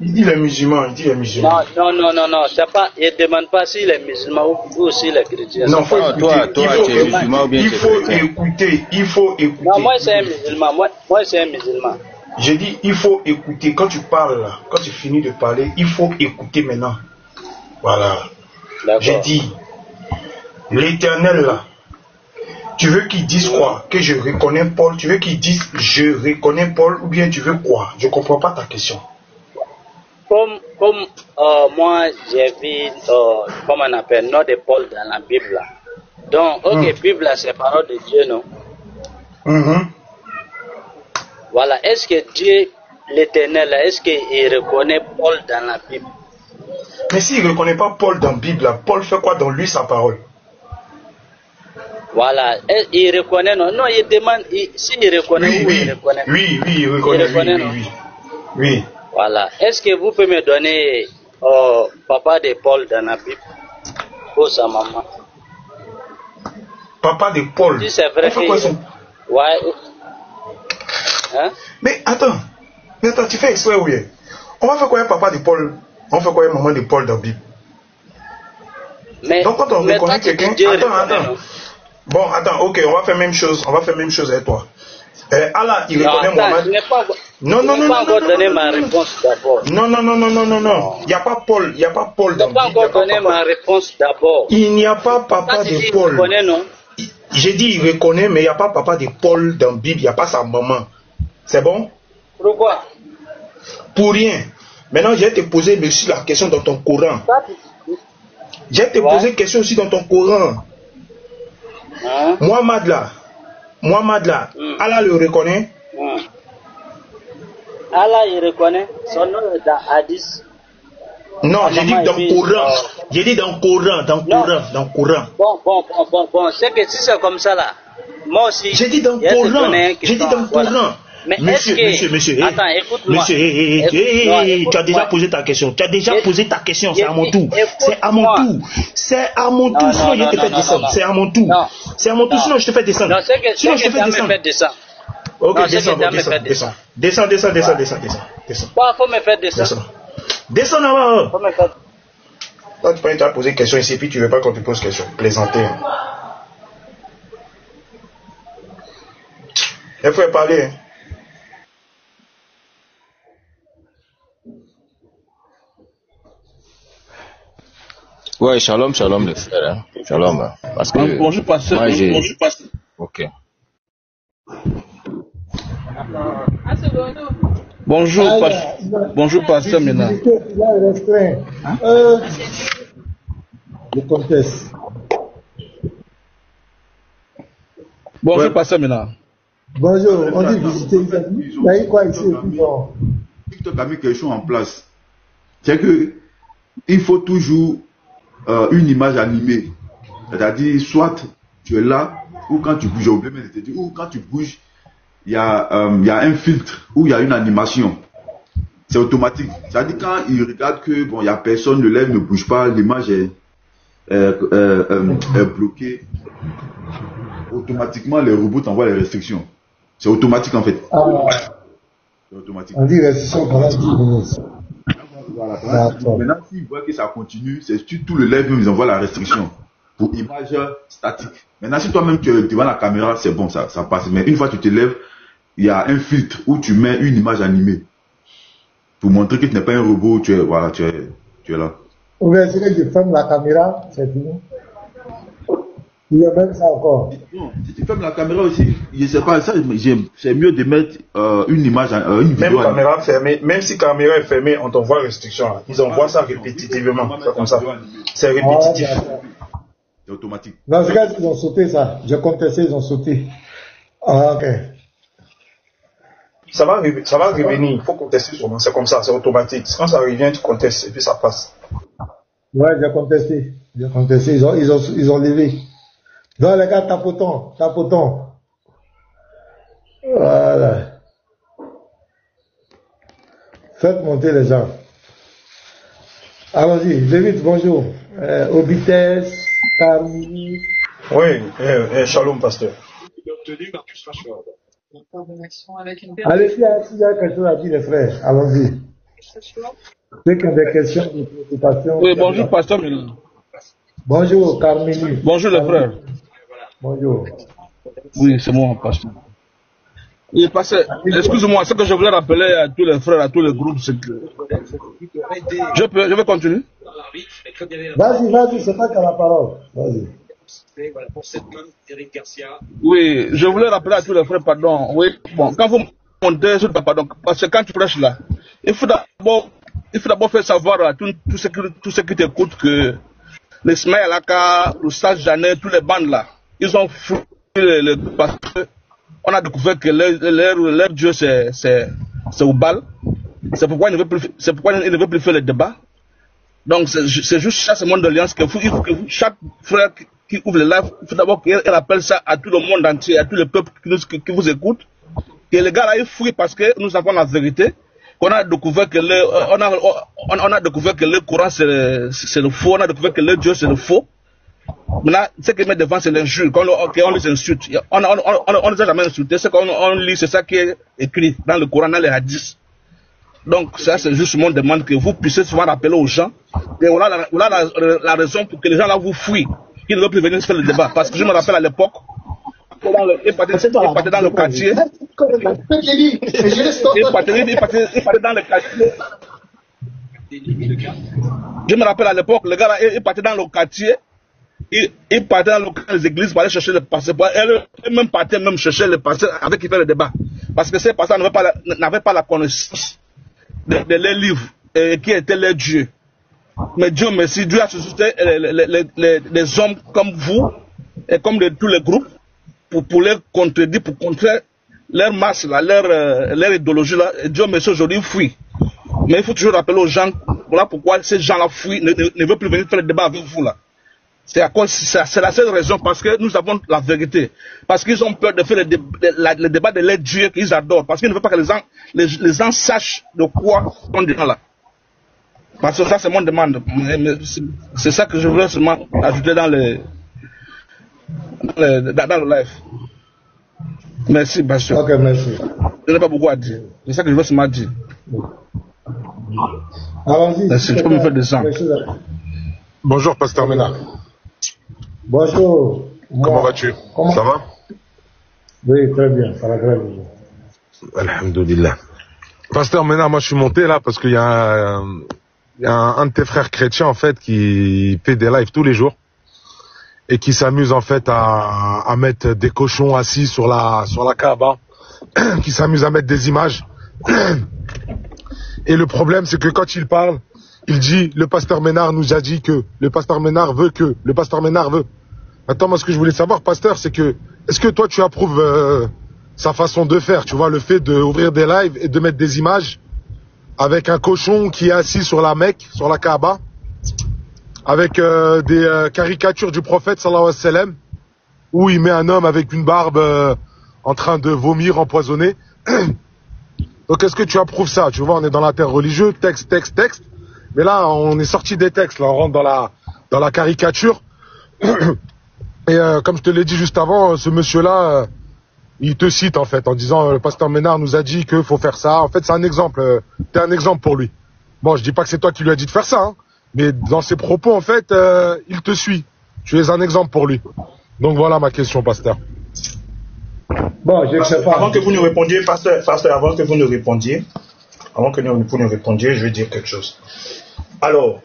Il dit les musulmans, il dit les musulmans. Non, c'est pas, il ne demande pas s'il est musulman ou s'il est chrétien. Non, faut écouter. Toi, tu es musulman ou bien tu es chrétien? Il faut écouter. Non, moi c'est un musulman. Moi c'est un musulman. J'ai dit, il faut écouter. Quand tu parles là, quand tu finis de parler, il faut écouter maintenant. Voilà. J'ai dit, l'Éternel là, tu veux qu'il dise quoi? Que je reconnais Paul? Tu veux qu'il dise je reconnais Paul ou bien tu veux quoi? Je ne comprends pas ta question. Comme moi j'ai vu, comment on appelle, nom de Paul dans la Bible là. Donc, ok, Bible là, c'est parole de Dieu, non? Voilà, est-ce que Dieu, l'Éternel, est-ce qu'il reconnaît Paul dans la Bible? Mais s'il ne reconnaît pas Paul dans la Bible, là, Paul fait quoi dans lui sa parole? Voilà, il reconnaît, non? Non, il demande, s'il reconnaît, il reconnaît. Oui, il reconnaît, oui. Voilà, est-ce que vous pouvez me donner papa de Paul dans la Bible? Ou sa maman? Papa de Paul? Si c'est vrai que... Ouais. Hein? Mais attends, tu fais exprès ou bien? On va faire quoi papa de Paul? On fait quoi maman de Paul dans la Bible? Donc quand on reconnaît quelqu'un... Attends. Bon, attends, ok, on va faire même chose avec toi. Allah, il reconnaît Mohamed. Non. Ma réponse d'abord. Non. Il n'y a pas Paul dans la Bible. Je n'ai pas encore donné ma réponse d'abord. Il n'y a pas papa de Paul. J'ai dit il reconnaît, mais il n'y a pas papa de Paul dans la Bible, il n'y a pas sa maman. C'est bon? Pourquoi? Pour rien. Maintenant, je vais te poser aussi la question dans ton Coran. Je vais te poser une question aussi dans ton Coran. Mohamed là, Allah le reconnaît? Allah il reconnaît. Son nom est dans Hadith. Non, j'ai dit dans le Coran. J'ai dit dans le Coran. Bon, c'est que si c'est comme ça là, moi aussi. J'ai dit dans le Coran. Mais monsieur. Attends, écoute-moi. Monsieur, tu as déjà posé ta question. C'est à mon tour. Sinon je te fais descendre. C'est à mon tour, sinon je te fais descendre. Ok, descends. Pourquoi faut me faire descendre? Descends là-bas. Toi, tu vas poser question ici, puis tu veux pas qu'on te pose question. Plaisanter. Il faut parler. Ouais, shalom les frères. Hein. Shalom. Parce que bonjour pasteur. Bonjour pasteur. Ok. Bonjour pasteur Mena. Le comtesse. Bonjour pasteur Mena. Bonjour, on dit visiter. Il y a eu quoi ici? TikTok a mis quelque chose en place. C'est que il faut toujours une image animée. C'est-à-dire, soit tu es là, ou quand tu bouges, j'ai oublié de te dire, ou quand tu bouges, il y a un filtre, ou il y a une animation. C'est automatique. C'est-à-dire, quand il regarde que, bon, il n'y a personne, le lèvre ne bouge pas, l'image est bloquée, automatiquement, les robots t'envoient les restrictions. C'est automatique, en fait. C'est automatique. On dit restriction pendant 10 minutes. Voilà. Maintenant, s'ils voient que ça continue, c'est tout le live, ils envoient la restriction pour image statique. Maintenant, si toi-même tu es devant la caméra, c'est bon, ça passe. Mais une fois que tu te lèves, il y a un filtre où tu mets une image animée pour montrer que tu n'es pas un robot, tu es là. Ou bien si tu fermes la caméra, c'est fini. Il y a même ça encore. Non, si tu fermes la caméra aussi, je sais pas, ça, c'est mieux de mettre une image, une vidéo. Même caméra fermée, même si la caméra est fermée, on t'envoie restriction. Là. Ils envoient ça répétitivement. C'est comme ça. C'est répétitif. C'est automatique. Dans ce cas, ils ont sauté ça. J'ai contesté, ils ont sauté. Ah, ok. Ça va revenir. Il faut contester sûrement. C'est comme ça, c'est automatique. Quand ça revient, tu contestes et puis ça passe. Ouais, j'ai contesté. Ils ont levé. Non, les gars, tapotons. Voilà. Faites monter les gens. Allons-y, vite, bonjour. Obites, Carmi. Oui, shalom, pasteur. Allez-y, s'il y a quelque chose à dire, les frères, allons-y. Ceux qui ont des questions, des préoccupations. Oui, bonjour, pasteur. Bonjour, Carmini. Bonjour, les frères. Bonjour. Oui, c'est moi, pasteur. Oui, pasteur, excusez-moi, ce que je voulais rappeler à tous les frères, à tous les groupes, c'est que... Je vais continuer. Vas-y, c'est pas qu'à la parole. Vas-y. Oui, je voulais rappeler à tous les frères, pardon. Oui, bon, quand vous montez sur le pardon, parce que quand tu prêches là, il faut d'abord faire savoir à tous ceux qui t'écoutent que les Smaïl Alaka, le Sage Janet, tous les bandes là, ils ont fui parce qu'on a découvert que leur Dieu c'est Oubal. C'est pourquoi ils ne veulent plus faire le débat. Donc c'est juste ça, ce monde d'alliance il faut que chaque frère qui ouvre le live, il faut d'abord qu'il rappelle ça à tout le monde entier, à tous les peuples qui vous écoutent. Que les gars là ils fuient parce que nous avons la vérité. On a découvert que le Coran c'est le faux, on a découvert que le Dieu c'est le faux. Maintenant, ce qu'ils mettent devant c'est l'injure, qu'on les insulte. On ne les a jamais insultés, ce qu'on lit c'est ça qui est écrit dans le Coran, dans les hadiths. Donc ça c'est juste mon demande que vous puissiez souvent rappeler aux gens. Et voilà la raison pour que les gens là vous fuient, qu'ils ne veulent plus venir faire le débat. Parce que je me rappelle à l'époque, il partait dans le quartier. Il partait dans le quartier. Je me rappelle à l'époque, le gars là, il partait dans le quartier. Il partait dans les églises pour aller chercher le pasteur. Elle-même partait même chercher le pasteur avec qui fait le débat. Parce que ces pasteurs n'avaient pas la connaissance de leurs livres qui étaient leurs dieux. Mais Dieu merci, Dieu a suscité les hommes comme vous et comme tous les groupes pour les contredire, pour contrer leur masse, là, leur idéologie. Là. Et Dieu merci aujourd'hui ils fuient. Mais il faut toujours rappeler aux gens, voilà pourquoi ces gens-là fuient, ne veulent plus venir faire le débat avec vous là. C'est la seule raison, parce que nous avons la vérité. Parce qu'ils ont peur de faire le débat de leur Dieu qu'ils adorent. Parce qu'ils ne veulent pas que les gens sachent de quoi on dit là. Parce que ça, c'est mon demande. C'est ça que je voulais seulement ajouter dans le live. Merci, Bastien. Ok, merci. Je n'ai pas beaucoup à dire. C'est ça que je veux seulement dire. Allons-y. Merci, je peux me faire descendre. Bonjour, Pasteur Ménard. Bonjour. Comment vas-tu? Ça va? Oui, très bien. Ça va très bien. Alhamdoulilah. Pasteur Ménard, moi je suis monté là parce qu'il y a un de tes frères chrétiens en fait qui fait des lives tous les jours et qui s'amuse en fait à mettre des cochons assis sur la Kaaba, qui s'amuse à mettre des images. Et le problème c'est que quand il parle, il dit, le pasteur Ménard nous a dit que, le pasteur Ménard veut que, le pasteur Ménard veut. Attends, moi ce que je voulais savoir, pasteur, c'est que, est-ce que toi tu approuves sa façon de faire, tu vois, le fait d'ouvrir des lives et de mettre des images avec un cochon qui est assis sur la Mecque, sur la Kaaba, avec des caricatures du prophète sallallahu alayhi wa sallam, où il met un homme avec une barbe en train de vomir empoisonné. Donc est-ce que tu approuves ça? Tu vois, on est dans la terre religieuse, texte. Mais là, on est sorti des textes, là, on rentre dans la caricature. Et comme je te l'ai dit juste avant, ce monsieur-là, il te cite en fait, en disant le pasteur Ménard nous a dit qu'il faut faire ça. En fait, c'est un exemple. T'es un exemple pour lui. Bon, je dis pas que c'est toi qui lui as dit de faire ça, hein, mais dans ses propos, en fait, il te suit. Tu es un exemple pour lui. Donc voilà ma question, pasteur. Bon, je ne sais pas. Avant que vous nous répondiez, pasteur, avant que vous nous répondiez, je vais dire quelque chose. Alors,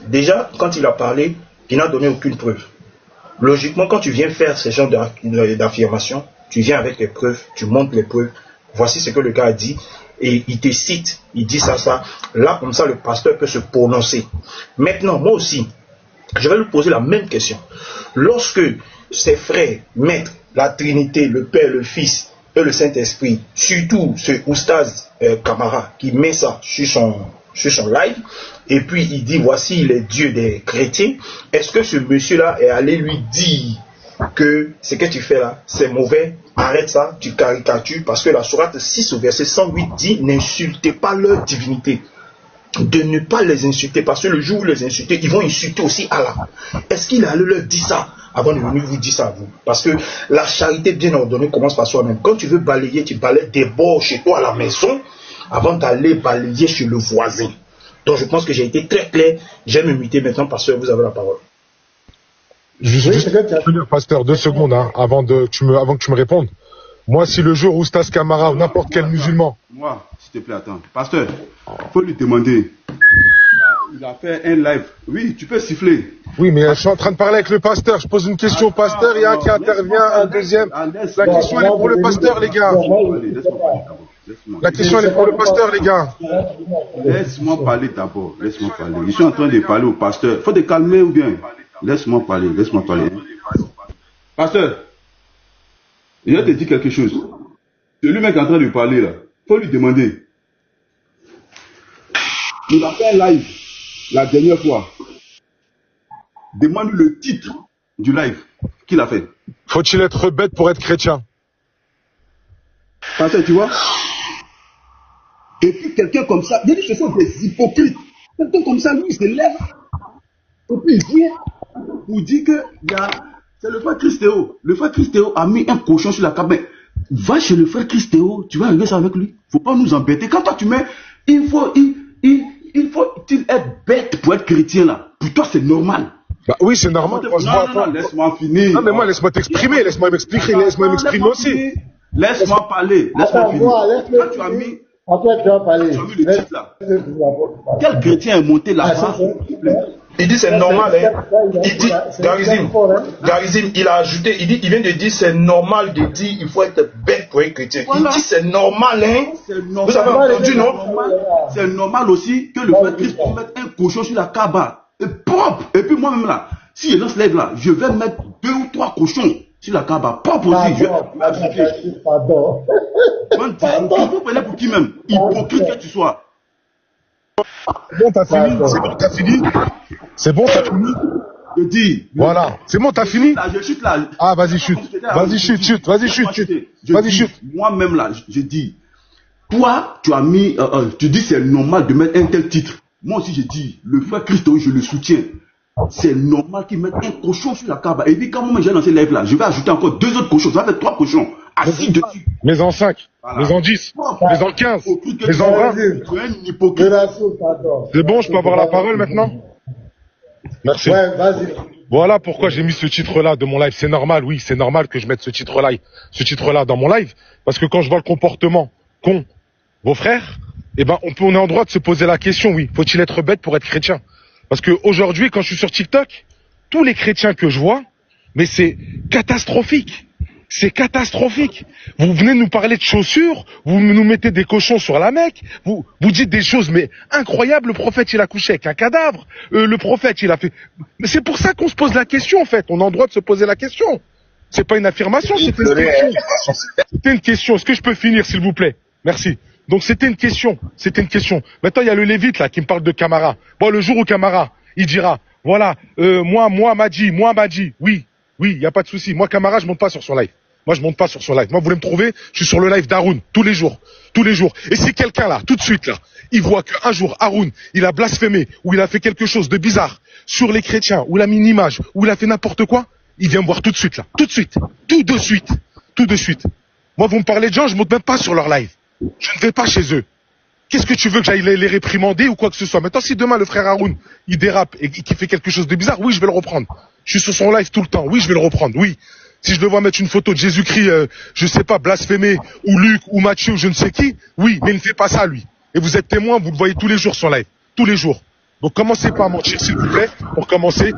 déjà, quand il a parlé, il n'a donné aucune preuve. Logiquement, quand tu viens faire ce genre d'affirmation, tu viens avec les preuves, tu montres les preuves. Voici ce que le gars a dit. Et il te cite, il dit ça. Là, comme ça, le pasteur peut se prononcer. Maintenant, moi aussi, je vais lui poser la même question. Lorsque ses frères mettent la Trinité, le Père, le Fils et le Saint-Esprit, surtout ce Oustaz Camara qui met ça sur son live, et puis il dit voici les dieux des chrétiens, est-ce que ce monsieur-là est allé lui dire que ce que tu fais là, c'est mauvais, arrête ça, tu caricatures, parce que la sourate 6 au verset 108 dit n'insultez pas leur divinité, de ne pas les insulter, parce que le jour où les insulter, ils vont insulter aussi Allah. Est-ce qu'il est allé leur dire ça avant de venir vous dire ça à vous? Parce que la charité bien ordonnée commence par soi-même. Quand tu veux balayer, tu balayes des bords chez toi à la maison avant d'aller balayer chez le voisin. Donc je pense que j'ai été très clair. Je vais me muter maintenant parce que vous avez la parole. Juste pasteur, 2 secondes, hein, avant que tu me répondes. Moi, si le jour où Oustaz Camara ou n'importe quel musulman... Moi, s'il te plaît, attends. Pasteur, il faut lui demander. Il a fait un live. Oui, tu peux siffler. Oui, mais je suis en train de parler avec le pasteur. Je pose une question au pasteur, il y a un qui intervient, un deuxième. La question, elle est pour le pasteur, les gars. La question, elle est pour le pasteur, les gars. Laisse-moi parler d'abord. Laisse-moi parler. Je suis en train de parler au pasteur. Il faut te calmer ou bien? Laisse-moi parler. Pasteur, je vais te dire quelque chose. C'est lui-même qui est en train de parler là. Il faut lui demander. Il a fait un live la dernière fois. Demande-lui le titre du live qu'il a fait. Faut-il être bête pour être chrétien? Pasteur, tu vois? Et puis quelqu'un comme ça, il dit que ce sont des hypocrites. Quelqu'un comme ça, lui, il se lève. Et puis il vient pour dire que c'est le frère Christéo. Le frère Christéo a mis un cochon sur la cabane. Va chez le frère Christéo, tu vas régler ça avec lui. Faut pas nous embêter. Quand toi tu mets, il faut-il être bête pour être chrétien là? Pour toi c'est normal. Bah oui, c'est normal. Non, laisse-moi finir. Non, mais moi, laisse-moi t'exprimer, laisse-moi m'expliquer, laisse-moi m'exprimer aussi. Laisse-moi parler, laisse-moi finir. Quand tu as mis... Après, tu vas parler. Tu as mis le titre là. Quel chrétien est monté là-bas? Il dit c'est normal, hein. Il dit, Garizim, il a ajouté, il vient de dire c'est normal de dire il faut être bête pour être chrétien. Il dit c'est normal, hein. Vous avez entendu, non? C'est normal aussi que le frère Christ mette un cochon sur la Kaaba. Et propre. Et puis moi-même là, si je lance live là, je vais mettre 2 ou 3 cochons sur la Kaaba. Propre aussi. Pardon. Vous prenez pour qui même? Hypocrite que tu sois. Bon, t'as fini. C'est bon, t'as fini. C'est bon, t'as fini. Je dis. Voilà. C'est bon, t'as fini. Je chute là. Ah, vas-y, chute. Vas-y, chute. Vas-y, chute. Moi-même là, je dis. Toi, tu as mis, tu dis c'est normal de mettre un tel titre. Moi aussi, je dis, le frère Christo, je le soutiens. C'est normal qu'ils mettent un cochon sur la Kaaba. Et puis, quand moi j'ai lancé live là, je vais ajouter encore 2 autres cochons. Ça va faire 3 cochons. Assis dessus. Mais en 5, voilà. Mais en 10, mais en 15, mais en 20. C'est bon, je peux avoir la parole maintenant? Merci. Ouais, vas-y. Voilà pourquoi j'ai mis ce titre-là de mon live. C'est normal, oui, c'est normal que je mette ce titre-là dans mon live. Parce que quand je vois le comportement qu'ont vos frères, eh ben, on est en droit de se poser la question, oui. Faut-il être bête pour être chrétien? Parce que aujourd'hui, quand je suis sur TikTok, tous les chrétiens que je vois, mais c'est catastrophique. C'est catastrophique. Vous venez nous parler de chaussures, vous nous mettez des cochons sur la Mecque, vous dites des choses mais incroyables. Le prophète il a couché avec un cadavre, le prophète il a fait... Mais c'est pour ça qu'on se pose la question en fait. On a le droit de se poser la question. C'est pas une affirmation, c'était une question. C'était une question. Est-ce que je peux finir s'il vous plaît? Merci. Donc c'était une question. Maintenant il y a le Lévite là qui me parle de Camara. Bon, le jour où Camara il dira voilà, moi, Madji, oui, il n'y a pas de souci. Moi, Camara, je monte pas sur son live. Moi, je monte pas sur son live. Moi, vous voulez me trouver, je suis sur le live d'Haroun, tous les jours. Et si quelqu'un là, tout de suite là, il voit qu'un jour, Haroun, il a blasphémé, ou il a fait quelque chose de bizarre sur les chrétiens, ou il a mis une image, ou il a fait n'importe quoi, il vient me voir tout de suite là. Tout de suite. Moi, vous me parlez de gens, je monte même pas sur leur live. Je ne vais pas chez eux. Qu'est-ce que tu veux que j'aille les réprimander ou quoi que ce soit? Maintenant, si demain le frère Haroun, il dérape et qu'il fait quelque chose de bizarre, oui, je vais le reprendre. Je suis sur son live tout le temps, oui, je vais le reprendre, oui. Si je le vois mettre une photo de Jésus-Christ, je sais pas, blasphémé, ou Luc, ou Matthieu, ou je ne sais qui, oui, mais il ne fait pas ça, lui. Et vous êtes témoin, vous le voyez tous les jours sur live. Tous les jours. Donc commencez pas à mentir, s'il vous plaît, pour commencez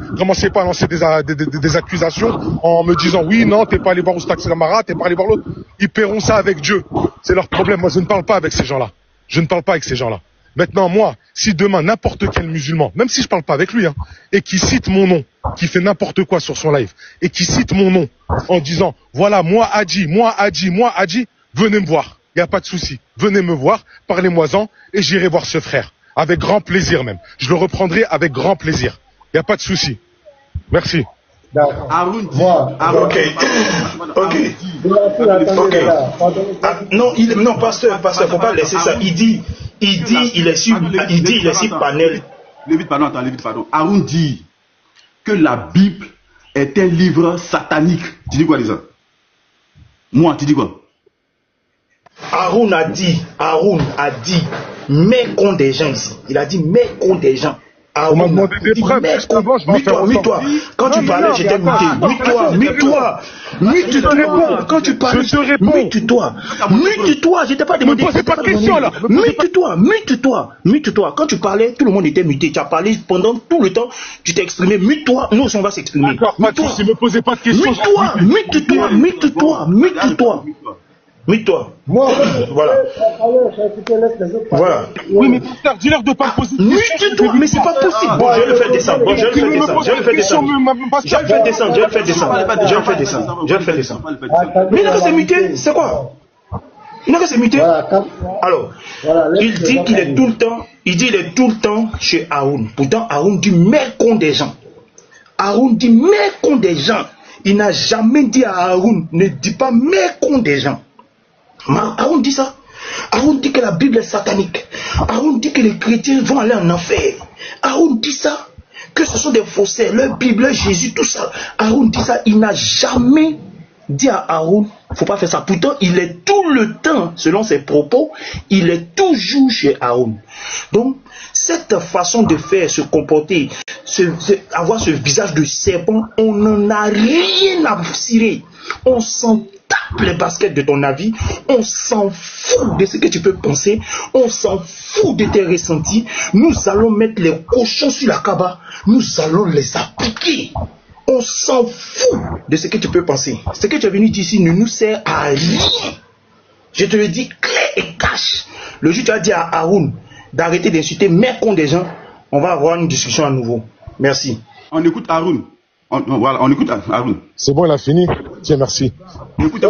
pas à lancer des accusations en me disant, oui, non, t'es pas allé voir Oustak Camara, t'es pas allé voir l'autre. Ils paieront ça avec Dieu. C'est leur problème. Moi, je ne parle pas avec ces gens-là. Maintenant, moi, si demain, n'importe quel musulman, même si je parle pas avec lui, et qui cite mon nom, qui fait n'importe quoi sur son live, et qui cite mon nom, en disant, voilà, moi, Hadji, venez me voir. Il n'y a pas de souci. Venez me voir, parlez-moi-en, et j'irai voir ce frère. Avec grand plaisir même. Je le reprendrai avec grand plaisir. Il n'y a pas de souci. Merci. Haroun dit. Non, pasteur, faut pas laisser ça. Il dit, il est sur panel. Lévite, pardon. Haroun dit que la Bible est un livre satanique. Tu dis quoi, Lisa? Moi, tu dis quoi? Haroun a dit, mais contre des gens ici. Il a dit, mais contre des gens. On m'a demandé des preuves. Mute-toi. Quand tu parlais, j'étais muté. Mute-toi. Mute-toi. Quand tu parlais, je te réponds. Mute-toi. Je t'ai pas demandé. Ne me posez pas de questions là. Mute-toi. Quand tu parlais, tout le monde était muté. Tu as parlé pendant tout le temps. Tu t'es exprimé. Mute-toi. Nous aussi, on va s'exprimer. D'accord, pas de souci. Ne me posez pas de questions. Mute-toi. Moi, voilà. Oui, mais pasteur, dis-leur de pas poser de questions. Mute-toi, mais c'est pas possible. Bon, je vais le faire descendre. Mais il n'a qu'à se muter, c'est quoi? Il n'a qu'à se muter. Alors, il dit qu'il est tout le temps chez Haroun. Pourtant, Haroun dit mais contre des gens. Il n'a jamais dit à Haroun, ne dis pas mais contre des gens. Haroun dit ça. Haroun dit que la Bible est satanique. Haroun dit que les chrétiens vont aller en enfer. Haroun dit ça. Que ce sont des faussaires. Leur Bible, leur Jésus, tout ça. Haroun dit ça. Il n'a jamais dit à Haroun, il ne faut pas faire ça. Pourtant, il est tout le temps, selon ses propos, il est toujours chez Haroun. Donc, cette façon de faire, se comporter, avoir ce visage de serpent, on n'en a rien à cirer. On s'en tape les baskets de ton avis, on s'en fout de ce que tu peux penser, on s'en fout de tes ressentis. Nous allons mettre les cochons sur la cabane, nous allons les appliquer. On s'en fout de ce que tu peux penser. Ce que tu es venu dire ici ne nous sert à rien. Je te le dis clair et cash. Le jour où tu as dit à Haroun d'arrêter d'insulter mais contre des gens, on va avoir une discussion à nouveau. Merci. On écoute Haroun. On écoute Haroun. C'est bon, il a fini. Tiens, merci. Écoute.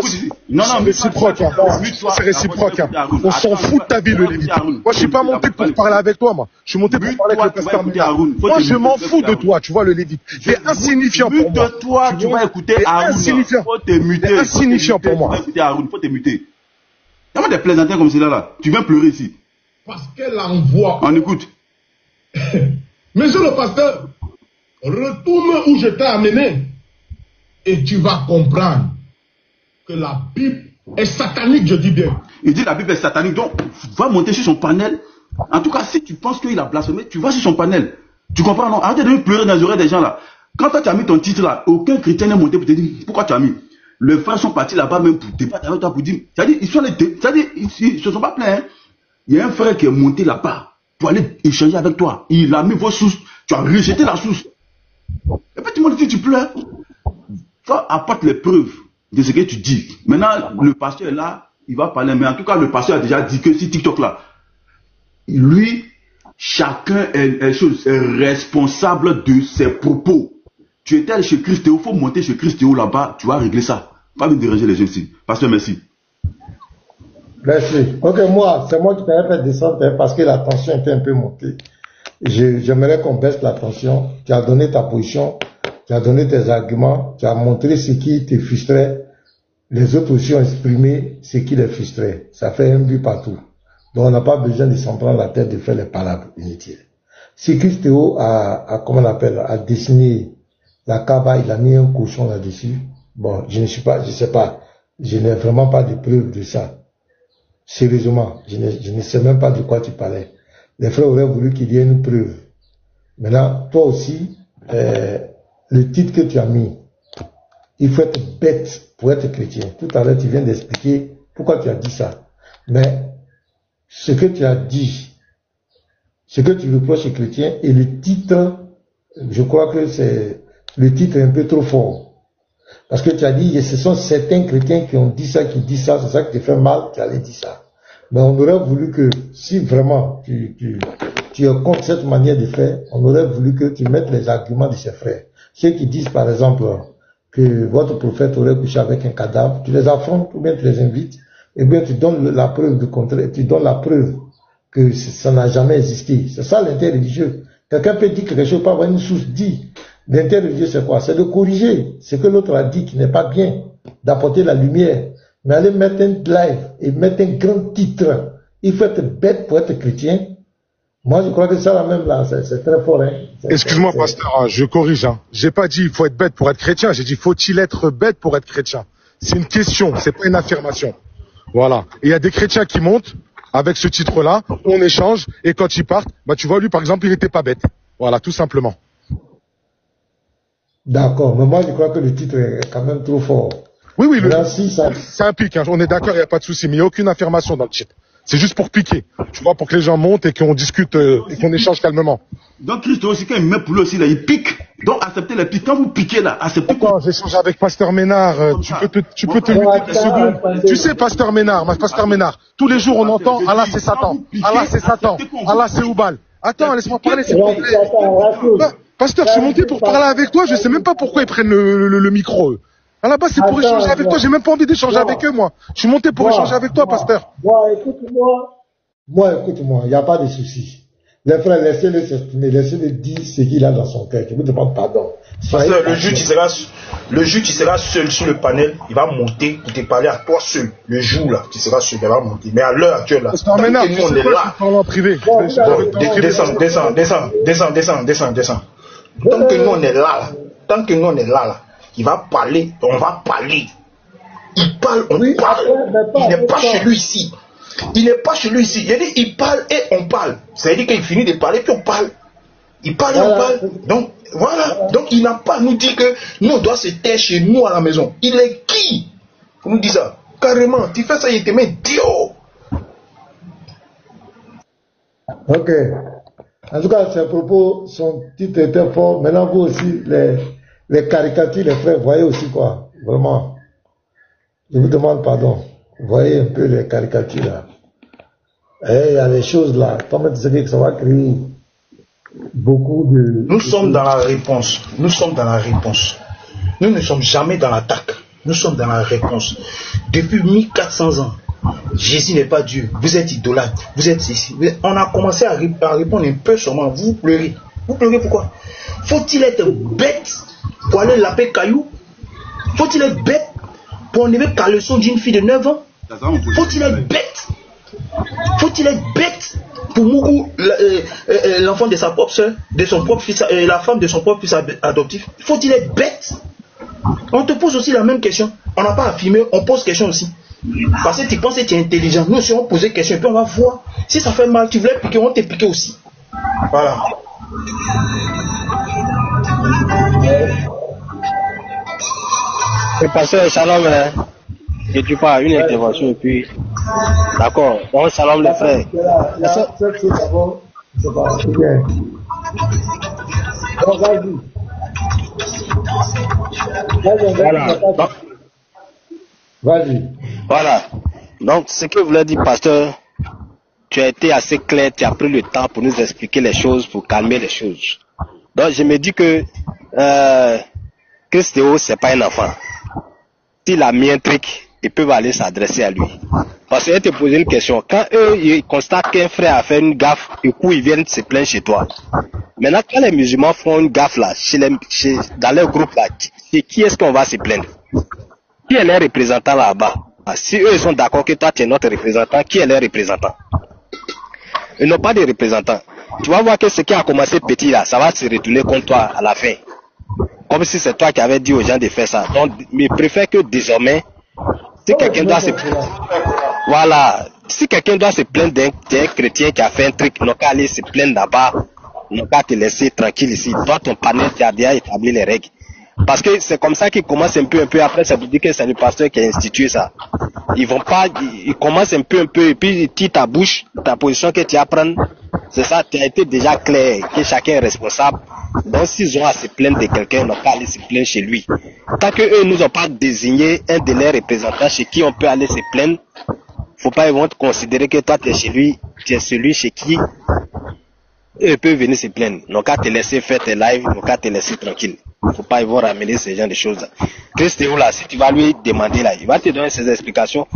Non, c'est réciproque. C'est réciproque. On s'en fout de ta vie, le Lévite. Moi, je suis pas monté pour parler avec toi, moi. Je suis monté pour parler avec le pasteur. Moi, je m'en fous de toi, tu vois, le Lévite. Tu es insignifiant pour moi. Toi, tu vas écouter Haroun. Faut te muter. Insignifiant pour moi. Faut écouter Haroun. Faut te muter. Il y a des plaisantins comme cela là. Tu viens pleurer ici. Parce qu'elle envoie. On écoute. Monsieur le pasteur, retourne où je t'ai amené et tu vas comprendre que la Bible est satanique, je dis bien. Il dit la Bible est satanique, donc va monter sur son panel. En tout cas, si tu penses qu'il a blasphémé, tu vas sur son panel. Tu comprends, non? Arrête de pleurer dans les oreilles des gens là. Quand toi tu as mis ton titre là, aucun chrétien n'est monté pour te dire pourquoi tu as mis. Les frères sont partis là-bas même pour débattre avec toi pour dire. C'est-à-dire, ils se sont pas plaints. Hein. Il y a un frère qui est monté là-bas pour aller échanger avec toi. Il a mis vos sources. Tu as rejeté la source. Et puis tout le monde dit tu pleures. Toi, apporte les preuves de ce que tu dis. Maintenant, le pasteur est là, il va parler. Mais en tout cas, le pasteur a déjà dit que si TikTok là, lui, chacun est responsable de ses propos. Tu étais chez Christéo, il faut monter chez Christéo là-bas, tu vas régler ça. Pas me déranger les gens ici. Pasteur, merci. Merci. Ok, c'est moi qui t'avais fait descendre parce que la tension était un peu montée. j'aimerais qu'on baisse la tension. Tu as donné ta position, tu as donné tes arguments, tu as montré ce qui te frustrait. Les autres aussi ont exprimé ce qui les frustrait. Ça fait un but partout. Donc on n'a pas besoin de s'en prendre la tête de faire les palabres inutiles. Si Christéo comment on appelle, a dessiné la Kaaba, il a mis un cochon là-dessus. Bon, je sais pas. Je n'ai vraiment pas de preuves de ça. Sérieusement, je ne sais même pas de quoi tu parlais. Les frères auraient voulu qu'il y ait une preuve. Maintenant, toi aussi, le titre que tu as mis, il faut être bête pour être chrétien. Tout à l'heure, tu viens d'expliquer pourquoi tu as dit ça. Mais ce que tu as dit, ce que tu reproches aux chrétiens et le titre, je crois que le titre est un peu trop fort. Parce que tu as dit, ce sont certains chrétiens qui ont dit ça, qui disent ça, c'est ça qui te fait mal, tu allais dire ça. Mais on aurait voulu que, si vraiment tu es contre cette manière de faire, on aurait voulu que tu mettes les arguments de ces frères. Ceux qui disent, par exemple, que votre prophète aurait couché avec un cadavre, tu les affrontes ou bien tu les invites, et bien tu donnes la preuve du contraire, tu donnes la preuve que ça n'a jamais existé. C'est ça l'interreligieux. Quelqu'un peut dire quelque chose, pas avoir une source dit. L'interreligieux, c'est quoi? C'est de corriger ce que l'autre a dit qui n'est pas bien, d'apporter la lumière. Mais aller mettre un live et mettre un grand titre, il faut être bête pour être chrétien. Moi, je crois que ça, là même, là, c'est très fort. Hein. Excuse-moi, pasteur, je corrige. Hein. J'ai pas dit il faut être bête pour être chrétien. J'ai dit faut-il être bête pour être chrétien. C'est une question, c'est pas une affirmation. Voilà. Et il y a des chrétiens qui montent avec ce titre-là, on échange, et quand ils partent, bah tu vois, lui, par exemple, il était pas bête. Voilà, tout simplement. D'accord, mais moi, je crois que le titre est quand même trop fort. Oui, c'est un pic, hein. On est d'accord, il n'y a pas de souci, mais il n'y a aucune affirmation dans le titre. C'est juste pour piquer, tu vois, pour que les gens montent et qu'on discute et qu'on échange calmement. Donc Christ aussi, quand il met pour lui aussi, là, il pique. Donc acceptez les pics. Quand vous piquez là, acceptez. Quand j'échange avec Pasteur Ménard, tu peux te muter des secondes. Tu sais, Pasteur Ménard, tous les jours on entend Allah c'est Satan, Allah c'est Satan, Allah c'est Oubal. Attends, laisse-moi parler, s'il te plaît. Pasteur, je suis monté pour parler avec toi, je sais même pas pourquoi ils prennent le micro. À la base, c'est pour échanger avec toi. J'ai même pas envie d'échanger avec eux, moi. Je suis monté pour échanger avec toi, pasteur. Moi, écoute-moi, il n'y a pas de souci. Les frères, laissez-le s'exprimer, laissez-le dire ce qu'il a dans son cœur. Je vous demande pardon. Pasteur, le jour, tu seras seul sur le panel. Il va monter pour te parler à toi seul. Le jour, là, tu seras seul, il va monter. Mais à l'heure actuelle, là, tant que nous, on est là. Descends. Tant que nous, on est là, il va parler, on va parler. Il parle, on parle. Il n'est pas chez lui ici. Il n'est pas chez lui ici. Il parle et on parle. C'est-à-dire qu'il finit de parler puis on parle. Il parle et on parle. Donc, voilà. Donc, il n'a pas à nous dire que nous, on doit se taire chez nous à la maison. Il est qui pour nous dire ça? Carrément, tu fais ça, il te met Dio. Ok. En tout cas, ces propos, son titre était fort. Maintenant, vous aussi, les caricatures, les frères, voyez aussi quoi. Vraiment. Je vous demande pardon. Voyez un peu les caricatures là. Il y a des choses là. Comment tu sais que ça va créer beaucoup de... Nous sommes dans la réponse. Nous ne sommes jamais dans l'attaque. Nous sommes dans la réponse. Depuis 1400 ans, Jésus n'est pas Dieu. Vous êtes idolâtre. Vous êtes ici. On a commencé à répondre un peu seulement. Vous pleurez. Vous pleurez pourquoi? Faut-il être bête pour aller laper caillou? Faut-il être bête pour enlever le caleçon d'une fille de 9 ans? Faut-il être bête? Faut-il être bête pour mourir l'enfant de sa propre soeur, de son propre fils, la femme de son propre fils adoptif? Faut-il être bête? On te pose aussi la même question. On n'a pas affirmé, on pose question aussi. Parce que tu penses que tu es intelligent. Nous aussi on pose des questions et puis on va voir. Si ça fait mal, tu voulais piquer, on t'est piqué aussi. Voilà. Le pasteur Shalom, je dis pas une intervention et puis d'accord, on Shalom les frères. Voilà. Donc ce que voulait dire pasteur, tu as été assez clair, tu as pris le temps pour nous expliquer les choses, pour calmer les choses. Donc je me dis que Christéo, c'est pas un enfant. S'il a mis un truc, ils peuvent aller s'adresser à lui. Parce que te poser une question. Quand eux, ils constatent qu'un frère a fait une gaffe, du coup, ils viennent se plaindre chez toi. Maintenant, quand les musulmans font une gaffe là, dans leur groupe là, chez qui est-ce qu'on va se plaindre? Qui est leur représentant là-bas? Si eux ils sont d'accord que toi tu es notre représentant, qui est leur représentant? Ils n'ont pas de représentant. Tu vas voir que ce qui a commencé petit là, ça va se retourner contre toi à la fin. Comme si c'est toi qui avais dit aux gens de faire ça. Donc, mais je préfère que désormais, si quelqu'un doit se plaindre, voilà, si quelqu'un doit se plaindre d'un chrétien qui a fait un truc, il n'a qu'à aller se plaindre là-bas, il n'a qu'à te laisser tranquille ici. Toi, ton panel, tu as déjà établi les règles. Parce que c'est comme ça qu'ils commencent un peu après, ça veut dire que c'est le pasteur qui a institué ça. Ils commencent un peu, et puis ils tirent ta bouche, ta position que tu as à prendre. C'est ça, tu as été déjà clair, que chacun est responsable. Donc s'ils ont à se plaindre de quelqu'un, ils n'ont pas à aller se plaindre chez lui. Tant qu'eux nous ont pas désigné un de leurs représentants chez qui on peut aller se plaindre, faut pas ils vont te considérer que toi tu es chez lui, tu es celui chez qui eux peuvent venir se plaindre. Ils n'ont qu'à te laisser faire tes lives, ils n'ont qu'à te laisser tranquille. Faut pas ils vont ramener ce genre de choses. Christ est où là? Si tu vas lui demander là, il va te donner ses explications.